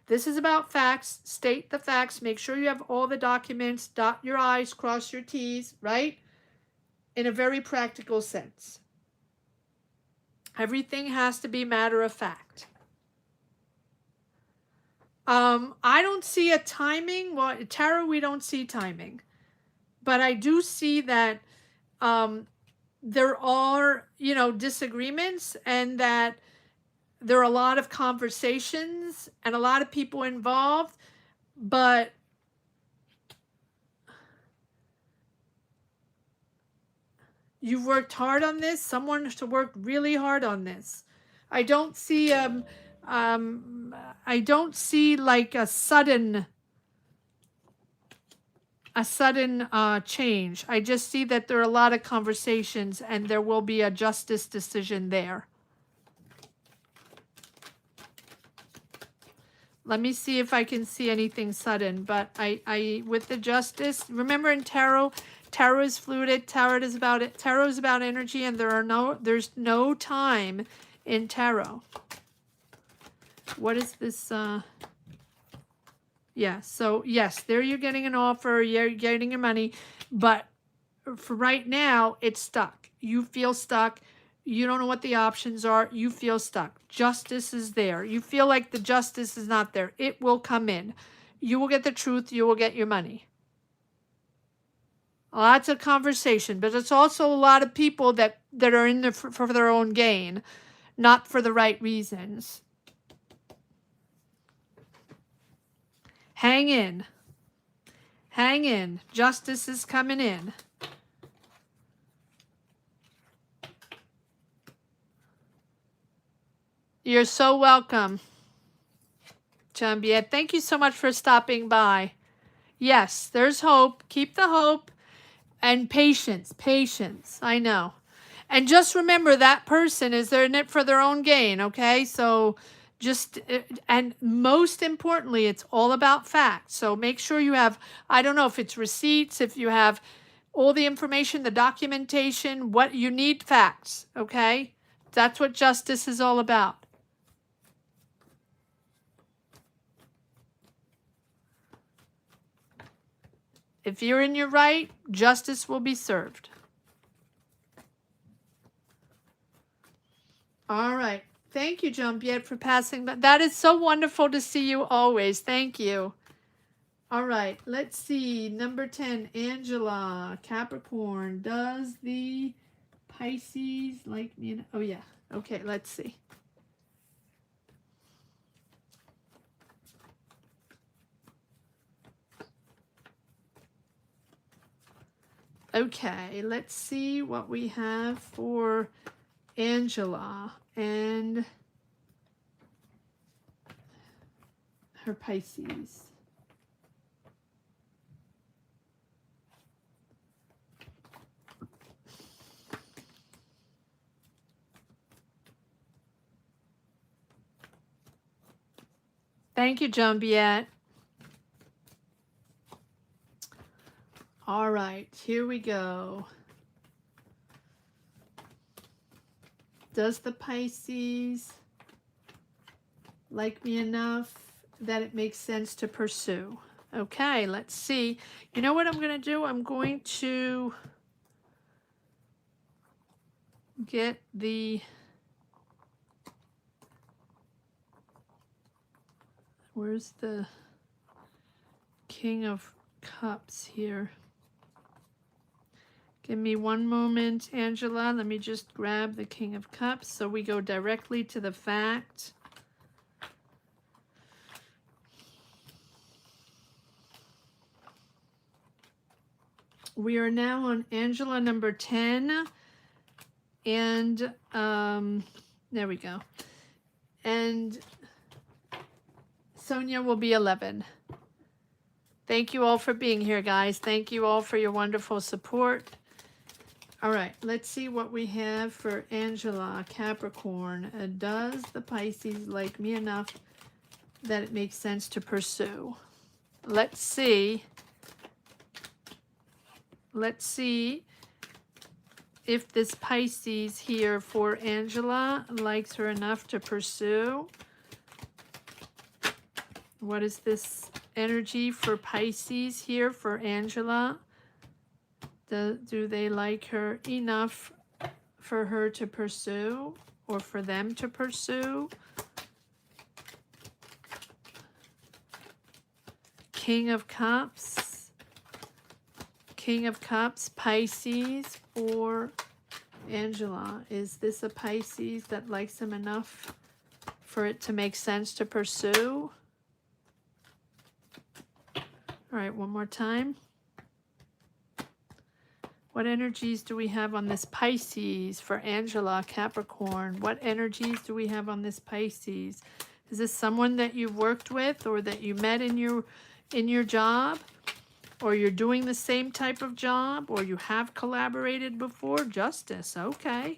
This is about facts. State the facts. Make sure you have all the documents. Dot your I's, cross your T's, right? In a very practical sense. Everything has to be matter of fact. I don't see a timing. Well, tarot, we don't see timing. But I do see that there are, disagreements, and that there are a lot of conversations and a lot of people involved, but you've worked hard on this. Someone has worked really hard on this. I don't see like a sudden change. I just see that there are a lot of conversations and there will be a justice decision there. Let me see if I can see anything sudden, but I with the justice, remember in tarot is fluid, tarot is about energy, and there's no time in tarot. What is this? Yeah, so yes, there you're getting an offer, you're getting your money, but for right now, it's stuck. You feel stuck. You don't know what the options are. You feel stuck. Justice is there. You feel like the justice is not there. It will come in. You will get the truth. You will get your money. Lots of conversation, but it's also a lot of people that are in there for their own gain, not for the right reasons. Hang in. Hang in. Justice is coming in. You're so welcome, Jambiette. Thank you so much for stopping by. Yes, there's hope. Keep the hope and patience. Patience. I know. And just remember that person is in it for their own gain, okay? So just, and most importantly, it's all about facts. So make sure you have, I don't know if it's receipts, if you have all the information, the documentation, what you need, facts, okay? That's what justice is all about. If you're in your right, justice will be served. All right. Thank you, Jambiette, for passing. But that is so wonderful to see you always. Thank you. All right. Let's see. Number 10, Angela, Capricorn. Does the Pisces like me? Oh, yeah. Okay, let's see. Okay, let's see what we have for Angela and her Pisces. Thank you, Jambiette. All right, here we go. Does the Pisces like me enough that it makes sense to pursue? Okay, let's see. You know what I'm going to do? I'm going to get the... Where's the King of Cups here? Give me one moment, Angela. Let me just grab the King of Cups so we go directly to the fact. We are now on Angela number 10. And there we go. And Sonia will be 11. Thank you all for being here, guys. Thank you all for your wonderful support. All right, let's see what we have for Angela, Capricorn. Does the Pisces like me enough that it makes sense to pursue? Let's see. Let's see if this Pisces here for Angela likes her enough to pursue. What is this energy for Pisces here for Angela? Do they like her enough for her to pursue or for them to pursue? King of Cups. King of Cups, Pisces for Angela. Is this a Pisces that likes him enough for it to make sense to pursue? All right, one more time. What energies do we have on this Pisces for Angela, Capricorn? What energies do we have on this Pisces? Is this someone that you've worked with or that you met in your job? Or you're doing the same type of job? Or you have collaborated before? Justice, okay.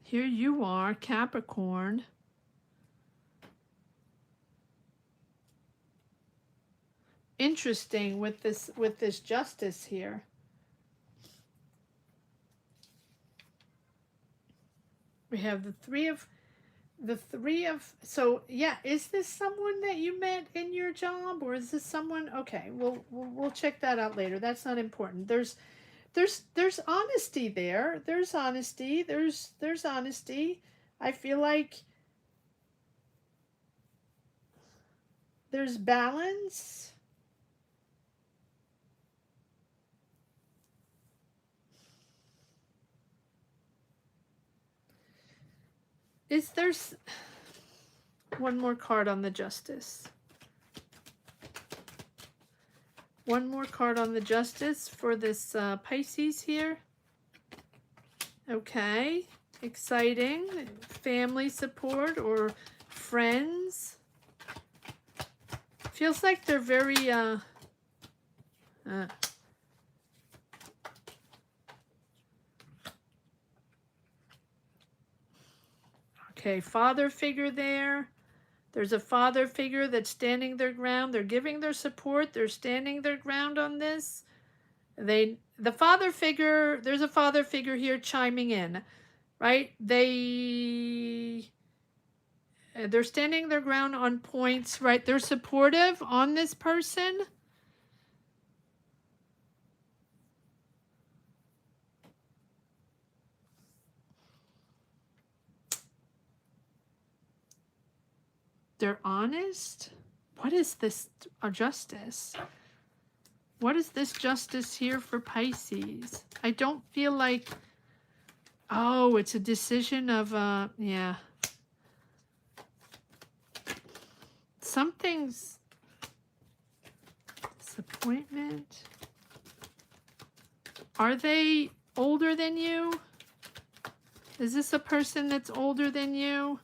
Here you are, Capricorn. Interesting with this justice here. We have the three of, so yeah, is this someone that you met in your job, or is this someone, okay, we'll check that out later. That's not important. There's honesty there. There's honesty. There's honesty. I feel like there's balance. Is there's one more card on the Justice? One more card on the Justice for this Pisces here. Okay, exciting. Family support or friends. Feels like they're very okay, father figure there. There's a father figure that's standing their ground. They're giving their support. They're standing their ground on this. The father figure, there's a father figure here chiming in, right? They're standing their ground on points, right? They're supportive on this person. They're honest. What is this Justice? What is this Justice here for Pisces? I don't feel like, oh, it's a decision of, yeah. Something's disappointment. Are they older than you? Is this a person that's older than you?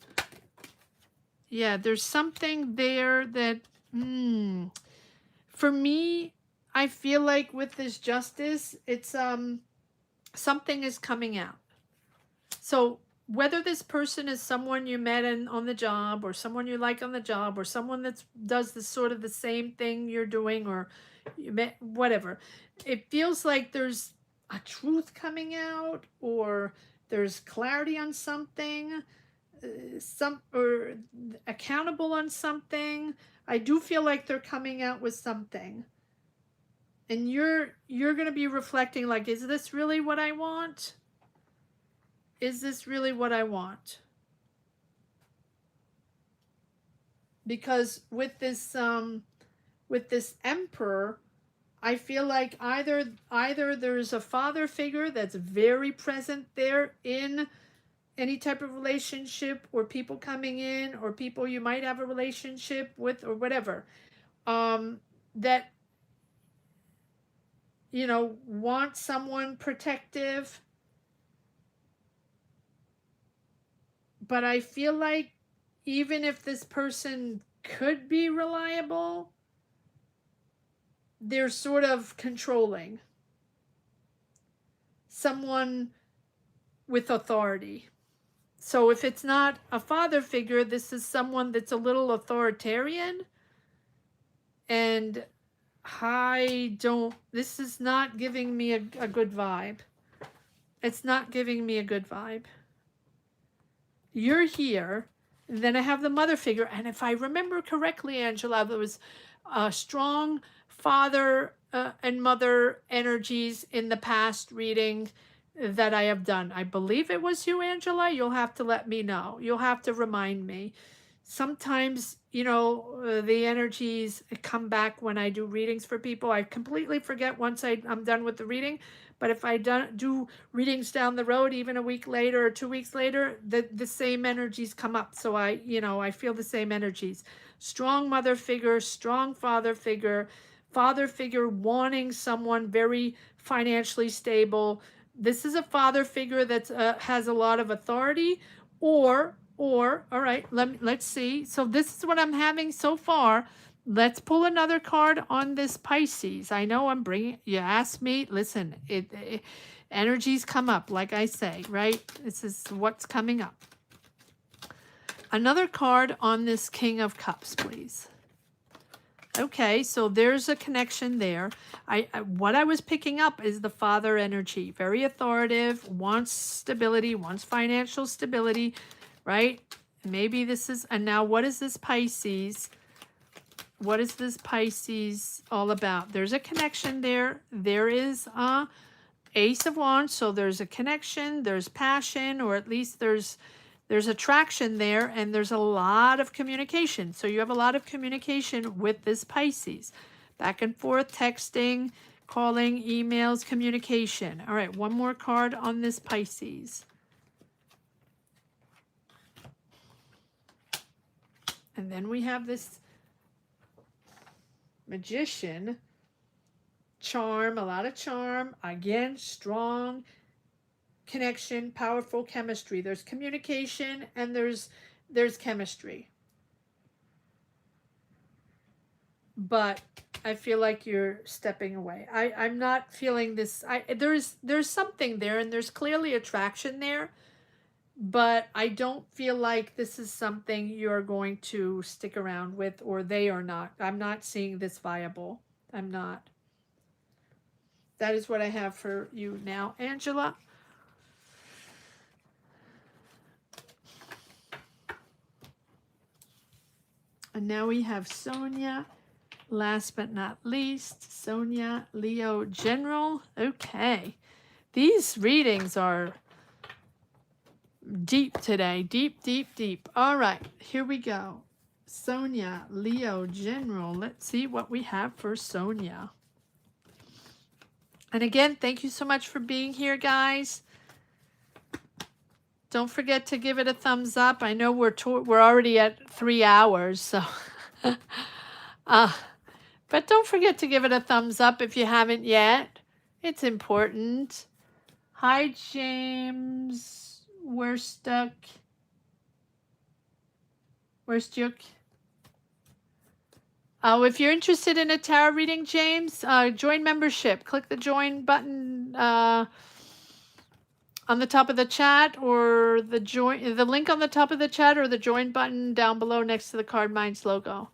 Yeah, there's something there that, for me, I feel like with this Justice, it's, something is coming out. So whether this person is someone you met on the job, or someone you like on the job, or someone that does the sort of the same thing you're doing, or you met, whatever, it feels like there's a truth coming out, or there's clarity on something, or accountable on something. I do feel like they're coming out with something, and you're going to be reflecting like, is this really what I want? Is this really what I want? Because with this Emperor, I feel like either there's a father figure that's very present there in any type of relationship, or people coming in, or people you might have a relationship with, or whatever, that, you know, want someone protective. But I feel like even if this person could be reliable, they're sort of controlling. Someone with authority. So if it's not a father figure, this is someone that's a little authoritarian. And this is not giving me a good vibe. It's not giving me a good vibe. You're here. Then I have the mother figure. And if I remember correctly, Angela, there was strong father and mother energies in the past reading that I have done. I believe it was you, Angela. You'll have to let me know. You'll have to remind me. Sometimes, you know, the energies come back when I do readings for people. I completely forget once I'm done with the reading. But if I do readings down the road, even a week later or 2 weeks later, the same energies come up. So I feel the same energies. Strong mother figure, strong father figure wanting someone very financially stable. This is a father figure that has a lot of authority, or all right, let's see. So this is what I'm having so far. Let's pull another card on this Pisces. I know I'm bringing, you asked me, listen, energies come up, like I say, right? This is what's coming up. Another card on this King of Cups, please. Okay, so there's a connection there. What I was picking up is the father energy. Very authoritative, wants stability, wants financial stability, right? Maybe this is, and now what is this Pisces? What is this Pisces all about? There's a connection there. There is a Ace of Wands, so there's a connection, there's passion, or at least there's attraction there, and there's a lot of communication. So you have a lot of communication with this Pisces. Back and forth, texting, calling, emails, communication. All right, one more card on this Pisces. And then we have this Magician. Charm, a lot of charm. Again, strong connection, powerful chemistry. There's communication and there's chemistry. But I feel like you're stepping away. I'm not feeling this. There's something there, and there's clearly attraction there, but I don't feel like this is something you're going to stick around with, or they are not. I'm not seeing this viable. I'm not. That is what I have for you now, Angela. And now we have Sonia. Last but not least, Sonia, Leo, General. Okay. These readings are deep today. Deep, deep, deep. All right. Here we go. Sonia, Leo, General. Let's see what we have for Sonia. And again, thank you so much for being here, guys. Don't forget to give it a thumbs up. I know we're already at 3 hours, so but don't forget to give it a thumbs up if you haven't yet. It's important. Hi, James. We're stuck. Oh, if you're interested in a tarot reading, James, join membership. Click the join button on the top of the chat, or the link on the top of the chat, or the join button down below next to the Card Minds logo.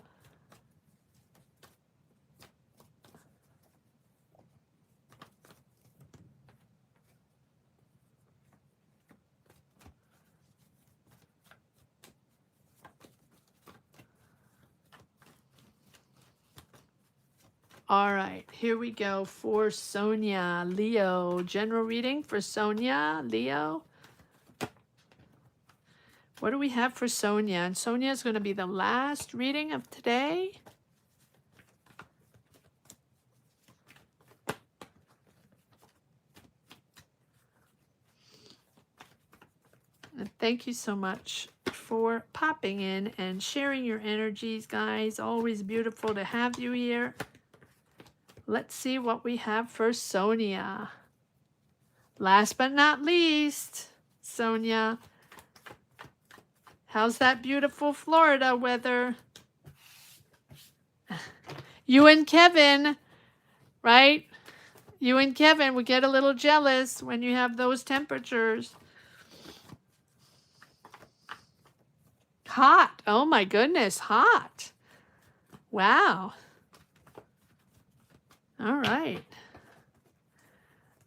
All right, here we go for Sonia, Leo. General reading for Sonia, Leo. What do we have for Sonia? And Sonia is going to be the last reading of today. Thank you so much for popping in and sharing your energies, guys. Always beautiful to have you here. Let's see what we have for Sonia. Last but not least, Sonia, how's that beautiful Florida weather? You and Kevin, right? You and Kevin would get a little jealous when you have those temperatures. Hot. Oh my goodness, hot. Wow. All right.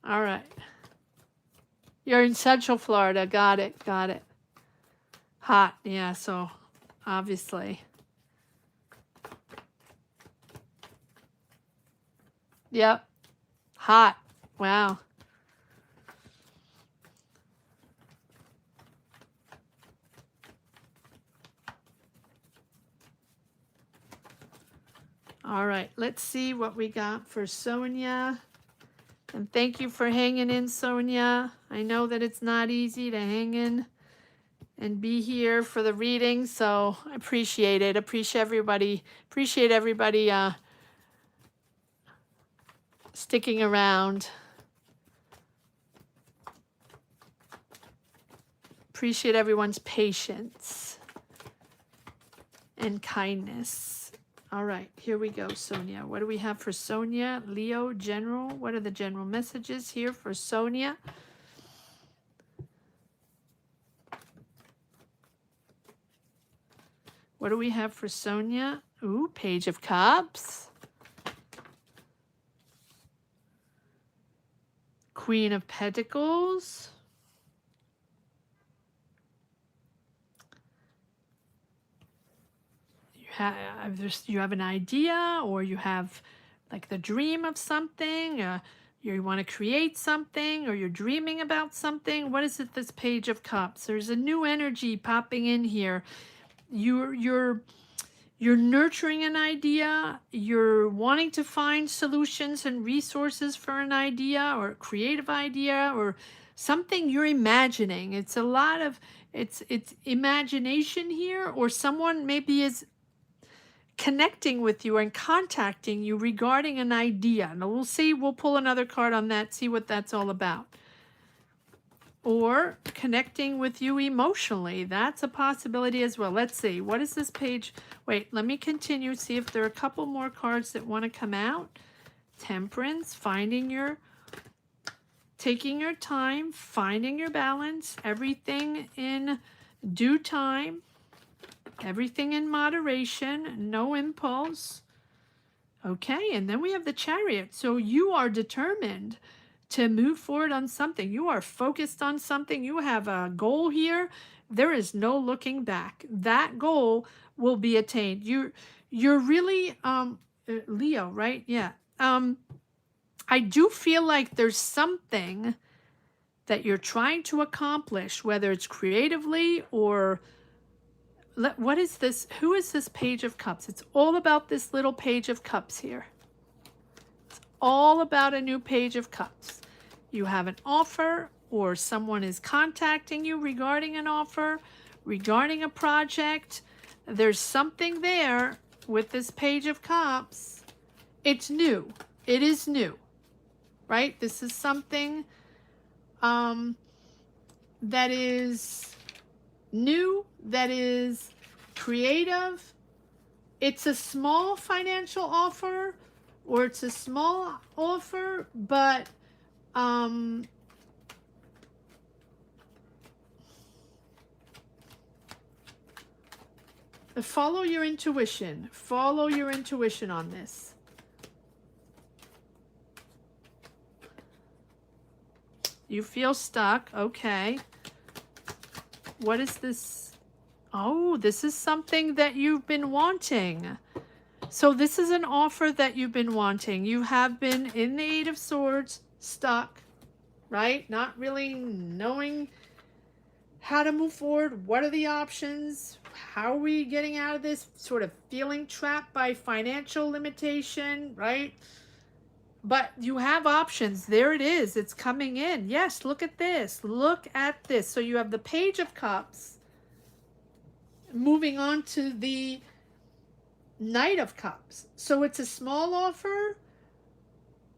All right. You're in Central Florida. Got it. Got it. Hot. Yeah, so obviously. Yep. Hot. Wow. All right, let's see what we got for Sonia. And thank you for hanging in, Sonia. I know that it's not easy to hang in and be here for the reading, so I appreciate it. Appreciate everybody sticking around. Appreciate everyone's patience and kindness. All right, here we go, Sonia. What do we have for Sonia? Leo, general. What are the general messages here for Sonia? What do we have for Sonia? Ooh, Page of Cups. Queen of Pentacles. You have an idea, or you have like the dream of something, you want to create something, or you're dreaming about something. What is it, this Page of Cups? There's a new energy popping in here. You're nurturing an idea, you're wanting to find solutions and resources for an idea or a creative idea or something you're imagining. It's a lot of it's imagination here, or someone maybe is connecting with you and contacting you regarding an idea. And we'll pull another card on that, see what that's all about. Or connecting with you emotionally. That's a possibility as well. Let's see. What is this page? Wait, let me continue. See if there are a couple more cards that want to come out. Temperance, taking your time, finding your balance, everything in due time. Everything in moderation, no impulse. Okay, and then we have the Chariot. So you are determined to move forward on something. You are focused on something. You have a goal here. There is no looking back. That goal will be attained. You're really Leo, right? Yeah. I do feel like there's something that you're trying to accomplish, whether it's creatively or what is this? Who is this Page of Cups? It's all about this little Page of Cups here. It's all about a new Page of Cups. You have an offer, or someone is contacting you regarding an offer, regarding a project. There's something there with this Page of Cups. It's new. It is new, right? This is something that is new, that is creative. It's a small financial offer, or it's a small offer, but follow your intuition. Follow your intuition on this. You feel stuck. Okay. What is this? Oh, this is something that you've been wanting. So this is an offer that you've been wanting. You have been in the Eight of Swords, stuck, right? Not really knowing how to move forward. What are the options? How are we getting out of this? Sort of feeling trapped by financial limitation, right? But you have options. There it is. It's coming in. Yes, look at this. Look at this. So you have the Page of Cups moving on to the Knight of Cups. So it's a small offer,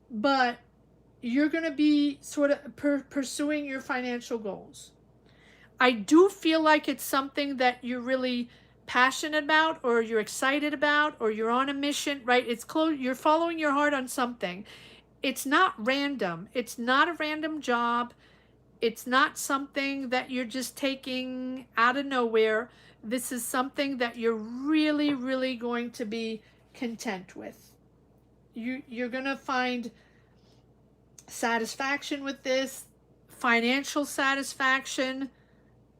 but you're going to be sort of pursuing your financial goals. I do feel like it's something that you're really passionate about, or you're excited about, or you're on a mission, right? It's close. You're following your heart on something. It's not random. It's not a random job. It's not something that you're just taking out of nowhere. This is something that you're really, really going to be content with. You're going to find satisfaction with this, financial satisfaction,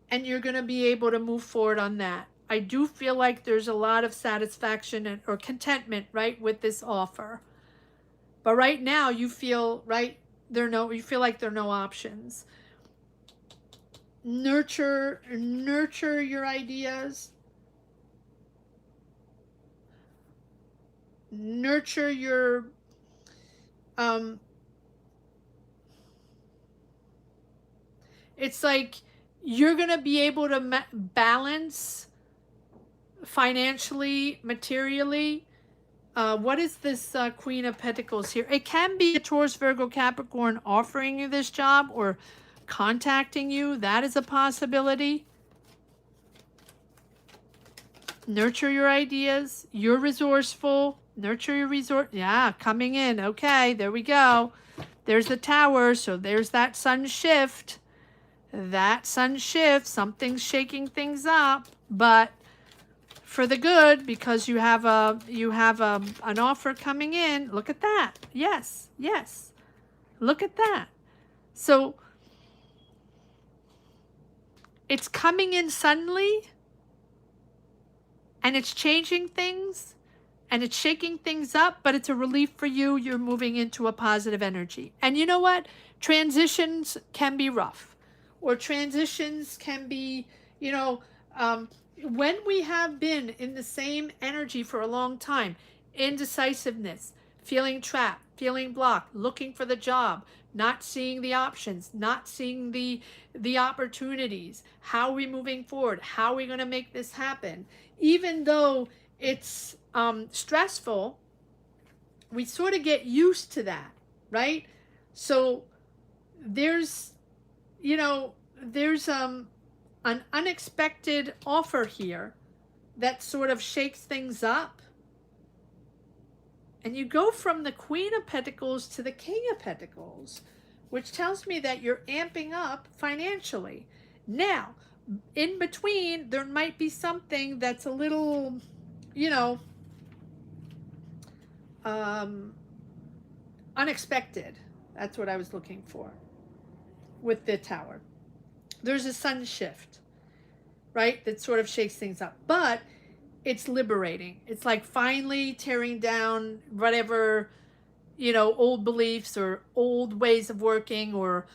and you're going to be able to move forward on that. I do feel like there's a lot of satisfaction or contentment, right, with this offer. But right now you feel, right, you feel like there are no options. Nurture your ideas. Nurture your it's like you're going to be able to balance financially, materially. What is this Queen of Pentacles here? It can be a Taurus, Virgo, Capricorn offering you this job or contacting you. That is a possibility. Nurture your ideas. You're resourceful. Nurture your resource. Yeah, coming in. Okay, there we go. There's the Tower. So there's that sun shift. That sun shift. Something's shaking things up. But for the good, because you have an offer coming in. Look at that. Yes, yes. Look at that. So it's coming in suddenly, and it's changing things, and it's shaking things up, but it's a relief for you. You're moving into a positive energy. And you know what? Transitions can be rough, or transitions can be, when we have been in the same energy for a long time, indecisiveness, feeling trapped, feeling blocked, looking for the job, not seeing the options, not seeing the opportunities, how are we moving forward, how are we going to make this happen, even though it's stressful, we sort of get used to that, right? So there's an unexpected offer here that sort of shakes things up. And you go from the Queen of Pentacles to the King of Pentacles, which tells me that you're amping up financially. Now, in between, there might be something that's a little, unexpected. That's what I was looking for with the Tower. There's a sun shift, right, that sort of shakes things up, but it's liberating. It's like finally tearing down whatever, old beliefs or old ways of working, or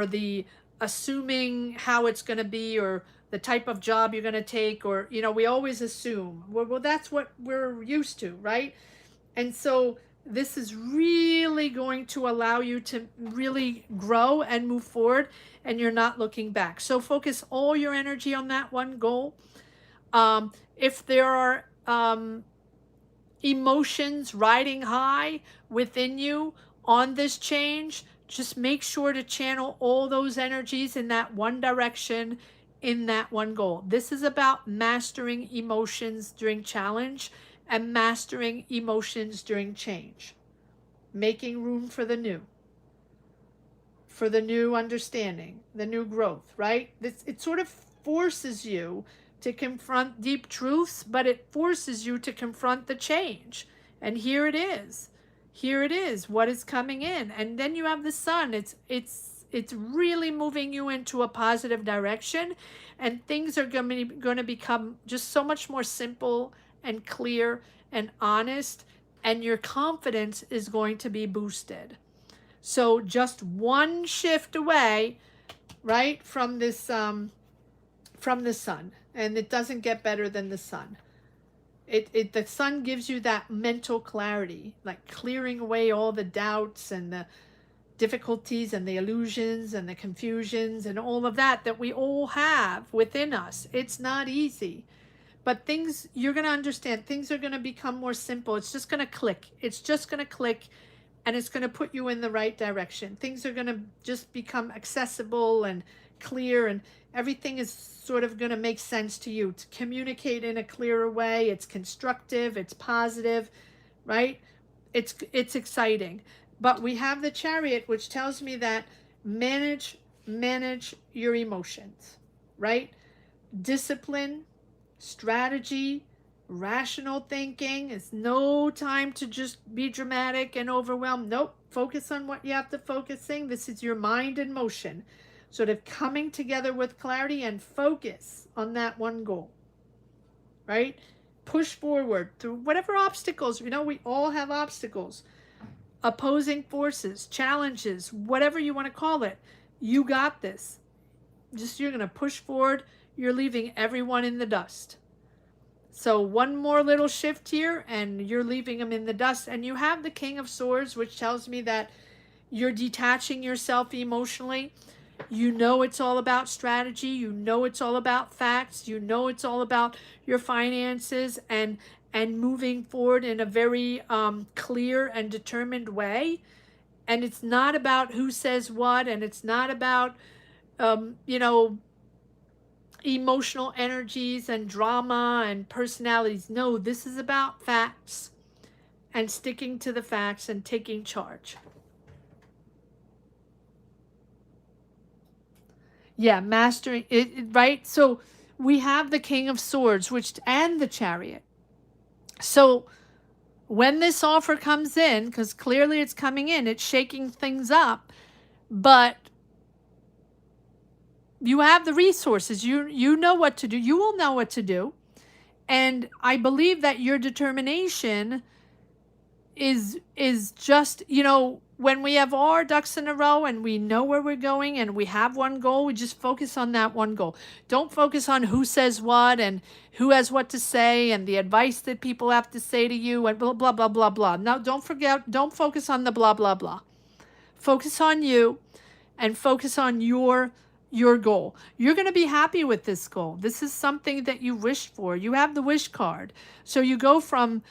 the assuming how it's going to be, or the type of job you're going to take, or we always assume. Well, that's what we're used to, right? And so this is really going to allow you to really grow and move forward, and you're not looking back. So focus all your energy on that one goal. If there are emotions riding high within you on this change, just make sure to channel all those energies in that one direction, in that one goal. This is about mastering emotions during challenge and mastering emotions during change. Making room for the new understanding, the new growth, right? It sort of forces you to confront deep truths, but it forces you to confront the change. And here it is. Here it is, what is coming in. And then you have the sun. It's really moving you into a positive direction, and things are going to become just so much more simple and clear and honest, and your confidence is going to be boosted. So just one shift away, right, from this from the sun, and it doesn't get better than the sun. The sun gives you that mental clarity, like clearing away all the doubts and the difficulties and the illusions and the confusions and all of that that we all have within us. It's not easy, but things, you're going to understand, things are going to become more simple. It's just going to click. It's just going to click, and it's going to put you in the right direction. Things are going to just become accessible and clear, and everything is sort of going to make sense to you, to communicate in a clearer way. It's constructive, it's positive, right? It's exciting. But we have the Chariot, which tells me that manage your emotions, right? Discipline, strategy, rational thinking. It's no time to just be dramatic and overwhelmed. Nope. Focus on what you have to focus on. This is your mind in motion, sort of coming together with clarity, and focus on that one goal, right? Push forward through whatever obstacles. You know, we all have obstacles, opposing forces, challenges, whatever you want to call it. You got this. Just, you're going to push forward. You're leaving everyone in the dust. So one more little shift here and you're leaving them in the dust. And you have the King of Swords, which tells me that you're detaching yourself emotionally. You know it's all about strategy. You know it's all about facts. You know it's all about your finances and moving forward in a very clear and determined way. And it's not about who says what, and it's not about, you know, emotional energies and drama and personalities. No, this is about facts and sticking to the facts and taking charge. Yeah, mastering it, right? So we have the King of Swords, which, and the Chariot. So when this offer comes in, because clearly it's coming in, it's shaking things up, but you have the resources. You know what to do. You will know what to do. And I believe that your determination is just, you know, when we have all our ducks in a row and we know where we're going and we have one goal, we just focus on that one goal. Don't focus on who says what and who has what to say and the advice that people have to say to you and blah, blah, blah, blah, blah. Now, don't focus on the blah, blah, blah. Focus on you and focus on your goal. You're going to be happy with this goal. This is something that you wished for. You have the wish card. So you go from,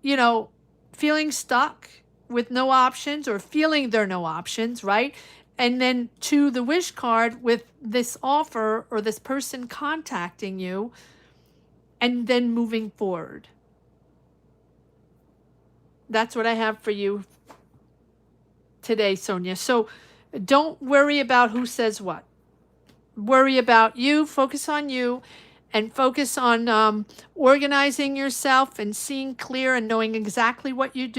you know, feeling stuck with no options or feeling there are no options, right? And then to the wish card with this offer or this person contacting you and then moving forward. That's what I have for you today, Sonia. So don't worry about who says what. Worry about you, focus on you, and focus on organizing yourself and seeing clear and knowing exactly what you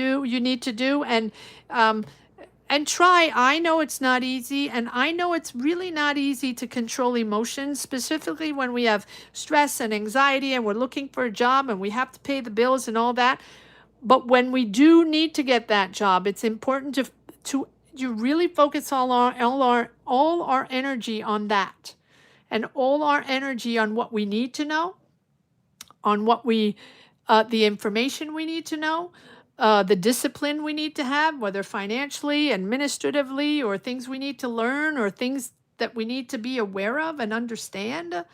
need to do, and try. I know it's not easy, and I know it's really not easy to control emotions, specifically when we have stress and anxiety and we're looking for a job and we have to pay the bills and all that. But when we do need to get that job, it's important to really focus all our energy on that, and all our energy on what we need to know, on what the information we need to know, the discipline we need to have, whether financially, administratively, or things we need to learn, or things that we need to be aware of and understand.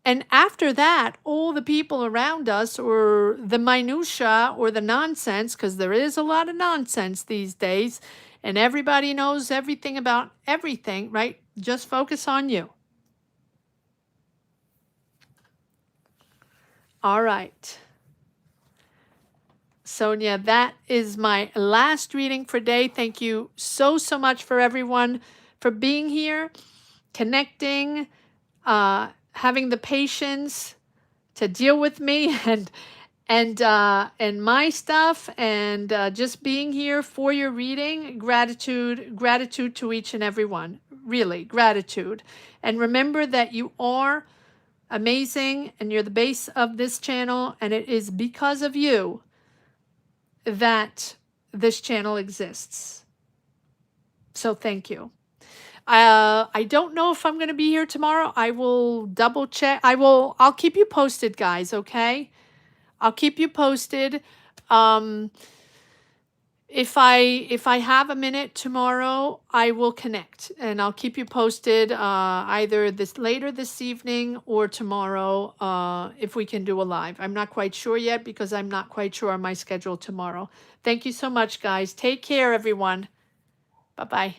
And after that, all the people around us, or the minutia or the nonsense, because there is a lot of nonsense these days, and everybody knows everything about everything, right? Just focus on you. All right. Sonia, that is my last reading for today. Thank you so much for everyone for being here, connecting, having the patience to deal with me and my stuff, and just being here for your reading. Gratitude to each and every one. Really, gratitude. And remember that you are amazing and you're the base of this channel, and it is because of you that this channel exists. So thank you. I don't know if I'm going to be here tomorrow. I will double check. I'll keep you posted, guys, okay? I'll keep you posted. If I have a minute tomorrow, I will connect and I'll keep you posted either later this evening or tomorrow if we can do a live. I'm not quite sure yet because I'm not quite sure on my schedule tomorrow. Thank you so much, guys. Take care, everyone. Bye-bye.